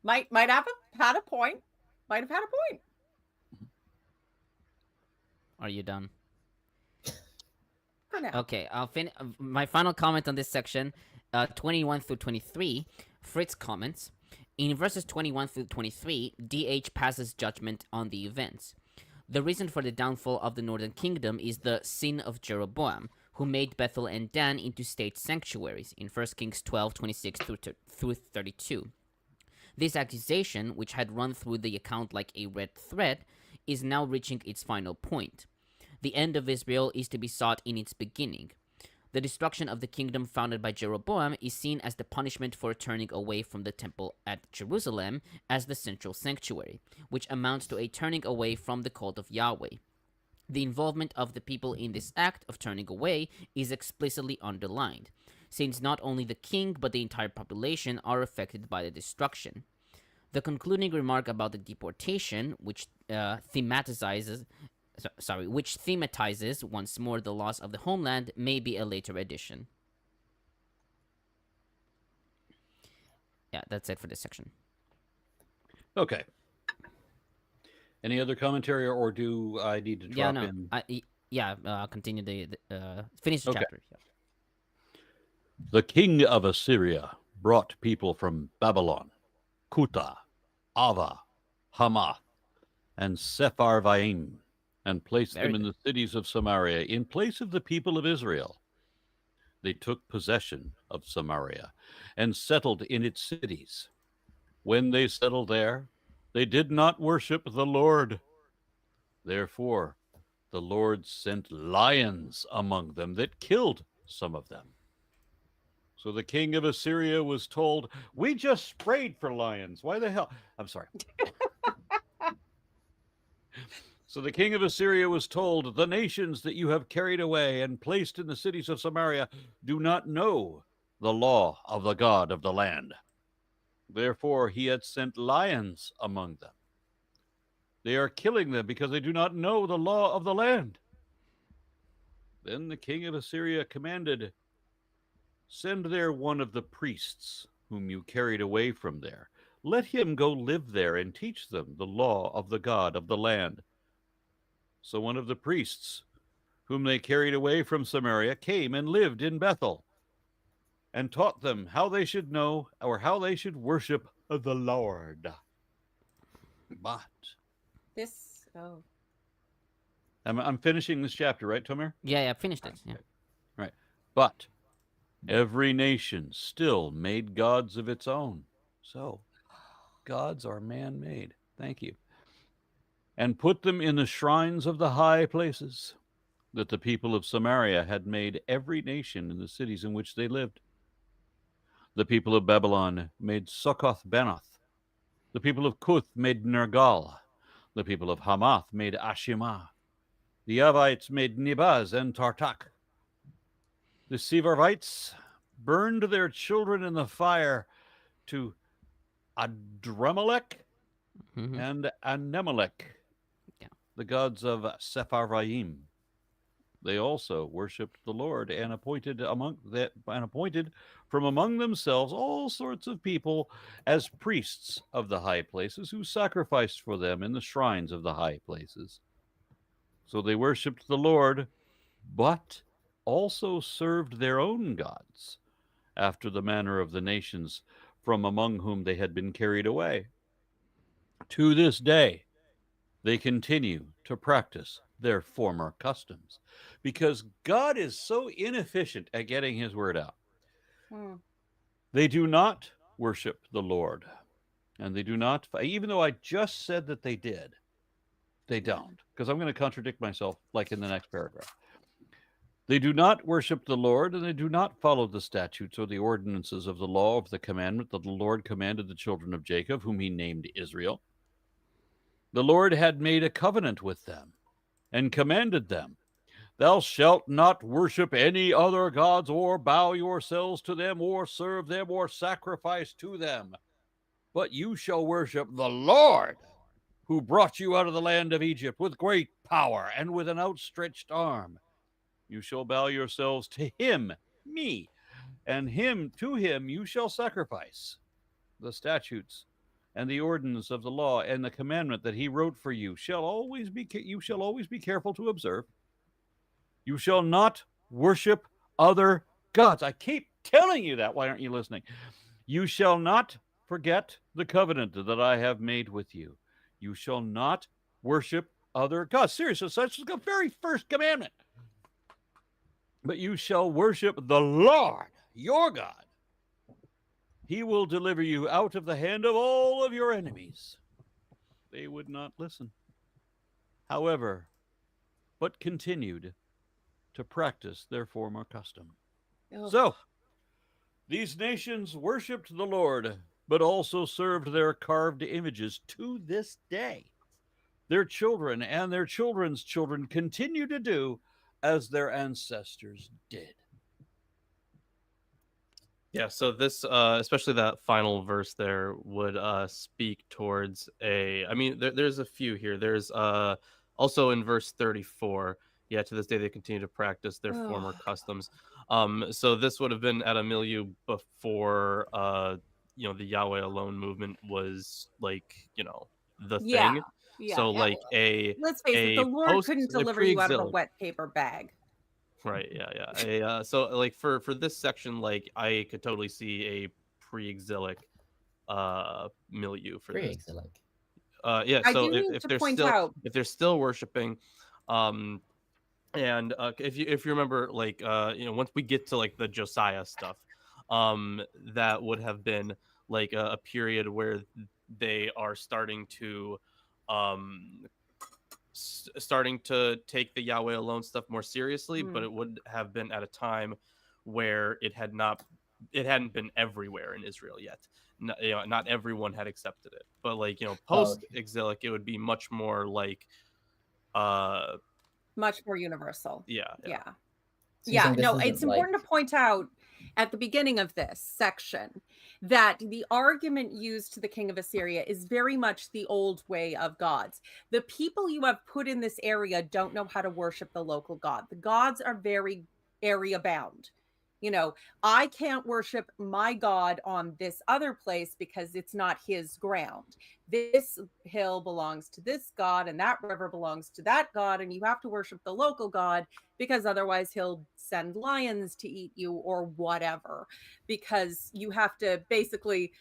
Might have had a point. Might have had a point. Are you done? For now. Okay, I'll finish. My final comment on this section, 21 through 23. Fritz comments, in verses 21 through 23, DH passes judgment on the events. The reason for the downfall of the northern kingdom is the sin of Jeroboam, who made Bethel and Dan into state sanctuaries in 1 Kings 12, 26 through 32. This accusation, which had run through the account like a red thread, is now reaching its final point. The end of Israel is to be sought in its beginning. The destruction of the kingdom founded by Jeroboam is seen as the punishment for turning away from the temple at Jerusalem as the central sanctuary, which amounts to a turning away from the cult of Yahweh. The involvement of the people in this act of turning away is explicitly underlined, since not only the king but the entire population are affected by the destruction. The concluding remark about the deportation, which thematizes once more the loss of the homeland, may be a later addition. Yeah, that's it for this section. Okay. Any other commentary, or do I need to drop in? Continue finish the chapter. Yeah. The king of Assyria brought people from Babylon, Kuta, Ava, Hamath, and Sepharvaim, and placed them in the cities of Samaria in place of the people of Israel. They took possession of Samaria and settled in its cities. When they settled there, they did not worship the Lord. Therefore, the Lord sent lions among them that killed some of them. So the king of Assyria was told, we just sprayed for lions. Why the hell? I'm sorry. So the king of Assyria was told, the nations that you have carried away and placed in the cities of Samaria do not know the law of the God of the land. Therefore, he had sent lions among them. They are killing them because they do not know the law of the land. Then the king of Assyria commanded, send there one of the priests whom you carried away from there. Let him go live there and teach them the law of the God of the land. So one of the priests whom they carried away from Samaria came and lived in Bethel and taught them how they should know or how they should worship the Lord. But I'm finishing this chapter, right, Tomer? Yeah, finished it. Yeah. Right. But Every nation still made gods of its own. So, gods are man-made. Thank you. And put them in the shrines of the high places that the people of Samaria had made every nation in the cities in which they lived. The people of Babylon made Succoth-Benoth. The people of Cuth made Nergal. The people of Hamath made Ashimah. The Avites made Nibaz and Tartak. The Sevarvites burned their children in the fire to Adremelech and Anemelech, the gods of Sepharvaim. They also worshipped the Lord and appointed from among themselves all sorts of people as priests of the high places, who sacrificed for them in the shrines of the high places. So they worshipped the Lord, but also served their own gods, after the manner of the nations from among whom they had been carried away. To this day, they continue to practice their former customs, because God is so inefficient at getting his word out. They do not worship the Lord, and they do not, even though I just said that they did, they don't, because I'm going to contradict myself like in the next paragraph. They do not worship the Lord, and they do not follow the statutes or the ordinances of the law of the commandment that the Lord commanded the children of Jacob, whom he named Israel. The Lord had made a covenant with them and commanded them, "Thou shalt not worship any other gods, or bow yourselves to them, or serve them, or sacrifice to them. But you shall worship the Lord, who brought you out of the land of Egypt with great power and with an outstretched arm. You shall bow yourselves to him, me, and to him you shall sacrifice. The statutes and the ordinance of the law and the commandment that he wrote for you you shall always be careful to observe. You shall not worship other gods." I keep telling you that. Why aren't you listening? "You shall not forget the covenant that I have made with you. You shall not worship other gods." Seriously, so that's the very first commandment. "But you shall worship the Lord, your God. He will deliver you out of the hand of all of your enemies." They would not listen, however, but continued to practice their former custom. So, these nations worshipped the Lord, but also served their carved images to this day. Their children and their children's children continue to do as their ancestors did. Yeah, so this, especially that final verse there, would speak towards I mean, there's a few here. There's also in verse 34, yeah, to this day they continue to practice their former customs. So this would have been at a milieu before, the Yahweh alone movement was the thing. So let's face it, the Lord couldn't deliver you out of a wet paper bag. Right, yeah. So for this section, I could totally see a pre-exilic milieu for Pre-exilic. this. Yeah, so if they're still worshiping, and if you remember, once we get to the Josiah stuff, that would have been a period where they are starting to take the Yahweh alone stuff more seriously, but it would have been at a time where it hadn't been everywhere in Israel yet. Not everyone had accepted it, but post-exilic, it would be much more much more universal. Yeah. No, it's important to point out at the beginning of this section that the argument used to the king of Assyria is very much the old way of gods. The people you have put in this area don't know how to worship the local god. The gods are very area bound. I can't worship my God on this other place because it's not his ground. This hill belongs to this God, and that river belongs to that God, and you have to worship the local God because otherwise he'll send lions to eat you or whatever, because you have to basically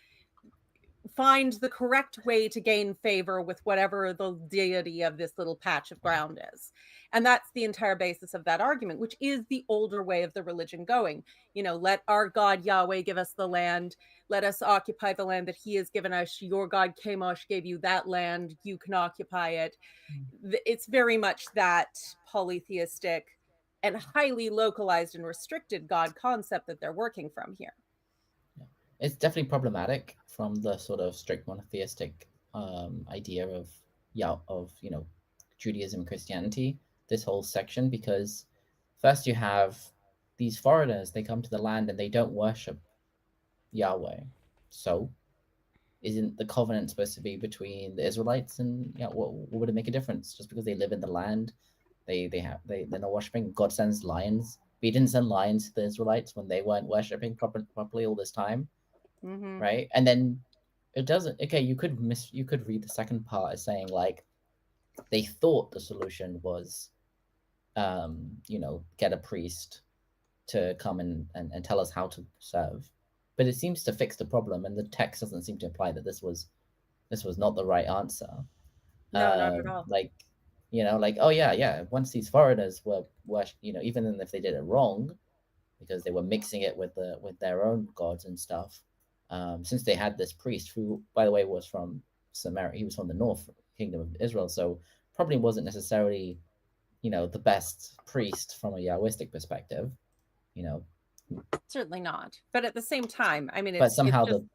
find the correct way to gain favor with whatever the deity of this little patch of ground is. And that's the entire basis of that argument, which is the older way of the religion going. Let our God Yahweh give us the land. Let us occupy the land that he has given us. Your God Chemosh gave you that land. You can occupy it. It's very much that polytheistic and highly localized and restricted God concept that they're working from here. It's definitely problematic from the sort of strict monotheistic idea of Judaism and Christianity, this whole section, because first you have these foreigners, they come to the land and they don't worship Yahweh. So isn't the covenant supposed to be between the Israelites and what would it make a difference? Just because they live in the land, they're not worshiping. God sends lions. But he didn't send lions to the Israelites when they weren't worshiping properly all this time. Mm-hmm. Right? And then it doesn't. Okay, you could read the second part as saying like they thought the solution was, get a priest to come and tell us how to serve, but it seems to fix the problem, and the text doesn't seem to imply that this was not the right answer. No, not at all. Oh yeah. Once these foreigners were even if they did it wrong, because they were mixing it with their own gods and stuff. Since they had this priest who, by the way, was from Samaria, he was from the north kingdom of Israel, so probably wasn't necessarily, the best priest from a Yahwistic perspective, Certainly not. But at the same time, I mean, but somehow it's just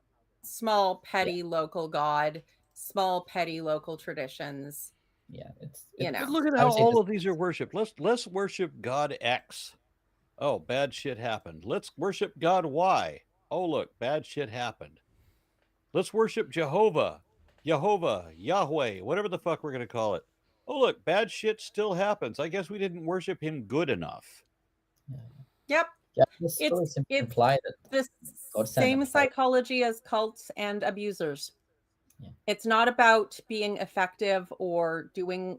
small, petty local God, small, petty local traditions. Yeah, But look at how all of these are worshipped. Let's worship God X. Oh, bad shit happened. Let's worship God Y. Oh, look, bad shit happened. Let's worship Jehovah, Yahweh, whatever the fuck we're going to call it. Oh, look, bad shit still happens. I guess we didn't worship him good enough. Yep. Yeah, it's the same psychology as cults and abusers. Yeah. It's not about being effective or doing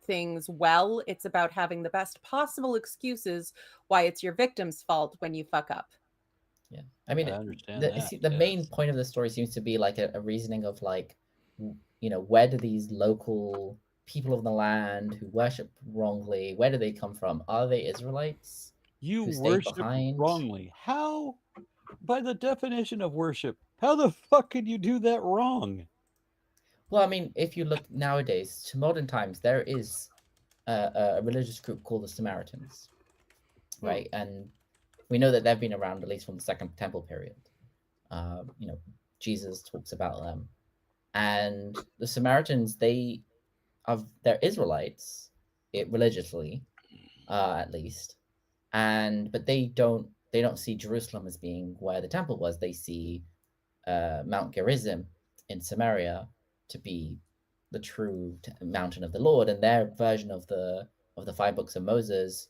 things well. It's about having the best possible excuses why it's your victim's fault when you fuck up. Yeah, I mean, the main point of the story seems to be like a reasoning of like, where do these local people of the land who worship wrongly, where do they come from? Are they Israelites? You worship wrongly. How? By the definition of worship, how the fuck could you do that wrong? Well, I mean, if you look nowadays to modern times, there is a religious group called the Samaritans, right? And we know that they've been around at least from the Second Temple period. Jesus talks about them, and the Samaritans, they're Israelites, religiously, at least, but they don't see Jerusalem as being where the temple was. They see Mount Gerizim in Samaria to be the true mountain of the Lord, and their version of the 5 books of Moses.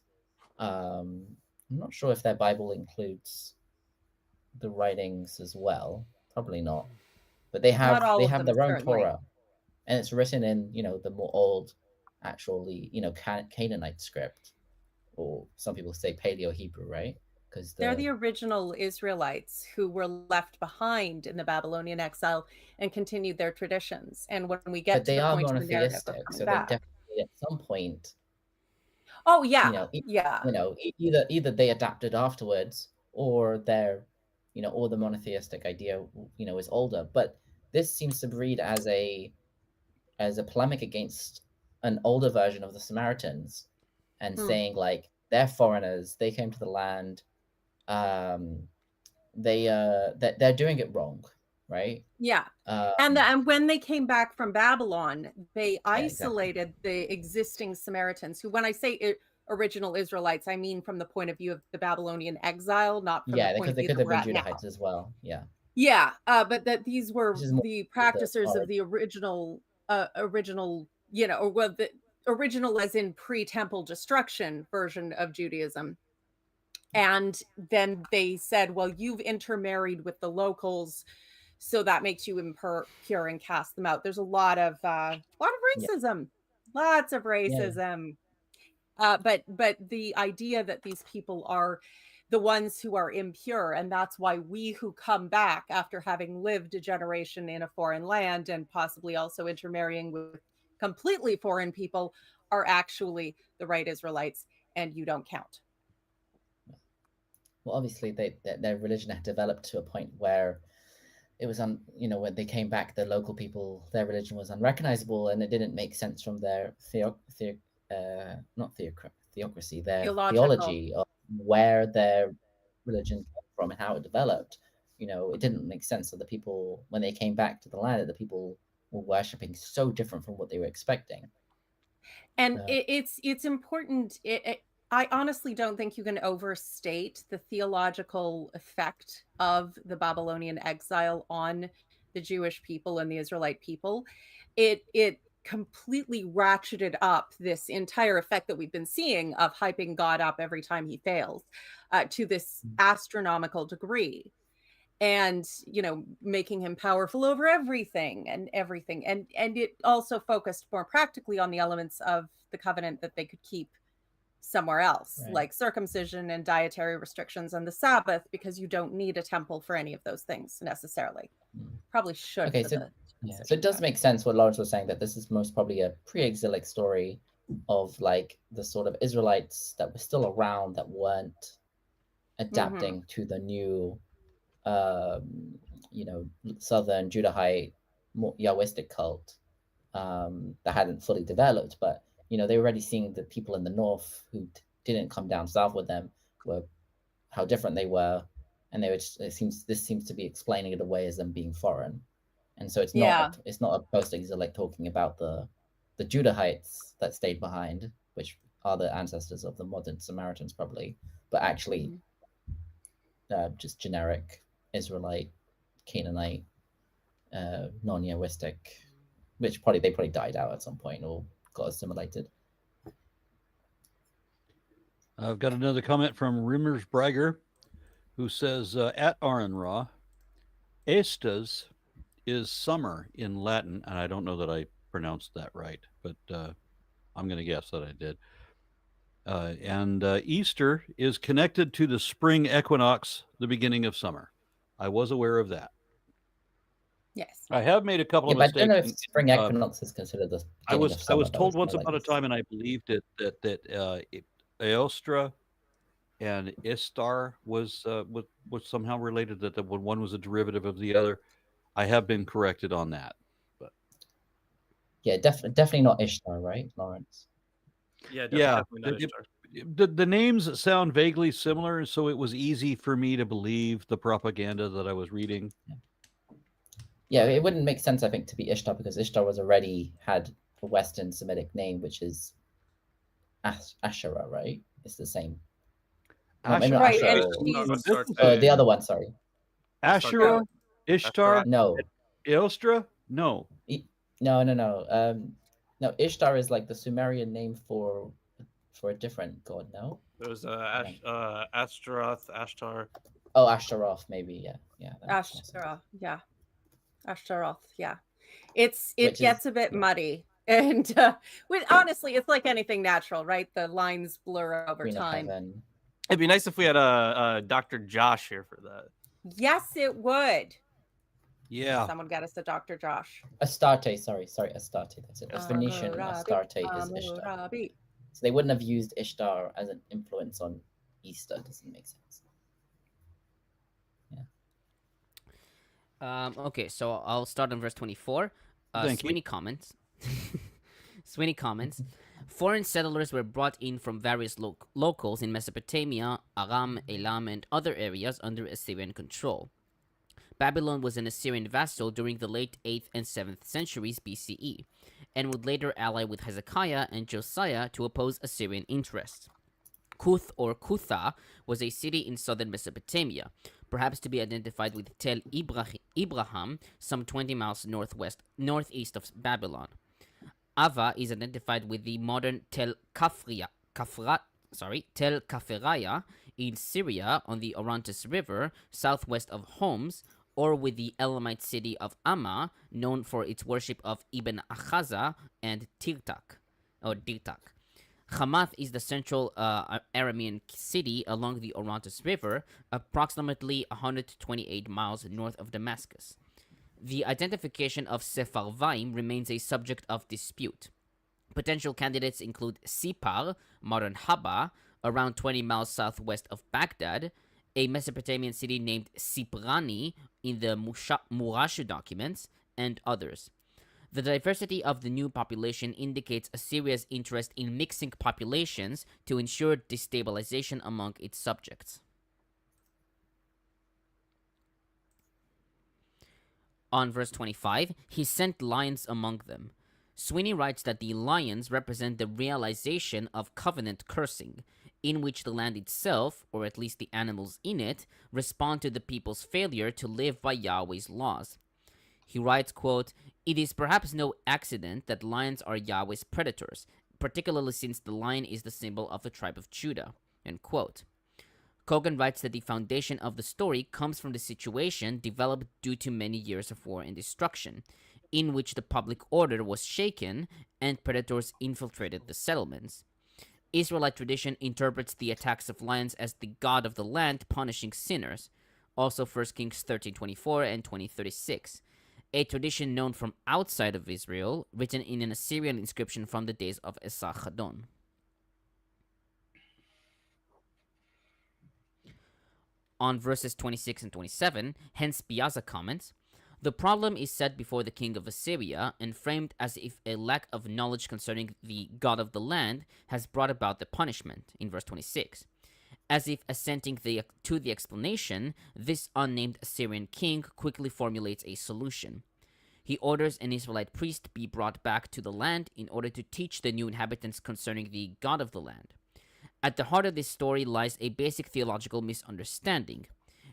I'm not sure if their Bible includes the writings as well. Probably not. But they have their own Torah, and it's written in the more old, actually Canaanite script, or some people say Paleo Hebrew, right? Because they're the original Israelites who were left behind in the Babylonian exile and continued their traditions. And when we get to the point of the narrative, so they definitely at some point. Oh yeah, Either they adapted afterwards, or they're, or the monotheistic idea, is older. But this seems to read as a polemic against an older version of the Samaritans, and saying like they're foreigners, they came to the land, they're doing it wrong, right? Yeah. And when they came back from Babylon, they isolated the existing Samaritans, who, when I say original Israelites, I mean from the point of view of the Babylonian exile, not from the point of view because they could have been Judahites as well. Yeah, but that these were the practicers of the original, or the original as in pre-temple destruction version of Judaism. And then they said, well, you've intermarried with the locals, so that makes you impure and cast them out. There's a lot of racism, lots of racism. But the idea that these people are the ones who are impure. And that's why we who come back after having lived a generation in a foreign land and possibly also intermarrying with completely foreign people are actually the right Israelites, and you don't count. Well, obviously, their religion had developed to a point where it was when they came back, the local people, their religion was unrecognizable, and it didn't make sense from their theocracy, their theology of where their religion came from and how it developed. It didn't make sense. So the people, when they came back to the land, the people were worshipping so different from what they were expecting. And it's important. I honestly don't think you can overstate the theological effect of the Babylonian exile on the Jewish people and the Israelite people. It completely ratcheted up this entire effect that we've been seeing of hyping God up every time he fails to this astronomical degree. And making him powerful over everything. And it also focused more practically on the elements of the covenant that they could keep somewhere else, right, like circumcision and dietary restrictions and the Sabbath, because you don't need a temple for any of those things necessarily. Probably should. Okay, so it does make sense what Lawrence was saying, that this is most probably a pre-exilic story of like the sort of Israelites that were still around that weren't adapting to the new Southern Judahite Yahwistic cult that hadn't fully developed, but they were already seeing the people in the north who didn't come down south with them were how different they were, and this seems to be explaining it away as them being foreign, and so it's not a post-exilic talking about the Judahites that stayed behind, which are the ancestors of the modern Samaritans probably, but actually just generic Israelite, Canaanite, non-Yahwistic, which they probably died out at some point or got assimilated. I've got another comment from Rimmers Bragger, who says, at Aron-Ra, Estas is summer in Latin, and I don't know that I pronounced that right, but I'm going to guess that I did. And Easter is connected to the spring equinox, the beginning of summer. I was aware of that. Yes. I have made a couple of mistakes. I don't know if spring equinox is considered the I was told once upon a time, and I believed it, that Eostra and Istar was somehow related, that one was a derivative of the other. I have been corrected on that. But yeah, definitely not Ishtar, right, Lawrence? Yeah, definitely not Ishtar. The names sound vaguely similar, so it was easy for me to believe the propaganda that I was reading. Yeah, it wouldn't make sense, I think, to be Ishtar, because Ishtar had a Western Semitic name, which is Asherah, right? It's the same. Asherah, right? The other one, sorry. Asherah, Ishtar, no. Eostra, no. No. No, Ishtar is like the Sumerian name for a different god. No. There was Ashtaroth, Ashtar. Oh, Ashtaroth, maybe. Yeah. Ashtaroth, yeah. Ashtaroth, yeah. It gets a bit muddy, and honestly, it's like anything natural, right? The lines blur over time. It'd be nice if we had a Dr. Josh here for that. Yes, it would. Yeah. Someone got us a Dr. Josh. Astarte, sorry, Astarte. That's it. It's Phoenician. Astarte is Ishtar. So they wouldn't have used Ishtar as an influence on Easter. Doesn't make sense. Yeah. Okay, so I'll start on verse 24. Sweeney comments. Sweeney comments. Foreign settlers were brought in from various locals in Mesopotamia, Aram, Elam, and other areas under Assyrian control. Babylon was an Assyrian vassal during the late 8th and 7th centuries BCE, and would later ally with Hezekiah and Josiah to oppose Assyrian interests. Kuth or Kutha was a city in southern Mesopotamia, perhaps to be identified with Tel Ibrahim, some 20 miles northeast of Babylon. Ava is identified with the modern Tel Kafraya in Syria on the Orontes River, southwest of Homs, or with the Elamite city of Amma, known for its worship of Ibn Achaza and Tirtak. Hamath is the central Aramean city along the Orontes River, approximately 128 miles north of Damascus. The identification of Sepharvaim remains a subject of dispute. Potential candidates include Sipar, modern Haba, around 20 miles southwest of Baghdad, a Mesopotamian city named Siprani in the Murashu documents, and others. The diversity of the new population indicates Assyria's interest in mixing populations to ensure destabilization among its subjects. On verse 25, he sent lions among them. Sweeney writes that the lions represent the realization of covenant cursing, in which the land itself, or at least the animals in it, respond to the people's failure to live by Yahweh's laws. He writes, quote, "It is perhaps no accident that lions are Yahweh's predators, particularly since the lion is the symbol of the tribe of Judah." End quote. Cogan writes that the foundation of the story comes from the situation developed due to many years of war and destruction, in which the public order was shaken and predators infiltrated the settlements. Israelite tradition interprets the attacks of lions as the god of the land punishing sinners, also 1 Kings 13:24 and 20:36, a tradition known from outside of Israel, written in an Assyrian inscription from the days of Esarhaddon. On verses 26 and 27, Hens-Piazza comments, "The problem is set before the king of Assyria and framed as if a lack of knowledge concerning the god of the land has brought about the punishment," in verse 26. As if assenting to the explanation, this unnamed Assyrian king quickly formulates a solution. He orders an Israelite priest be brought back to the land in order to teach the new inhabitants concerning the god of the land. At the heart of this story lies a basic theological misunderstanding.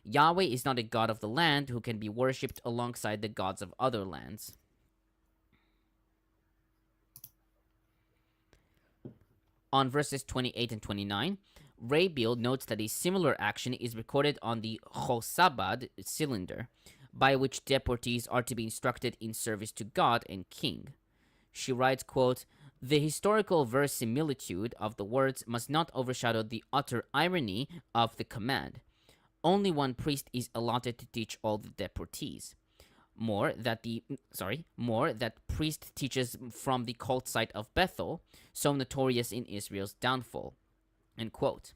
Yahweh is not a god of the land who can be worshipped alongside the gods of other lands. On verses 28 and 29, Rabiel notes that a similar action is recorded on the Chosabad cylinder, by which deportees are to be instructed in service to God and King. She writes, quote, "The historical verisimilitude of the words must not overshadow the utter irony of the command. Only one priest is allotted to teach all the deportees. More that priest teaches from the cult site of Bethel, so notorious in Israel's downfall." End quote.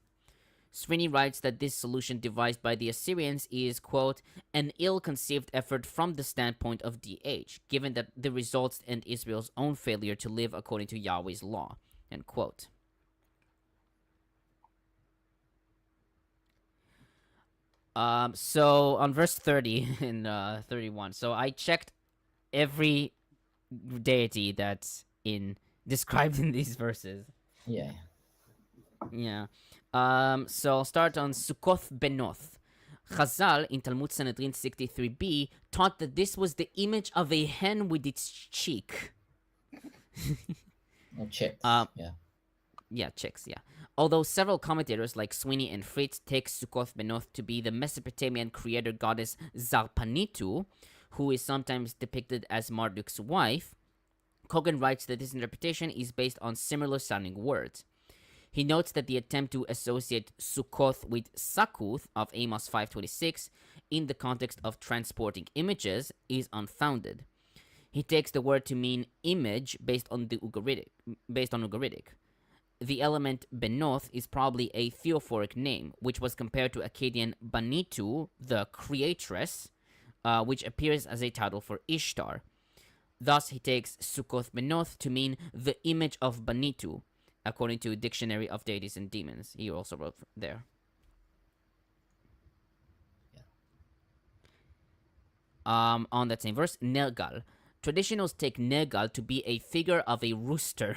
Sweeney writes that this solution devised by the Assyrians is, quote, "an ill-conceived effort from the standpoint of DH, given that the results and Israel's own failure to live according to Yahweh's law." End quote. So on verse 30 and 31, so I checked every deity that's described in these verses. Yeah. Yeah. So I'll start on Sukkoth Benoth. Chazal in Talmud Sanhedrin 63b taught that this was the image of a hen with its cheek. Or chicks. Yeah. Yeah, chicks, yeah. Although several commentators like Sweeney and Fritz take Sukkoth Benoth to be the Mesopotamian creator goddess Zarpanitu, who is sometimes depicted as Marduk's wife, Cogan writes that this interpretation is based on similar sounding words. He notes that the attempt to associate Sukkoth with Sakuth of Amos 5:26 in the context of transporting images is unfounded. He takes the word to mean image based on Ugaritic. The element Benoth is probably a theophoric name, which was compared to Akkadian Banitu, the creatress, which appears as a title for Ishtar. Thus, he takes Sukkoth Benoth to mean the image of Banitu, according to Dictionary of Deities and Demons. He also wrote there. Yeah. On that same verse, Nergal. Traditionals take Nergal to be a figure of a rooster.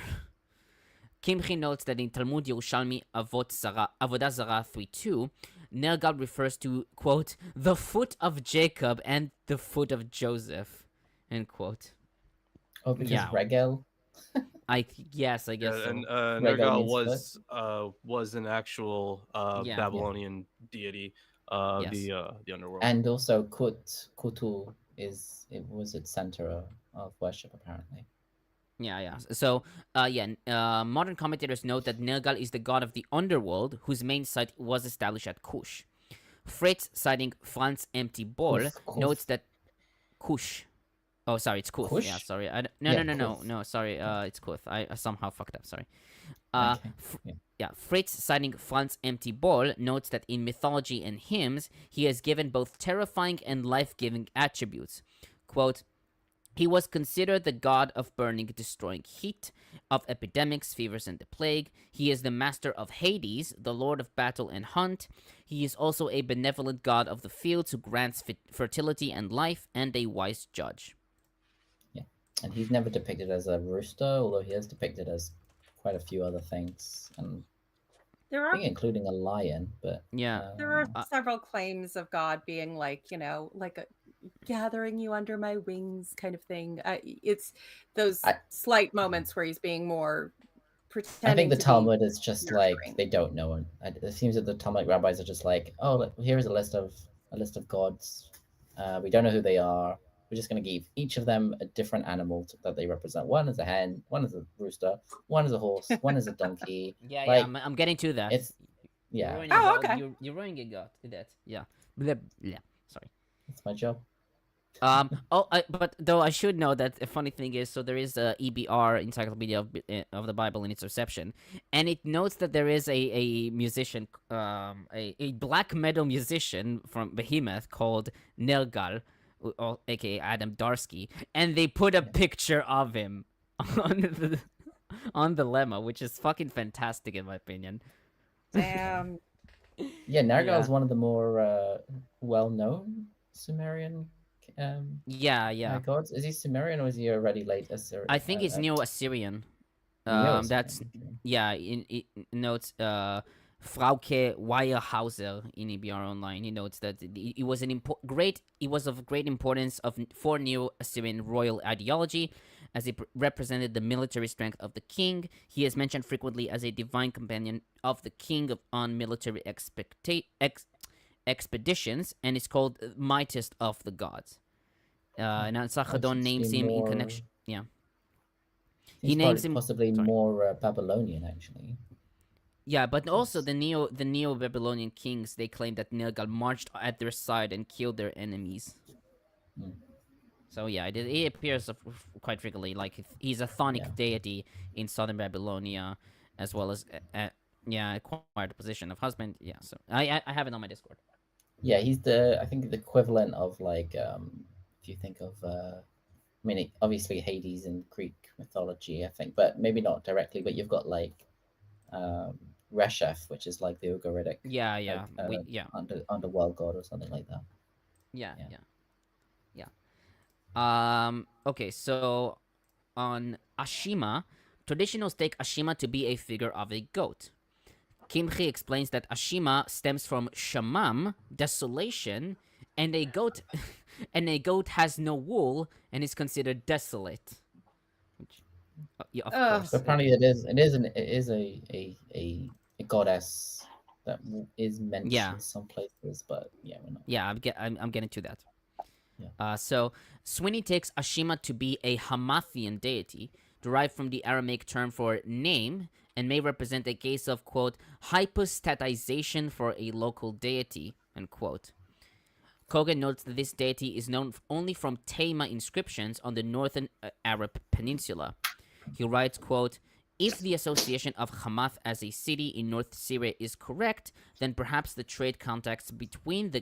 Kimchi notes that in Talmud Yerushalmi Avodah Zarah 3:2, Nergal refers to, quote, "the foot of Jacob and the foot of Joseph," end quote. Oh, because Yeah. Regel? I guess so. And Regel Nergal means was an actual Yeah. Babylonian deity, Yes. the underworld. And also Kutu was its center of worship, apparently. Yeah. So, modern commentators note that Nergal is the god of the underworld, whose main site was established at Kush. Fritz, citing Franz Empty Ball, notes that Kush. Oh, sorry, it's Kuth. Kush? Yeah, sorry. Yeah, No. Sorry, it's Kuth. I somehow fucked up. Sorry. Okay. Fritz, citing Franz Empty Ball, notes that in mythology and hymns, he has given both terrifying and life-giving attributes. Quote, he was considered the god of burning, destroying heat, of epidemics, fevers, and the plague. He is the master of Hades, the lord of battle and hunt. He is also a benevolent god of the fields who grants fertility and life, and a wise judge. Yeah, and he's never depicted as a rooster, although he is depicted as quite a few other things, and There I are think including a lion. But there are several claims of God being like, like a gathering you under my wings kind of thing. It's those slight moments where he's being more pretending. I think the to Talmud is just nurturing. like they don't know him. It seems that the Talmudic rabbis are just like, oh, here is a list of gods. We don't know who they are. We're just going to give each of them a different animal that they represent. One is a hen, one is a rooster, one is a horse, one is a donkey. I'm getting to that. It's yeah. Okay. You're ruining it, God. That. Yeah. Blah. Sorry. That's my job. But though I should know that a funny thing is, so there is a EBR Encyclopedia of the Bible in its reception, and it notes that there is a musician, a black metal musician from Behemoth called Nergal, aka Adam Darsky, and they put a picture of him on the lemma, which is fucking fantastic in my opinion. Damn. Yeah, Nergal is one of the more well-known Sumerian. Gods. Is he Sumerian or is he already late Assyrian? I think he's Neo-Assyrian. That's it notes Frauke Weyerhauser in EBR Online. He notes that it was of great importance for Neo-Assyrian royal ideology, as it represented the military strength of the king. He is mentioned frequently as a divine companion of the king on military expeditions, and is called mightiest of the gods. And Sachadon names him in connection. Yeah, he names him possibly more Babylonian actually. Yeah, but also the Neo-Babylonian kings, they claim that Nergal marched at their side and killed their enemies. So yeah, it appears quite frequently. Like he's a chthonic deity in southern Babylonia, as well as acquired the position of husband. Yeah, so I have it on my Discord. Yeah, he's I think the equivalent of like if you think of obviously Hades in Greek mythology, I think, but maybe not directly. But you've got like Reshef, which is like the Ugaritic underworld god or something like that. Yeah. Okay, so on Ashima, traditionals take Ashima to be a figure of a goat. Kimchi explains that Ashima stems from Shamam, desolation, and a goat has no wool and is considered desolate. Which, of course. But apparently it is a goddess that is mentioned in some places, but we're not. Yeah, I'm getting to that. Yeah. So Sweeney takes Ashima to be a Hamathian deity, derived from the Aramaic term for name, and may represent a case of, quote, hypostatization for a local deity, unquote. Cogan notes that this deity is known only from Tama inscriptions on the northern Arab peninsula. He writes, quote, if the association of Hamath as a city in North Syria is correct, then perhaps the trade contacts between the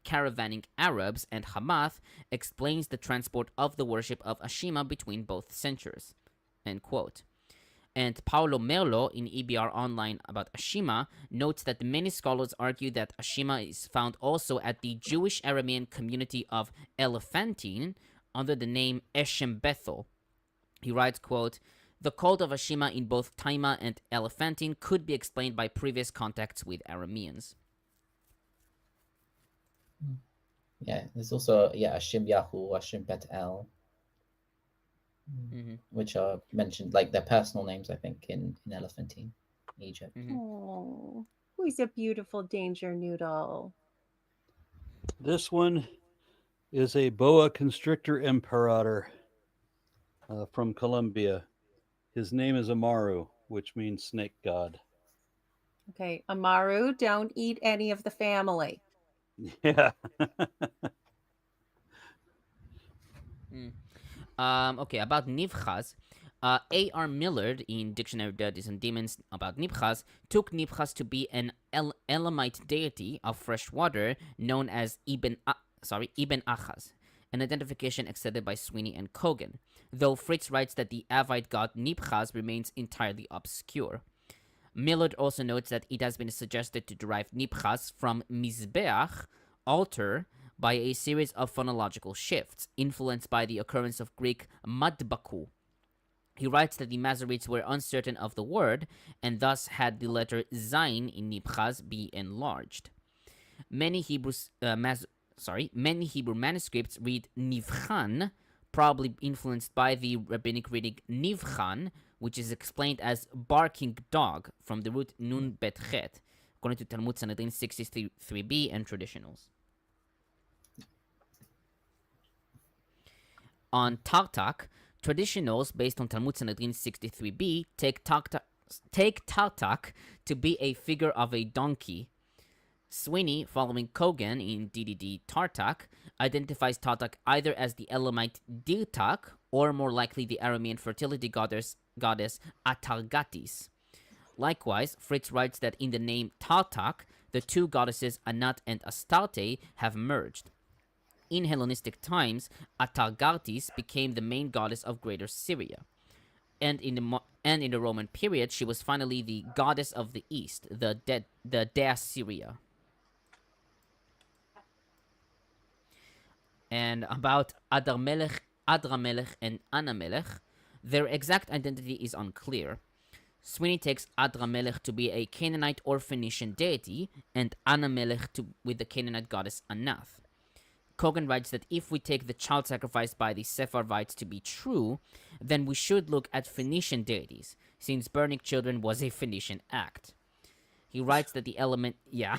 caravanning Arabs and Hamath explains the transport of the worship of Ashima between both centers, end quote. And Paolo Merlo in EBR Online about Ashima notes that many scholars argue that Ashima is found also at the Jewish Aramean community of Elephantine under the name Eshem Bethel. He writes, quote, the cult of Ashima in both Taima and Elephantine could be explained by previous contacts with Arameans. Yeah, there's also Ashim Yahu, Ashim Bet El, which are mentioned like their personal names, I think, in Elephantine, Egypt. Oh, who's a beautiful danger noodle. This one is a boa constrictor imperator from Colombia. His name is Amaru, which means snake god. Okay, Amaru, don't eat any of the family. Yeah. Okay, about Nibchaz. A.R. Millard, in Dictionary of Deities and Demons about Nibchaz, took Nibchaz to be an Elamite deity of fresh water known as Ibn Ahaz, an identification accepted by Sweeney and Cogan, though Fritz writes that the Avite god Nibchaz remains entirely obscure. Millard also notes that it has been suggested to derive Nibchaz from Mizbeach, altar, by a series of phonological shifts, influenced by the occurrence of Greek madbaku. He writes that the Masoretes were uncertain of the word, and thus had the letter Zayin in Nibchaz be enlarged. Many Hebrew manuscripts read Nivchan, probably influenced by the rabbinic reading Nivchan, which is explained as barking dog, from the root Nun Bet Chet, according to Talmud Sanhedrin 63b and traditionals. On Tartak, traditionals based on Talmud Sanhedrin 63b take Tartak to be a figure of a donkey. Sweeney, following Cogan in DDD Tartak, identifies Tartak either as the Elamite Dirtak or more likely the Aramean fertility goddess Atargatis. Likewise, Fritz writes that in the name Tartak, the two goddesses Anat and Astarte have merged. In Hellenistic times, Atargatis became the main goddess of Greater Syria. And in the Roman period, she was finally the goddess of the East, the Dea Syria. And about Adramelech and Anamelech, their exact identity is unclear. Sweeney takes Adramelech to be a Canaanite or Phoenician deity, and Anamelech with the Canaanite goddess Anath. Cogan writes that if we take the child sacrifice by the Sephardites to be true, then we should look at Phoenician deities, since burning children was a Phoenician act. He writes that the element... Yeah.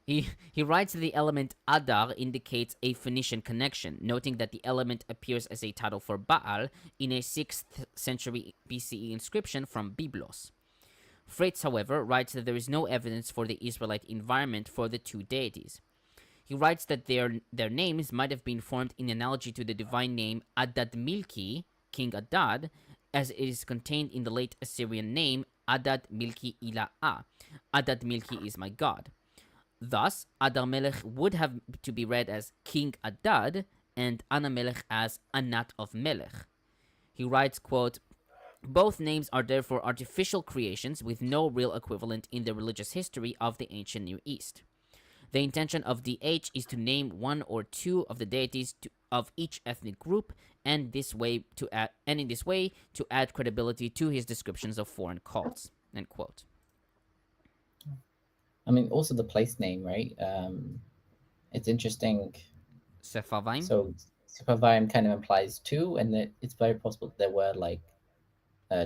He writes that the element Adar indicates a Phoenician connection, noting that the element appears as a title for Baal in a 6th century BCE inscription from Byblos. Fritz, however, writes that there is no evidence for the Israelite environment for the two deities. He writes that their names might have been formed in analogy to the divine name Adad Milki, King Adad, as it is contained in the late Assyrian name Adad Milki Ila'ah. Adad Milki is my god. Thus, Adarmelech would have to be read as King Adad, and Anamelech as Anat of Melech. He writes, quote, both names are therefore artificial creations with no real equivalent in the religious history of the ancient Near East. The intention of DH is to name one or two of the deities of each ethnic group, and in this way to add credibility to his descriptions of foreign cults. End quote. I mean, also the place name, right? It's interesting. Sepharvaim? So Sepharvaim kind of implies two, and it's very possible there were like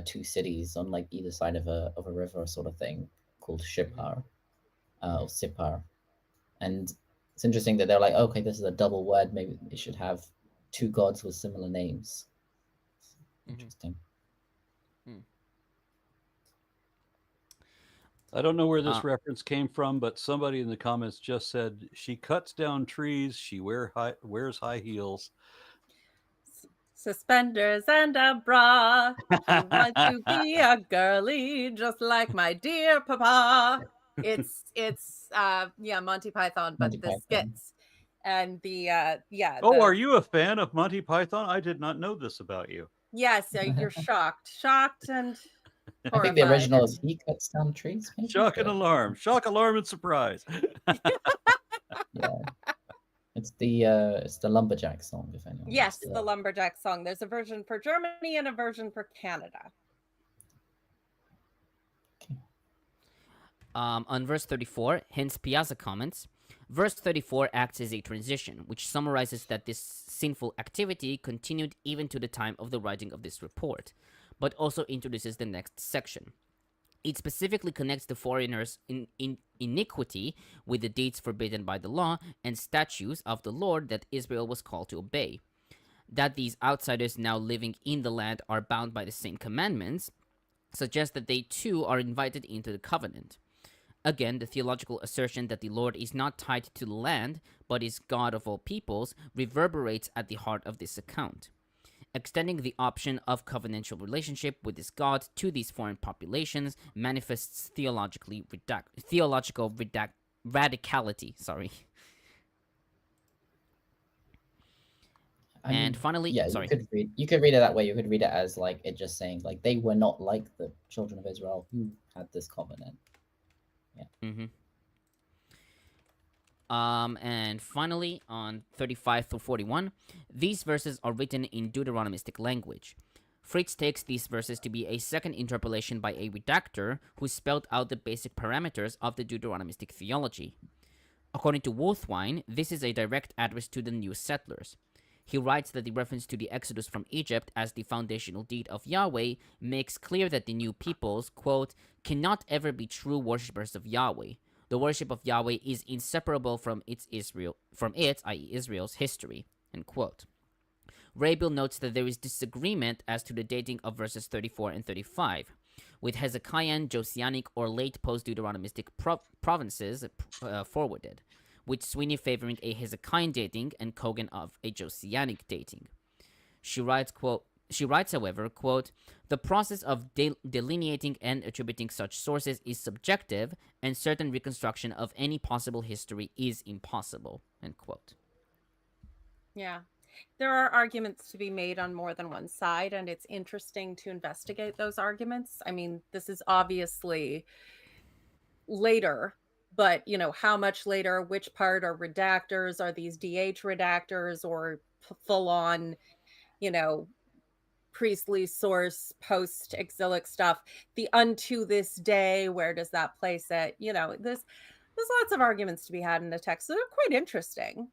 two cities on like either side of a river sort of thing called Shipar or Sipar. And it's interesting that they're like, okay, this is a double word. Maybe it should have two gods with similar names. Interesting. I don't know where this reference came from, but somebody in the comments just said she cuts down trees. She wears high heels, suspenders, and a bra. She wants to be a girly, just like my dear papa. It's Monty Python, but the skits and the Oh, are you a fan of Monty Python? I did not know this about you. Yes, you're shocked and horrified. I think the original is he cuts down trees. Maybe? Shock and alarm, and surprise. Yeah, it's the lumberjack song. If anyone. Yes, the lumberjack song. There's a version for Germany and a version for Canada. On verse 34, Hens-Piazza comments, verse 34 acts as a transition, which summarizes that this sinful activity continued even to the time of the writing of this report, but also introduces the next section. It specifically connects the foreigners' iniquity with the deeds forbidden by the law and statutes of the Lord that Israel was called to obey. that these outsiders now living in the land are bound by the same commandments suggests that they too are invited into the covenant. Again, the theological assertion that the Lord is not tied to the land, but is God of all peoples, reverberates at the heart of this account. Extending the option of covenantal relationship with this God to these foreign populations manifests theological radicality. Sorry. I mean, And finally, yeah, sorry. you could read it that way. You could read it as like it just saying like they were not like the children of Israel who had this covenant. Mm-hmm. And finally, on 35 through 41, these verses are written in Deuteronomistic language. Fritz takes these verses to be a second interpolation by a redactor who spelled out the basic parameters of the Deuteronomistic theology. According to Wolfwine, this is a direct address to the new settlers. He writes that the reference to the exodus from Egypt as the foundational deed of Yahweh makes clear that the new peoples, quote, cannot ever be true worshippers of Yahweh. The worship of Yahweh is inseparable from its, i.e. Israel's history, end quote. Rabel notes that there is disagreement as to the dating of verses 34 and 35, with Hezekiah, Josianic, or late post-Deuteronomistic provinces forwarded, with Sweeney favoring a Hezekiah dating and Cogan of a Josianic dating. She writes, however, quote, the process of delineating and attributing such sources is subjective, and certain reconstruction of any possible history is impossible, end quote. Yeah. There are arguments to be made on more than one side, and it's interesting to investigate those arguments. I mean, this is obviously later, but, you know, how much later, which part are redactors? Are these DH redactors or full-on, you know, priestly source, post-exilic stuff? The unto this day, where does that place it? You know, there's lots of arguments to be had in the text, so they're quite interesting.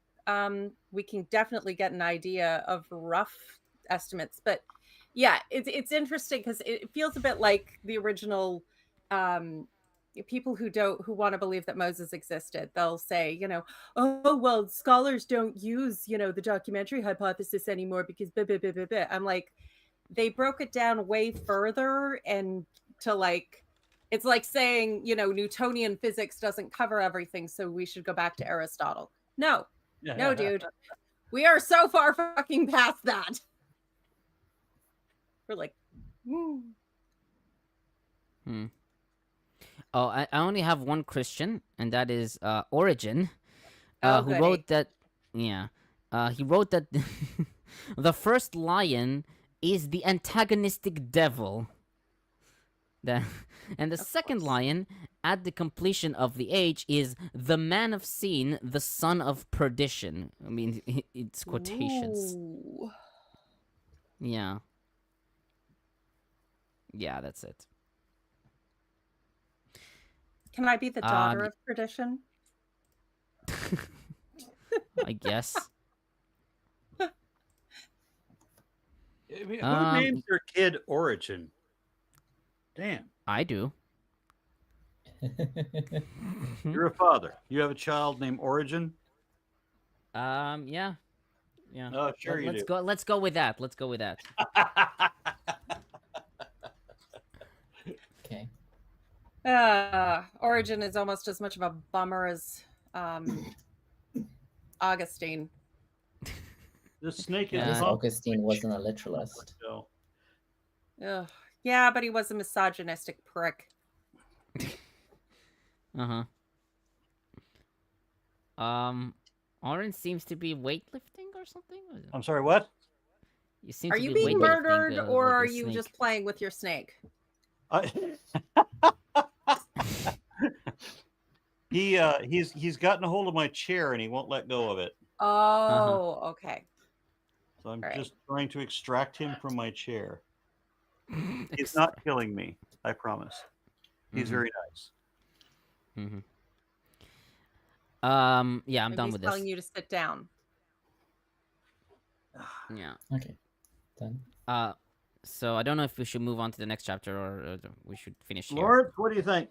We can definitely get an idea of rough estimates, but yeah, it's interesting because it feels a bit like the original people who want to believe that Moses existed. They'll say, you know, oh well, scholars don't use, you know, the documentary hypothesis anymore because blah, blah, blah, blah, blah. I'm like, they broke it down way further, and to like, it's like saying, you know, Newtonian physics doesn't cover everything, so we should go back to Aristotle. No, dude, we are so far fucking past that. We're like, Oh, I only have one Christian, and that is Origen, Oh, who goody. wrote that. Yeah, he wrote that the first lion is the antagonistic devil. And the second lion, at the completion of the age, is the man of sin, the son of perdition. I mean, it's quotations. Ooh. Yeah. Yeah, that's it. Can I be the daughter of perdition? I guess. I mean, who names their kid Origin? Damn. I do. You're a father. You have a child named Origin? Yeah. Yeah. Oh, sure you do. Let's go with that. Let's go with that. Okay. Origin is almost as much of a bummer as Augustine. The snake is Because Augustine wasn't a literalist. Ugh. Yeah, but he was a misogynistic prick. Oren seems to be weightlifting or something. I'm sorry, what? You seem Are to you be being weightlifting, murdered, or like a are you snake. just playing with your snake? He's gotten a hold of my chair and he won't let go of it. Oh, okay. So I'm All right. just trying to extract him from my chair. He's not killing me, I promise. He's very nice. Yeah, I'm Maybe done he's with this. telling you to sit down. Yeah. Okay. Done. So I don't know if we should move on to the next chapter or we should finish here. Lawrence, what do you think?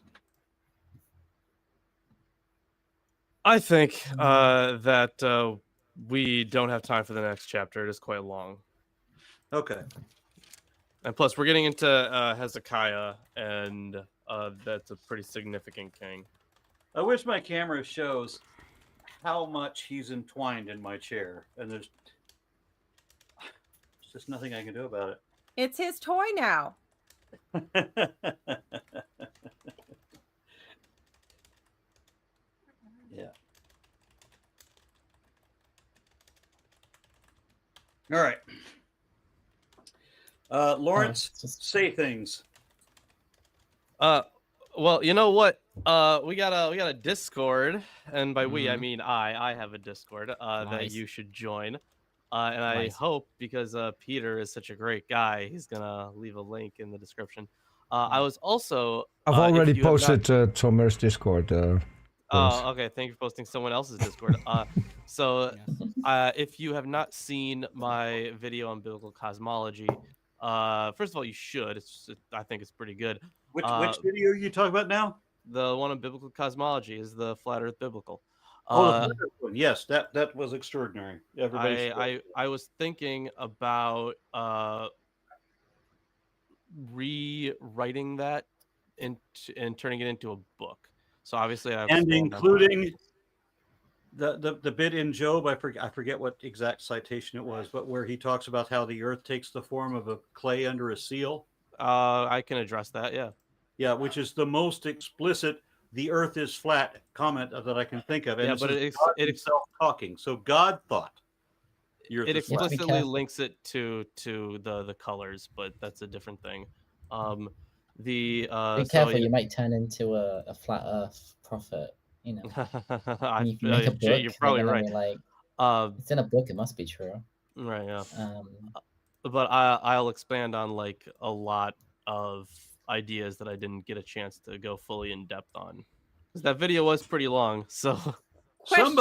I think that we don't have time for the next chapter. It is quite long. Okay. And plus, we're getting into Hezekiah, and that's a pretty significant king. I wish my camera shows how much he's entwined in my chair, and there's just nothing I can do about it. It's his toy now. Yeah. All right. Lawrence, say things. Well, you know what? We got a Discord, and by we I mean I have a Discord that you should join. And I hope, because Peter is such a great guy, he's gonna leave a link in the description. I was also I've already posted Tomer's Discord. Oh, okay. Thank you for posting someone else's Discord. If you have not seen my video on biblical cosmology, first of all, you should. I think it's pretty good. Which video are you talking about now? The one on biblical cosmology is the Flat Earth Biblical. Yes, that was extraordinary. I was thinking about rewriting that and turning it into a book. So obviously, and including the bit in Job. I forget what exact citation it was, but where he talks about how the earth takes the form of a clay under a seal. I can address that. Yeah, which is the most explicit "the earth is flat" comment that I can think of. And but it's itself talking. So God thought. It explicitly links it to the colors, but that's a different thing. Be careful, you might turn into a flat Earth prophet. You know, you make a book, you're probably right. It's in a book; it must be true. Right. Yeah. But I'll expand on like a lot of ideas that I didn't get a chance to go fully in depth on, because that video was pretty long. So. Some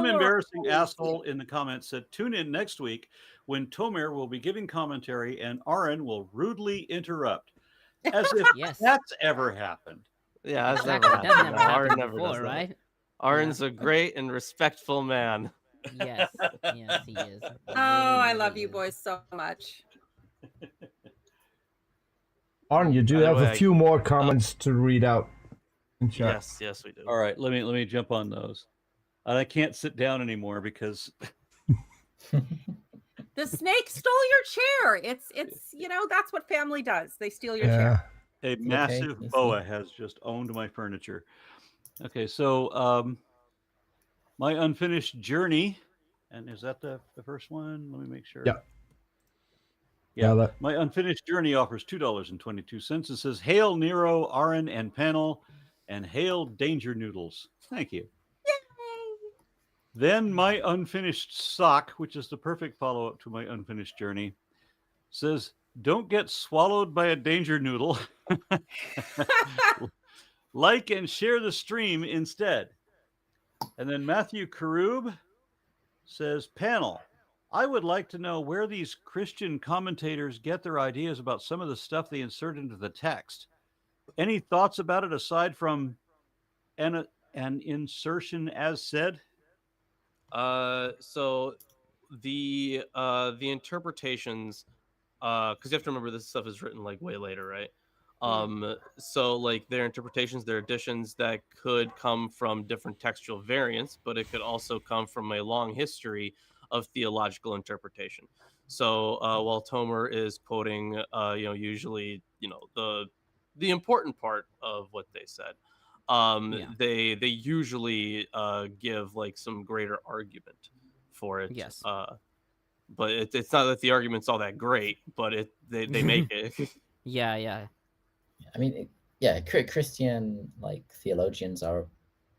embarrassing asshole in the comments said, "Tune in next week when Tomer will be giving commentary and Aaron will rudely interrupt." As if that's ever happened. Yeah, that's never happened. Aaron never does that. Right? Aaron's a great and respectful man. Yes, he is. Oh, I love you boys so much. Aaron, you do have a few more comments to read out. Yes, we do. All right, let me jump on those. And I can't sit down anymore because the snake stole your chair. It's that's what family does. They steal your chair. A massive boa has just owned my furniture. Okay, so my unfinished journey, and is that the first one? Let me make sure. Yeah. My unfinished journey offers $2.22. It says, "Hail Nero, Aaron, and Panel. And hail Danger Noodles." Thank you. Yay! Then my unfinished sock, which is the perfect follow-up to my unfinished journey, says, "Don't get swallowed by a danger noodle. Like and share the stream instead." And then Matthew Karub says, "Panel, I would like to know where these Christian commentators get their ideas about some of the stuff they insert into the text. Any thoughts about it aside from an insertion as said?" So the interpretations, because you have to remember this stuff is written like way later, right? So like their interpretations, their additions that could come from different textual variants, but it could also come from a long history of theological interpretation. So while Tomer is quoting, usually, the important part of what they said, they usually give like some greater argument for it. Yes. But it's not that the argument's all that great, but they make it. Yeah. I mean, Christian like theologians are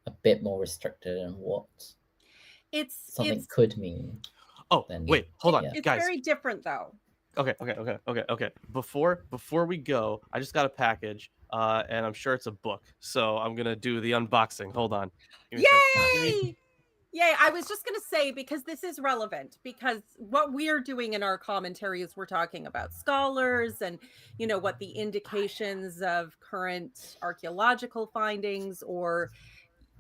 a bit more restricted in what something could mean. Oh, wait, hold on, it's guys. It's very different though. Okay. Before we go, I just got a package, and I'm sure it's a book. So I'm gonna do the unboxing. Hold on. Yay! Yay! I was just gonna say, because this is relevant, because what we're doing in our commentaries, we're talking about scholars and what the indications of current archaeological findings or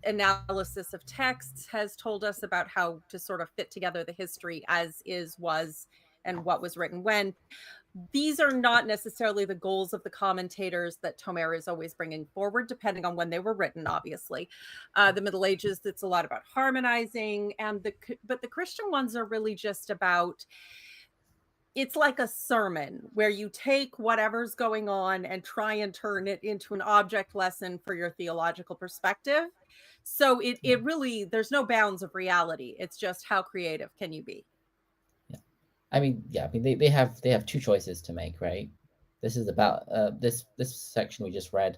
analysis of texts has told us about how to sort of fit together the history as is, was, and what was written when. These are not necessarily the goals of the commentators that Tomer is always bringing forward, depending on when they were written, obviously. The Middle Ages, it's a lot about harmonizing, but the Christian ones are really just about, it's like a sermon where you take whatever's going on and try and turn it into an object lesson for your theological perspective. So it really, there's no bounds of reality. It's just how creative can you be? I mean, they have two choices to make, right? This is about this section we just read.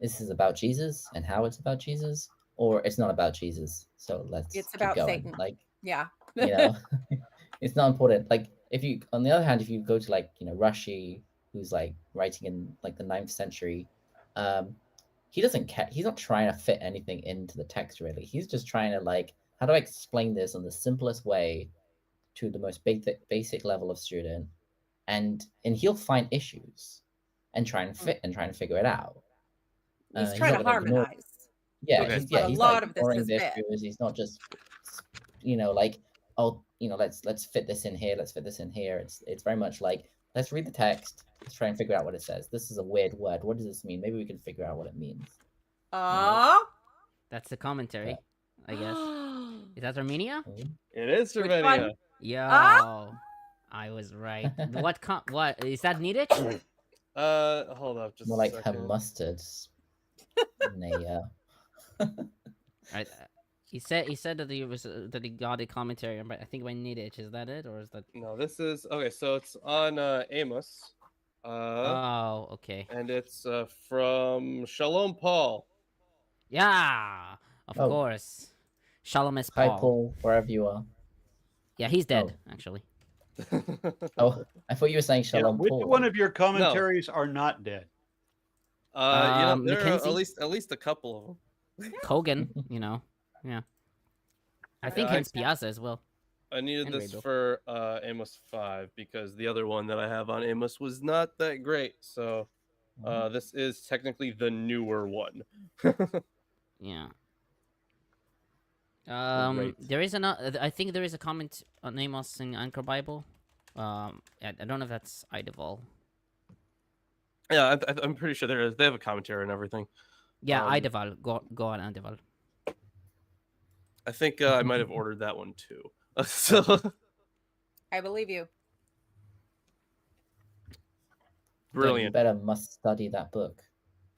This is about Jesus and how it's about Jesus, or it's not about Jesus. So it's keep about going. Satan. Like, yeah, it's not important. Like, if you, on the other hand, if you go to like Rashi, who's like writing in like the 9th century, he doesn't care. He's not trying to fit anything into the text really. He's just trying to like, how do I explain this in the simplest way to the most basic level of student, and he'll find issues and try and figure it out. He's trying to harmonize. He's a lot of this is issues. He's not just like, let's fit this in here, let's fit this in here. It's very much like, let's read the text, let's try and figure out what it says. This is a weird word, what does this mean? Maybe we can figure out what it means. That's the commentary, I guess. Is that Armenia? It is Armenia. Yo, I was right. What is that needed? Hold up, just more like her mustard. Right. He said that he got a commentary, but I think by Nidich, is that it, or is that? No, this is okay. So it's on Amos. Oh, okay. And it's from Shalom Paul. Yeah, of course. Shalom is Paul. Hi, Paul, wherever you are. Yeah, he's dead, actually. I thought you were saying Shalom which Paul. one of your commentaries are not dead? There are McKenzie? at least a couple of them. Cogan, yeah. I think Hens-Piazza as well. I needed this for Amos 5 because the other one that I have on Amos was not that great. So this is technically the newer one. Yeah. There is I think there is a comment on Amos in Anchor Bible. I don't know if that's Idaval. Yeah, I'm pretty sure there is. They have a commentary and everything. Yeah, Idaval. Go on, Idaval. I think I might have ordered that one too. So I believe you. Brilliant. You better must study that book.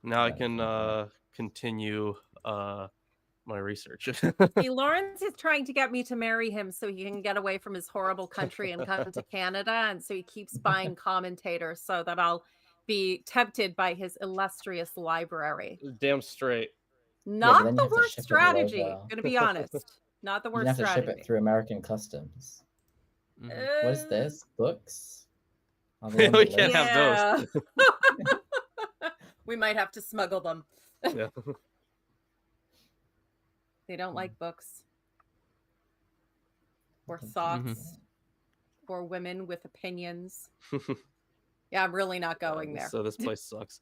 Now I can continue my research. See, Lawrence is trying to get me to marry him so he can get away from his horrible country and come to Canada, and so he keeps buying commentators so that I'll be tempted by his illustrious library. Damn straight. Not the worst strategy, gonna be honest. Not the worst strategy. You have to ship it through American customs. What is this? Books? We can't have those. We might have to smuggle them. Yeah. They don't like books or thoughts or women with opinions. Yeah, I'm really not going there. So this place sucks.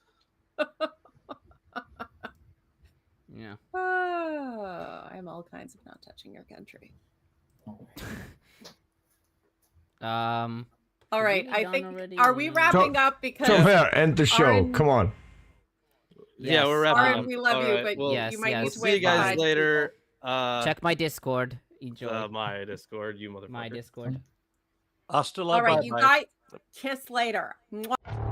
Yeah. I'm all kinds of not touching your country. All right, I think already? Are we wrapping up? Because so fair, end the show. Come on. Yeah, we're wrapping up. We love you, right, but you might need to wait. See you guys later. Check my Discord. Enjoy. My Discord, you motherfucker. My Discord. Hasta la All right, bye-bye. you guys, kiss later. Mwah.